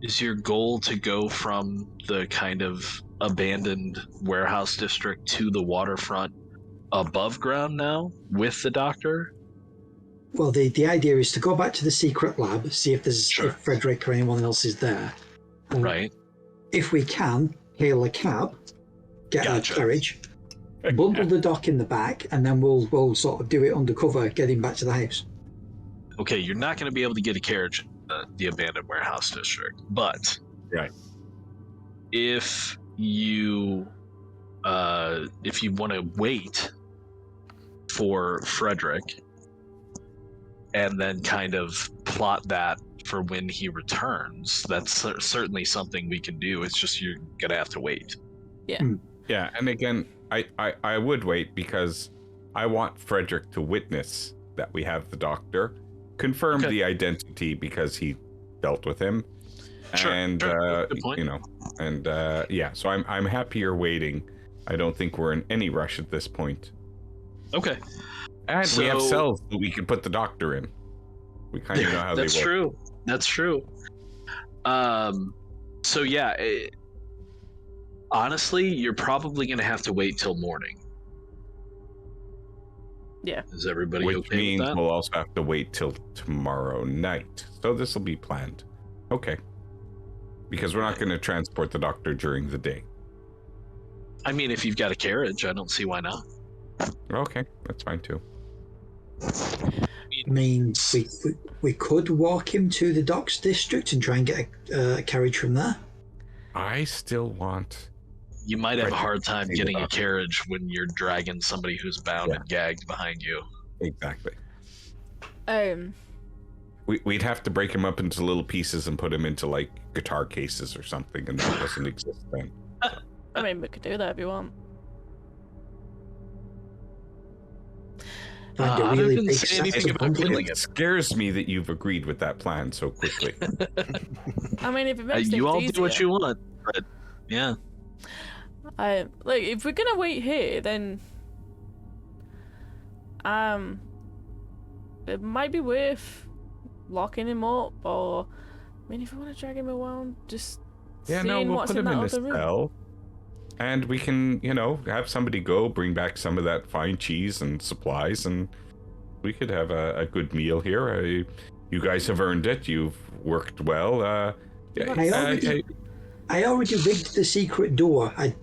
Is your goal to go from the kind of abandoned warehouse district to the waterfront above ground now with the doctor? Well, the idea is to go back to the secret lab, see if if Frederick or anyone else is there. Right. If we can, hail a cab, get a carriage, bundle the doc in the back, and then we'll sort of do it undercover, getting back to the house. Okay, you're not going to be able to get a carriage in the abandoned warehouse district, but if you want to wait for Frederick and then kind of plot that for when he returns, that's certainly something we can do. It's just you're gonna have to wait. Yeah, and again, I would wait because I want Frederick to witness that we have the doctor, confirm the identity because he dealt with him, and Good point. so I'm happier waiting. I don't think we're in any rush at this point. Okay. And we have cells that we can put the doctor in. We kind of know how they work. That's true. Honestly, you're probably going to have to wait till morning. Yeah. Is everybody Which okay means with that? we'll also have to wait till tomorrow night. So this will be planned. Okay. Because we're not going to transport the doctor during the day. I mean, if you've got a carriage, I don't see why not. Okay, that's fine too. I mean, we could walk him to the docks district and try and get a carriage from there. I still want... You might have a hard time getting a carriage when you're dragging somebody who's bound and gagged behind you. Exactly. We'd have to break him up into little pieces and put him into, like, guitar cases or something, and that doesn't exist then. I mean, we could do that if you want. It scares me that you've agreed with that plan so quickly. I mean, if it makes you all easier. do what you want, but yeah. If we're gonna wait here, then it might be worth locking him up, or I mean, if we want to drag him around, just seeing we'll what's put in him that in other a room. cell, and we can, have somebody go bring back some of that fine cheese and supplies, and we could have a good meal here. You guys have earned it. You've worked well. I already rigged the secret door. I'm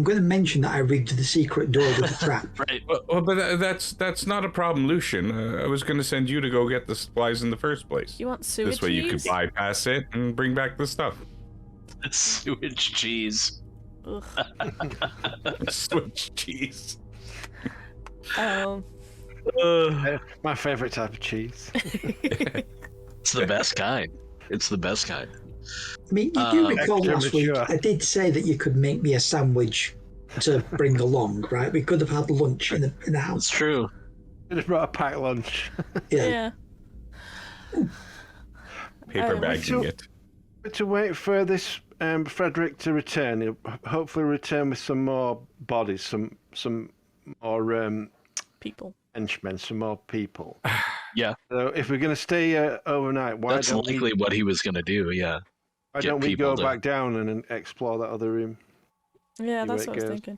going to mention that I rigged the secret door with a trap. Right. Well, but that's not a problem, Lucian. I was going to send you to go get the supplies in the first place. You want sewage This way you could cheese? bypass it and bring back the stuff. Sewage cheese. Ugh. Sewage cheese. My favorite type of cheese. It's the best kind. It's the best kind. I mean, you do recall last week, I did say that you could make me a sandwich to bring along, right? We could have had lunch in the house. It's true. I just brought a packed lunch. Yeah. Paper bagging it. To wait for this Frederick to return. He'll hopefully return with some more bodies, some more People. henchmen, some more people. Yeah. So if we're going to stay overnight, That's likely what he was going to do, yeah. Why don't we go back down and explore that other room? Yeah, See that's where what I it was goes.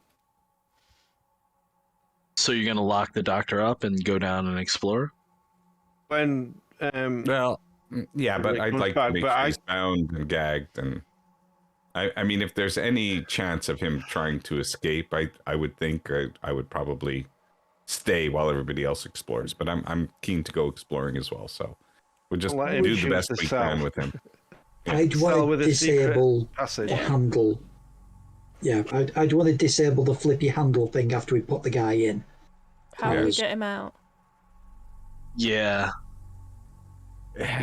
So you're gonna lock the doctor up and go down and explore? When Well, yeah, but Rick I'd comes like back, to make but sure he's bound and gagged, and I mean, if there's any chance of him trying to escape, I would think I would probably stay while everybody else explores. But I'm keen to go exploring as well, so we'll just Let him do the choose best the we cell. can with him. I'd Cell want with to a secret disable passage. the handle. Yeah, I'd want to disable the flippy handle thing after we put the guy in. How do we Because get him out? Yeah.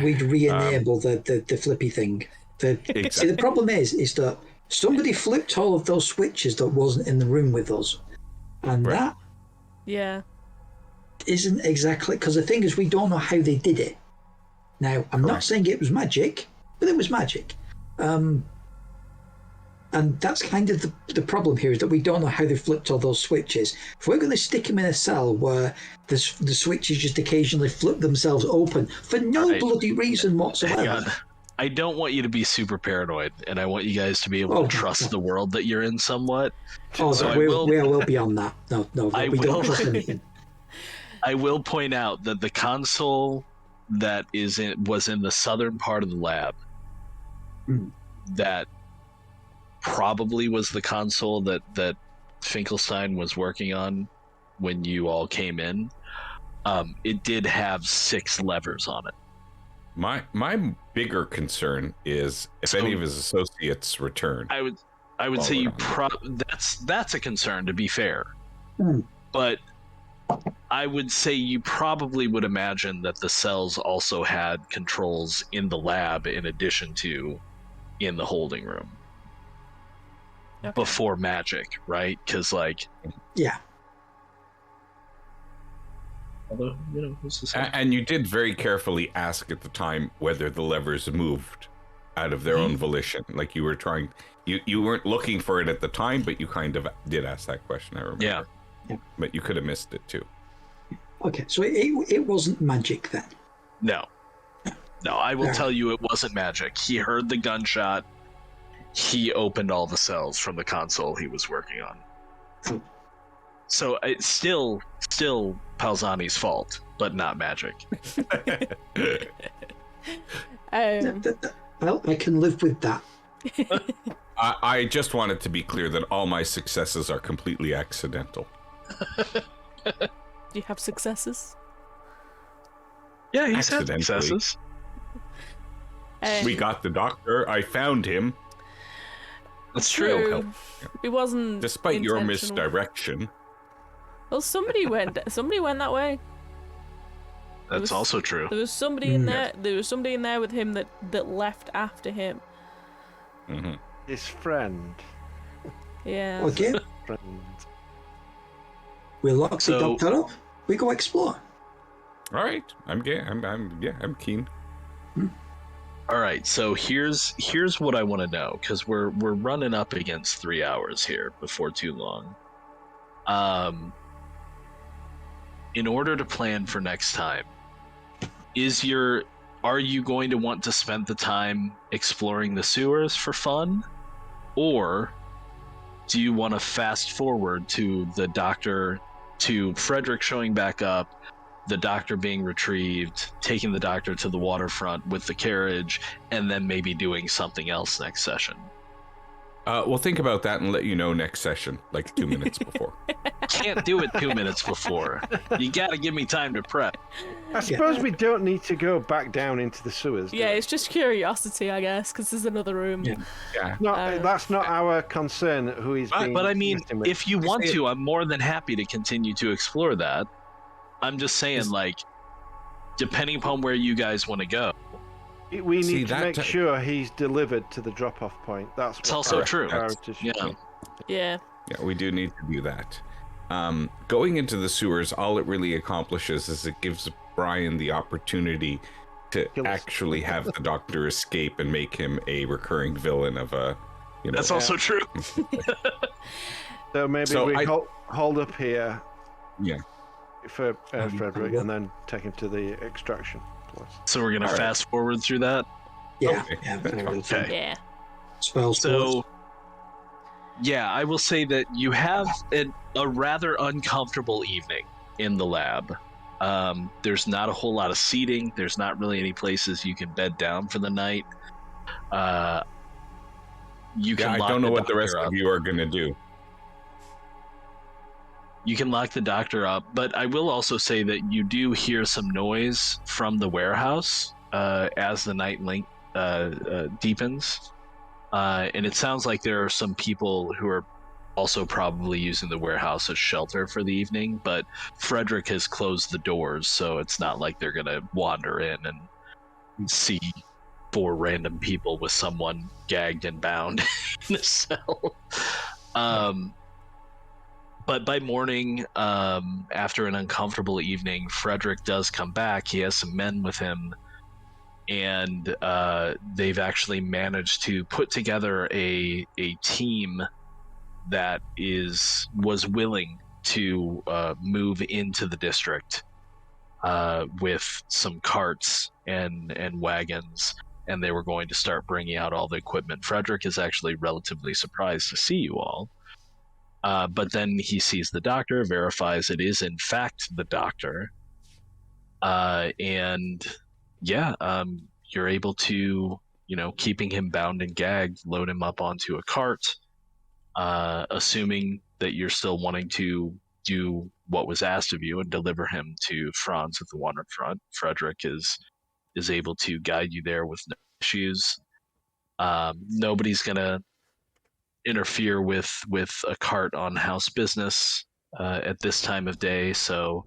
we'd re-enable the flippy thing. See, the problem is that somebody flipped all of those switches that wasn't in the room with us, and Right. that Yeah. isn't exactly, because the thing is, we don't know how they did it. Now, I'm not Correct. saying it was magic, but it was magic. And that's kind of the problem here, is that we don't know how they flipped all those switches. If we're going to stick him in a cell where the switches just occasionally flip themselves open for no Right. bloody reason Hang whatsoever. on. I don't want you to be super paranoid, and I want you guys to be able to trust the world that you're in somewhat. Oh, So I we're will- well beyond that. No, I we will- don't trust anything. I will point out that the console that was in the southern part of the lab, that probably was the console that Finkelstein was working on when you all came in. It did have 6 levers on it. My bigger concern is if any of his associates return. I would Well, say you we're on that's a concern, to be fair. Hmm. But I would say you probably would imagine that the cells also had controls in the lab in addition to in the holding room. Okay. Before magic, right? Because Yeah. although who's to say? And you did very carefully ask at the time whether the levers moved out of their own volition. Like you were trying, you weren't looking for it at the time, but you kind of did ask that question, I remember. Yeah. But you could have missed it too. Okay, so it wasn't magic then. No, I will Alright. tell you it wasn't magic. He heard the gunshot. He opened all the cells from the console he was working on. Oh. So it's still Palzani's fault, but not magic. Well, I can live with that. I just wanted to be clear that all my successes are completely accidental. Do you have successes? Yeah, he's had Accidentally. successes. We got the doctor. I found him. That's true. It wasn't. Despite your intentional. misdirection. Well, somebody went that way. That's was- also true. There was somebody in there. There was somebody in there with him that left after him. Mm-hmm. His friend. Yeah. Okay, Friend. we lock the So- doctor up. We go explore. All right, I'm keen. All right, so here's what I want to know, because we're running up against 3 hours here before too long. In order to plan for next time, are you going to want to spend the time exploring the sewers for fun, or do you want to fast forward to the doctor, to Frederick showing back up, the doctor being retrieved, taking the doctor to the waterfront with the carriage, and then maybe doing something else next session? We'll think about that and let you know next session, like 2 minutes before. Can't do it 2 minutes before. You gotta give me time to prep. I suppose we don't need to go back down into the sewers. do Yeah, we? it's just curiosity, I guess, because there's another room. Yeah. Yeah. No, that's not our concern. Who he's being But I mean, messing with. if you want to, I'm more than happy to continue to explore that. I'm just saying, depending upon where you guys want to go. we See, need to that make t- sure he's delivered to the drop-off point. That's It's what also our true. priority should Yeah. be. Yeah. Yeah, we do need to do that. Going into the sewers, all it really accomplishes is it gives Brian the opportunity to Kill us. actually have the doctor escape and make him a recurring villain of a, That's also true. So maybe So we I- hold up here Yeah. for Frederick and then take him to the extraction place. So we're gonna All right. fast forward through that. Yeah, Okay, yeah, that's very fine. well. Okay. Yeah. Spells. So Yeah, I will say that you have a rather uncomfortable evening in the lab. There's not a whole lot of seating. There's not really any places you can bed down for the night. You can. I don't know what the rest up. of you are going to do. You can lock the doctor up, but I will also say that you do hear some noise from the warehouse as the night deepens. And it sounds like there are some people who are also probably using the warehouse as shelter for the evening, but Frederick has closed the doors, so it's not like they're going to wander in and see 4 random people with someone gagged and bound in a cell. But by morning, after an uncomfortable evening, Frederick does come back. He has some men with him, and they've actually managed to put together a team that was willing to move into the district with some carts and wagons, and they were going to start bringing out all the equipment. Frederick is actually relatively surprised to see you all, but then he sees the doctor, verifies it is in fact the doctor, and you're able to, keeping him bound and gagged, load him up onto a cart, assuming that you're still wanting to do what was asked of you and deliver him to Franz at the waterfront. Frederick is able to guide you there with no issues. Nobody's gonna interfere with a cart on house business at this time of day, so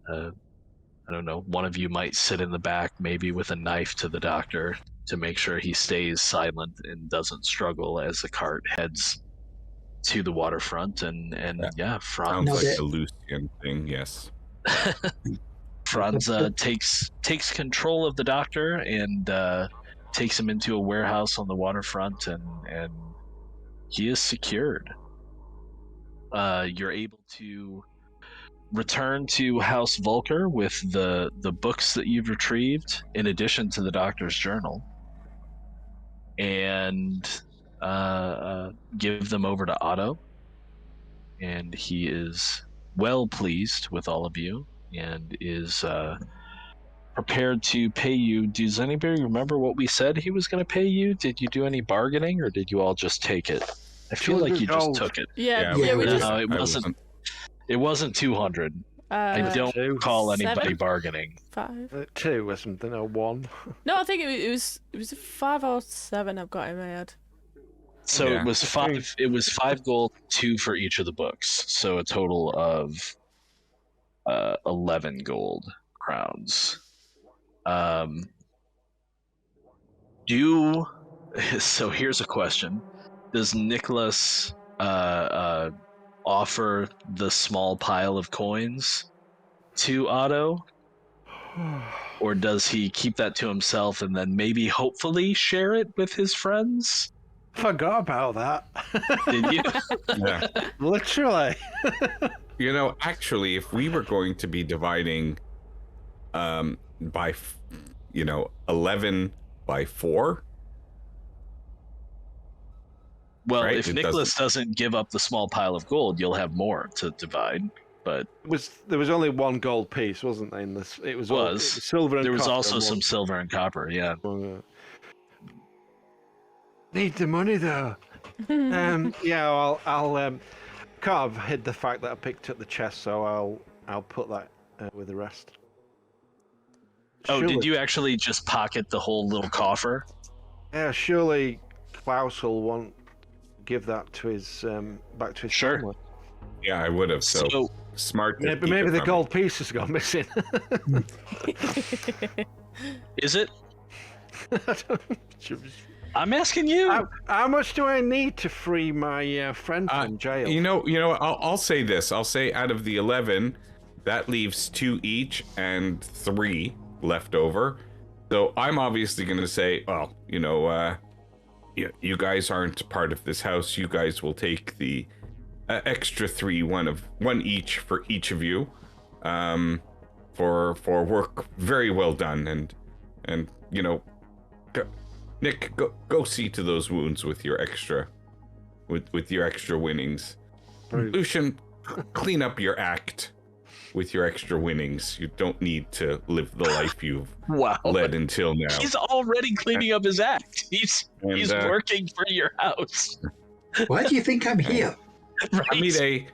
I don't know, one of you might sit in the back, maybe with a knife to the doctor, to make sure he stays silent and doesn't struggle as the cart heads to the waterfront. And Franz... Sounds like a Lucian thing, yes. Franz takes control of the doctor and takes him into a warehouse on the waterfront, and he is secured. You're able to return to House Volker with the books that you've retrieved, in addition to the doctor's journal, and give them over to Otto. And he is well pleased with all of you and is prepared to pay you. Does anybody remember what we said he was going to pay you? Did you do any bargaining, or did you all just take it? I feel like you just took it. Yeah, it wasn't. It wasn't 200. I don't recall anybody 7? bargaining. 5? 2 or something, or 1. No, I think it was 5 or 7. I've got in my head. So it was 5. It was 5 gold, 2 for each of the books. So a total of 11 gold crowns. So here's a question: does Nicholas offer the small pile of coins to Otto, or does he keep that to himself and then maybe hopefully share it with his friends? Forgot about that. Did you? Yeah. Literally. Actually, if we were going to be dividing by 11 by 4. Well, right? if Nicholas doesn't give up the small pile of gold, you'll have more to divide. But there was only 1 gold piece, wasn't there? In this, it was silver and there was copper also some silver and copper. Yeah. Need the money though. I'll Carve hid the fact that I picked up the chest, so I'll put that with the rest. Oh, did you actually just pocket the whole little coffer? Yeah, surely Klaus will want give that to his back to his family. Yeah, I would have. So smart. Yeah, but maybe the gold piece has gone missing. Is it? I'm asking you. How much do I need to free my friend from jail? I'll say this. I'll say out of the 11, that leaves 2 each and 3 left over. So I'm obviously going to say, well, you guys aren't part of this house. You guys will take the extra 3, one each for each of you, for work very well done. And Nick, go see to those wounds with your extra with your extra winnings. Lucian, clean up your act with your extra winnings. You don't need to live the life you've led until now. He's already cleaning up his act. He's working for your house. Why do you think I'm here? Right. Amide,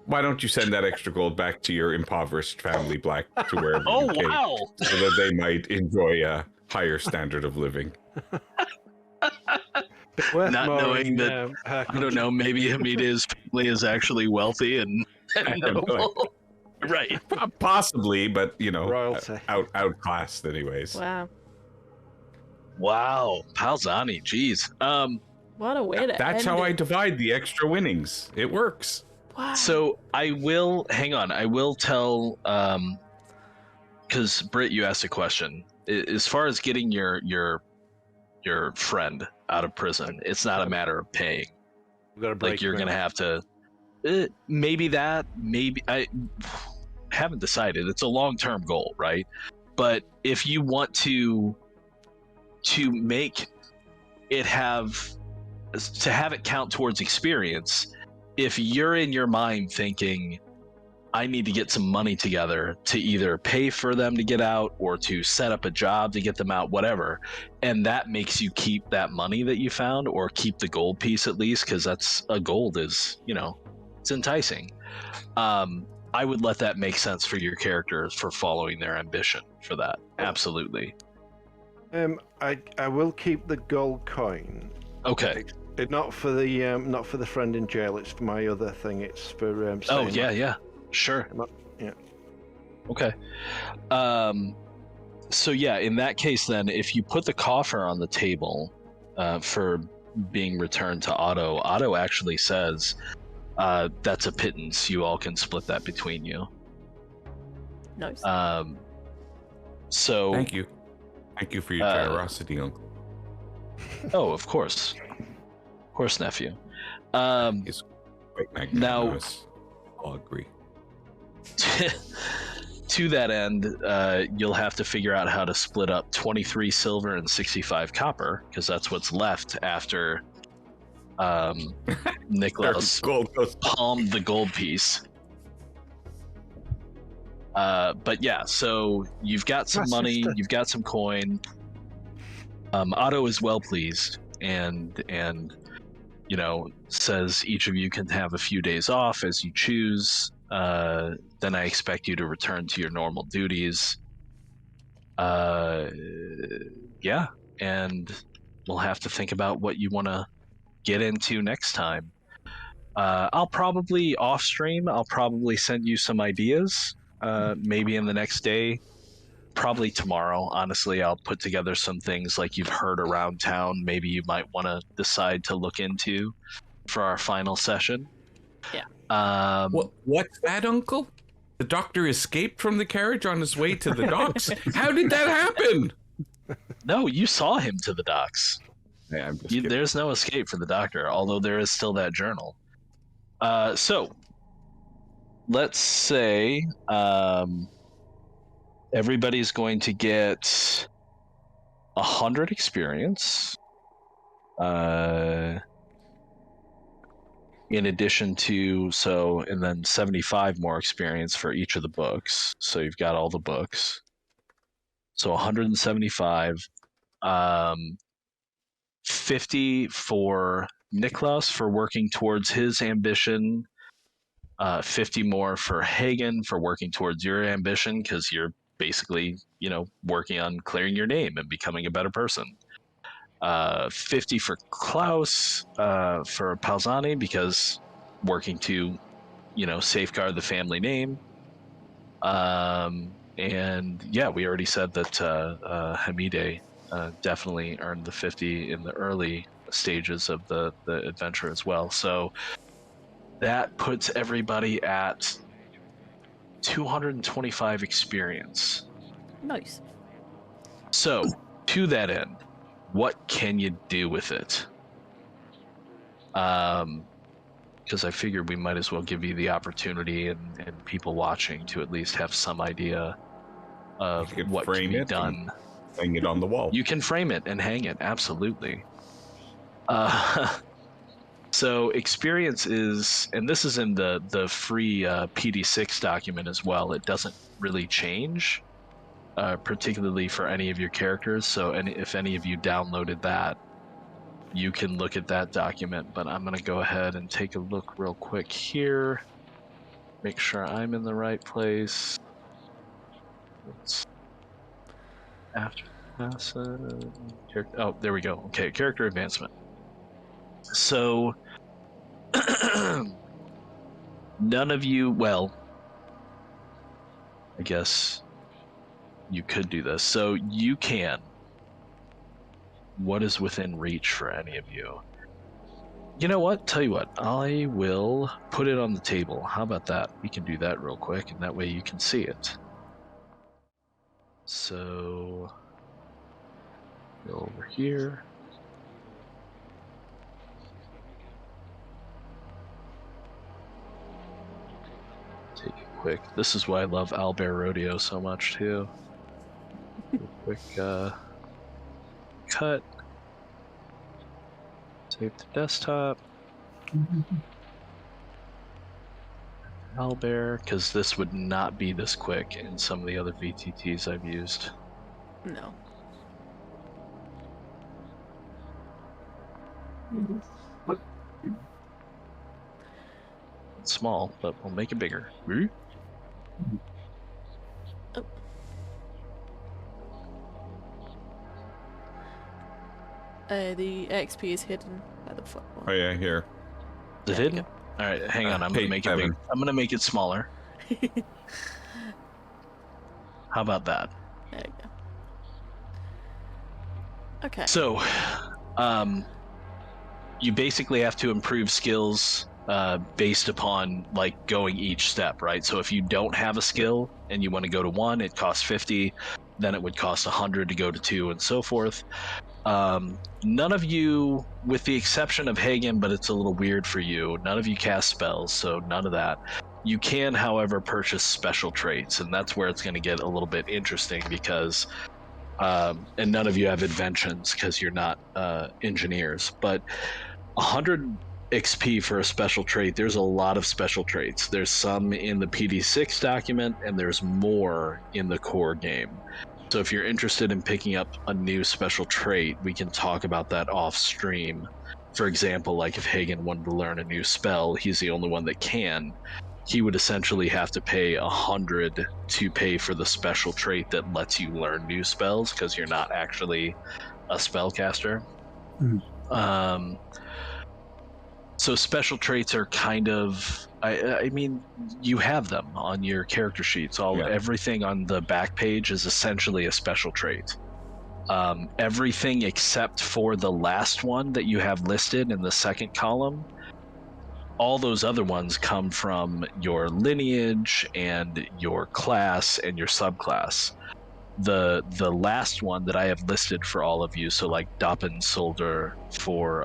why don't you send that extra gold back to your impoverished family back to wherever you came, so that they might enjoy a higher standard of living. Not knowing that, I don't know, maybe Hamida's family is actually wealthy and noble. Right. Possibly, but, you know, royalty. Outclassed anyways. Wow. Palzani, geez. What a way to That's end how it. I divide the extra winnings. It works. Wow. So I will tell, because Britt, you asked a question. As far as getting your friend out of prison, it's not a matter of paying. Like, you're gonna have to, maybe I haven't decided. It's a long-term goal, right? But if you want to make it have it count towards experience, if you're in your mind thinking, I need to get some money together to either pay for them to get out or to set up a job to get them out, whatever, and that makes you keep that money that you found, or keep the gold piece at least, because that's a gold is, you know, it's enticing. I would let that make sense for your characters for following their ambition for that. Absolutely. I will keep the gold coin. Okay. Not for the friend in jail. It's for my other thing. It's for. Yeah. Sure. Yeah. Okay. So yeah, in that case, then, if you put the coffer on the table for being returned to Otto actually says that's a pittance. You all can split that between you. Nice. So Thank you for your generosity, Uncle. Oh, of course, nephew. It's quite magnanimous. I'll agree. To that end, you'll have to figure out how to split up 23 silver and 65 copper, because that's what's left after Nicholas palmed the gold piece. But yeah, so you've got some money, you've got some coin. Otto is well pleased, and you know, says each of you can have a few days off as you choose. Then I expect you to return to your normal duties. Yeah, and we'll have to think about what you want to get into next time. I'll probably off stream, I'll probably send you some ideas, maybe in the next day, probably tomorrow. Honestly, I'll put together some things like you've heard around town, maybe you might want to decide to look into for our final session. Yeah. What's that, Uncle? The doctor escaped from the carriage on his way to the docks. How did that happen? No, you saw him to the docks. Yeah, I'm just kidding. There's no escape for the doctor, although there is still that journal. So let's say everybody's going to get 100 experience. In addition to, and then 75 more experience for each of the books. So you've got all the books. So 175. 50 for Niklaus for working towards his ambition. 50 more for Hagen for working towards your ambition, because you're basically, you know, working on clearing your name and becoming a better person. 50 for Klaus, for Palzani, because working to, you know, safeguard the family name. And yeah, we already said that Hamide definitely earned the 50 in the early stages of the adventure as well. So that puts everybody at 225 experience. Nice. So, to that end, what can you do with it? Because I figured we might as well give you the opportunity and people watching to at least have some idea of what can be done. Hang it on the wall. You can frame it and hang it, absolutely. So experience is, and this is in the free PD6 document as well. It doesn't really change, particularly for any of your characters. So, if any of you downloaded that, you can look at that document. But I'm gonna go ahead and take a look real quick here. Make sure I'm in the right place. After oh, there we go. Okay, character advancement. So none of you, well, I guess you could do this. So you can. What is within reach for any of you? You know what? Tell you what, I will put it on the table. How about that? We can do that real quick, and that way you can see it. So go over here. Take a quick. This is why I love Owlbear Rodeo so much too. Quick cut. Save the desktop. Owlbear, because this would not be this quick in some of the other VTTs I've used. No. It's small, but we'll make it bigger. Oh. The XP is hidden by the foot. Oh yeah, here. Is it hidden? All right, hang on. I'm gonna make it bigger. I'm gonna make it smaller. How about that? There you go. Okay. So, you basically have to improve skills based upon like going each step, right? So if you don't have a skill and you want to go to 1, it costs 50. Then it would cost 100 to go to 2, and so forth. None of you, with the exception of Hagen, but it's a little weird for you, none of you cast spells, so none of that. You can, however, purchase special traits, and that's where it's going to get a little bit interesting because, and none of you have inventions because you're not engineers, but 100 XP for a special trait, there's a lot of special traits. There's some in the PD6 document, and there's more in the core game. So if you're interested in picking up a new special trait, we can talk about that off stream. For example, like if Hagen wanted to learn a new spell, he's the only one that can. He would essentially have to pay 100 to pay for the special trait that lets you learn new spells, because you're not actually a spellcaster. So special traits are kind of, I mean, you have them on your character sheets. Everything on the back page is essentially a special trait. Everything except for the last one that you have listed in the second column, all those other ones come from your lineage and your class and your subclass. The last one that I have listed for all of you, so like Doppen Solder for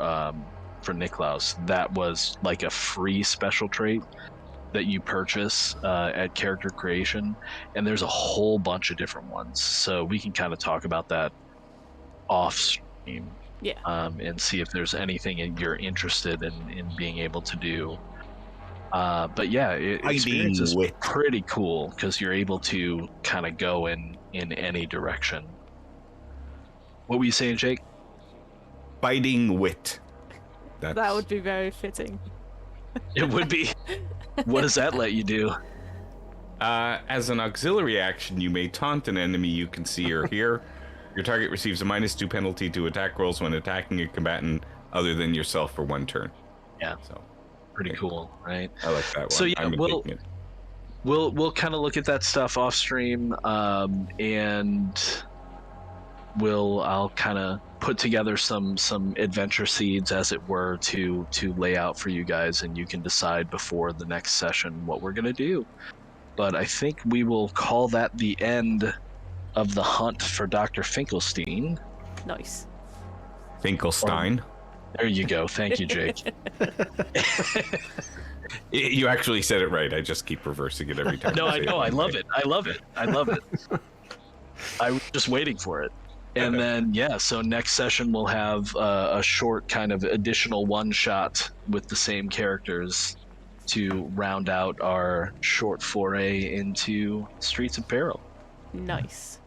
Niklaus, that was like a free special trait that you purchase at character creation, and there's a whole bunch of different ones, so we can kind of talk about that off stream, and see if there's anything you're interested in being able to do. But yeah, experience is pretty cool because you're able to kind of go in any direction. What were you saying, Jake? Fighting wit. That would be very fitting. It would be. What does that let you do? As an auxiliary action, you may taunt an enemy you can see or hear. Your target receives a -2 penalty to attack rolls when attacking a combatant other than yourself for 1 turn. Yeah. So pretty cool, right? I like that one. So yeah, we'll kind of look at that stuff off stream, and I'll kind of put together some adventure seeds, as it were, to lay out for you guys, and you can decide before the next session what we're gonna do. But I think we will call that the end of the hunt for Dr. Finkelstein. Nice. Finkelstein. There you go. Thank you, Jake. You actually said it right. I just keep reversing it every time. No, I know. I love it. I love it. I love it. I was just waiting for it. And then, so next session we'll have a short kind of additional one-shot with the same characters to round out our short foray into Streets of Peril. Nice.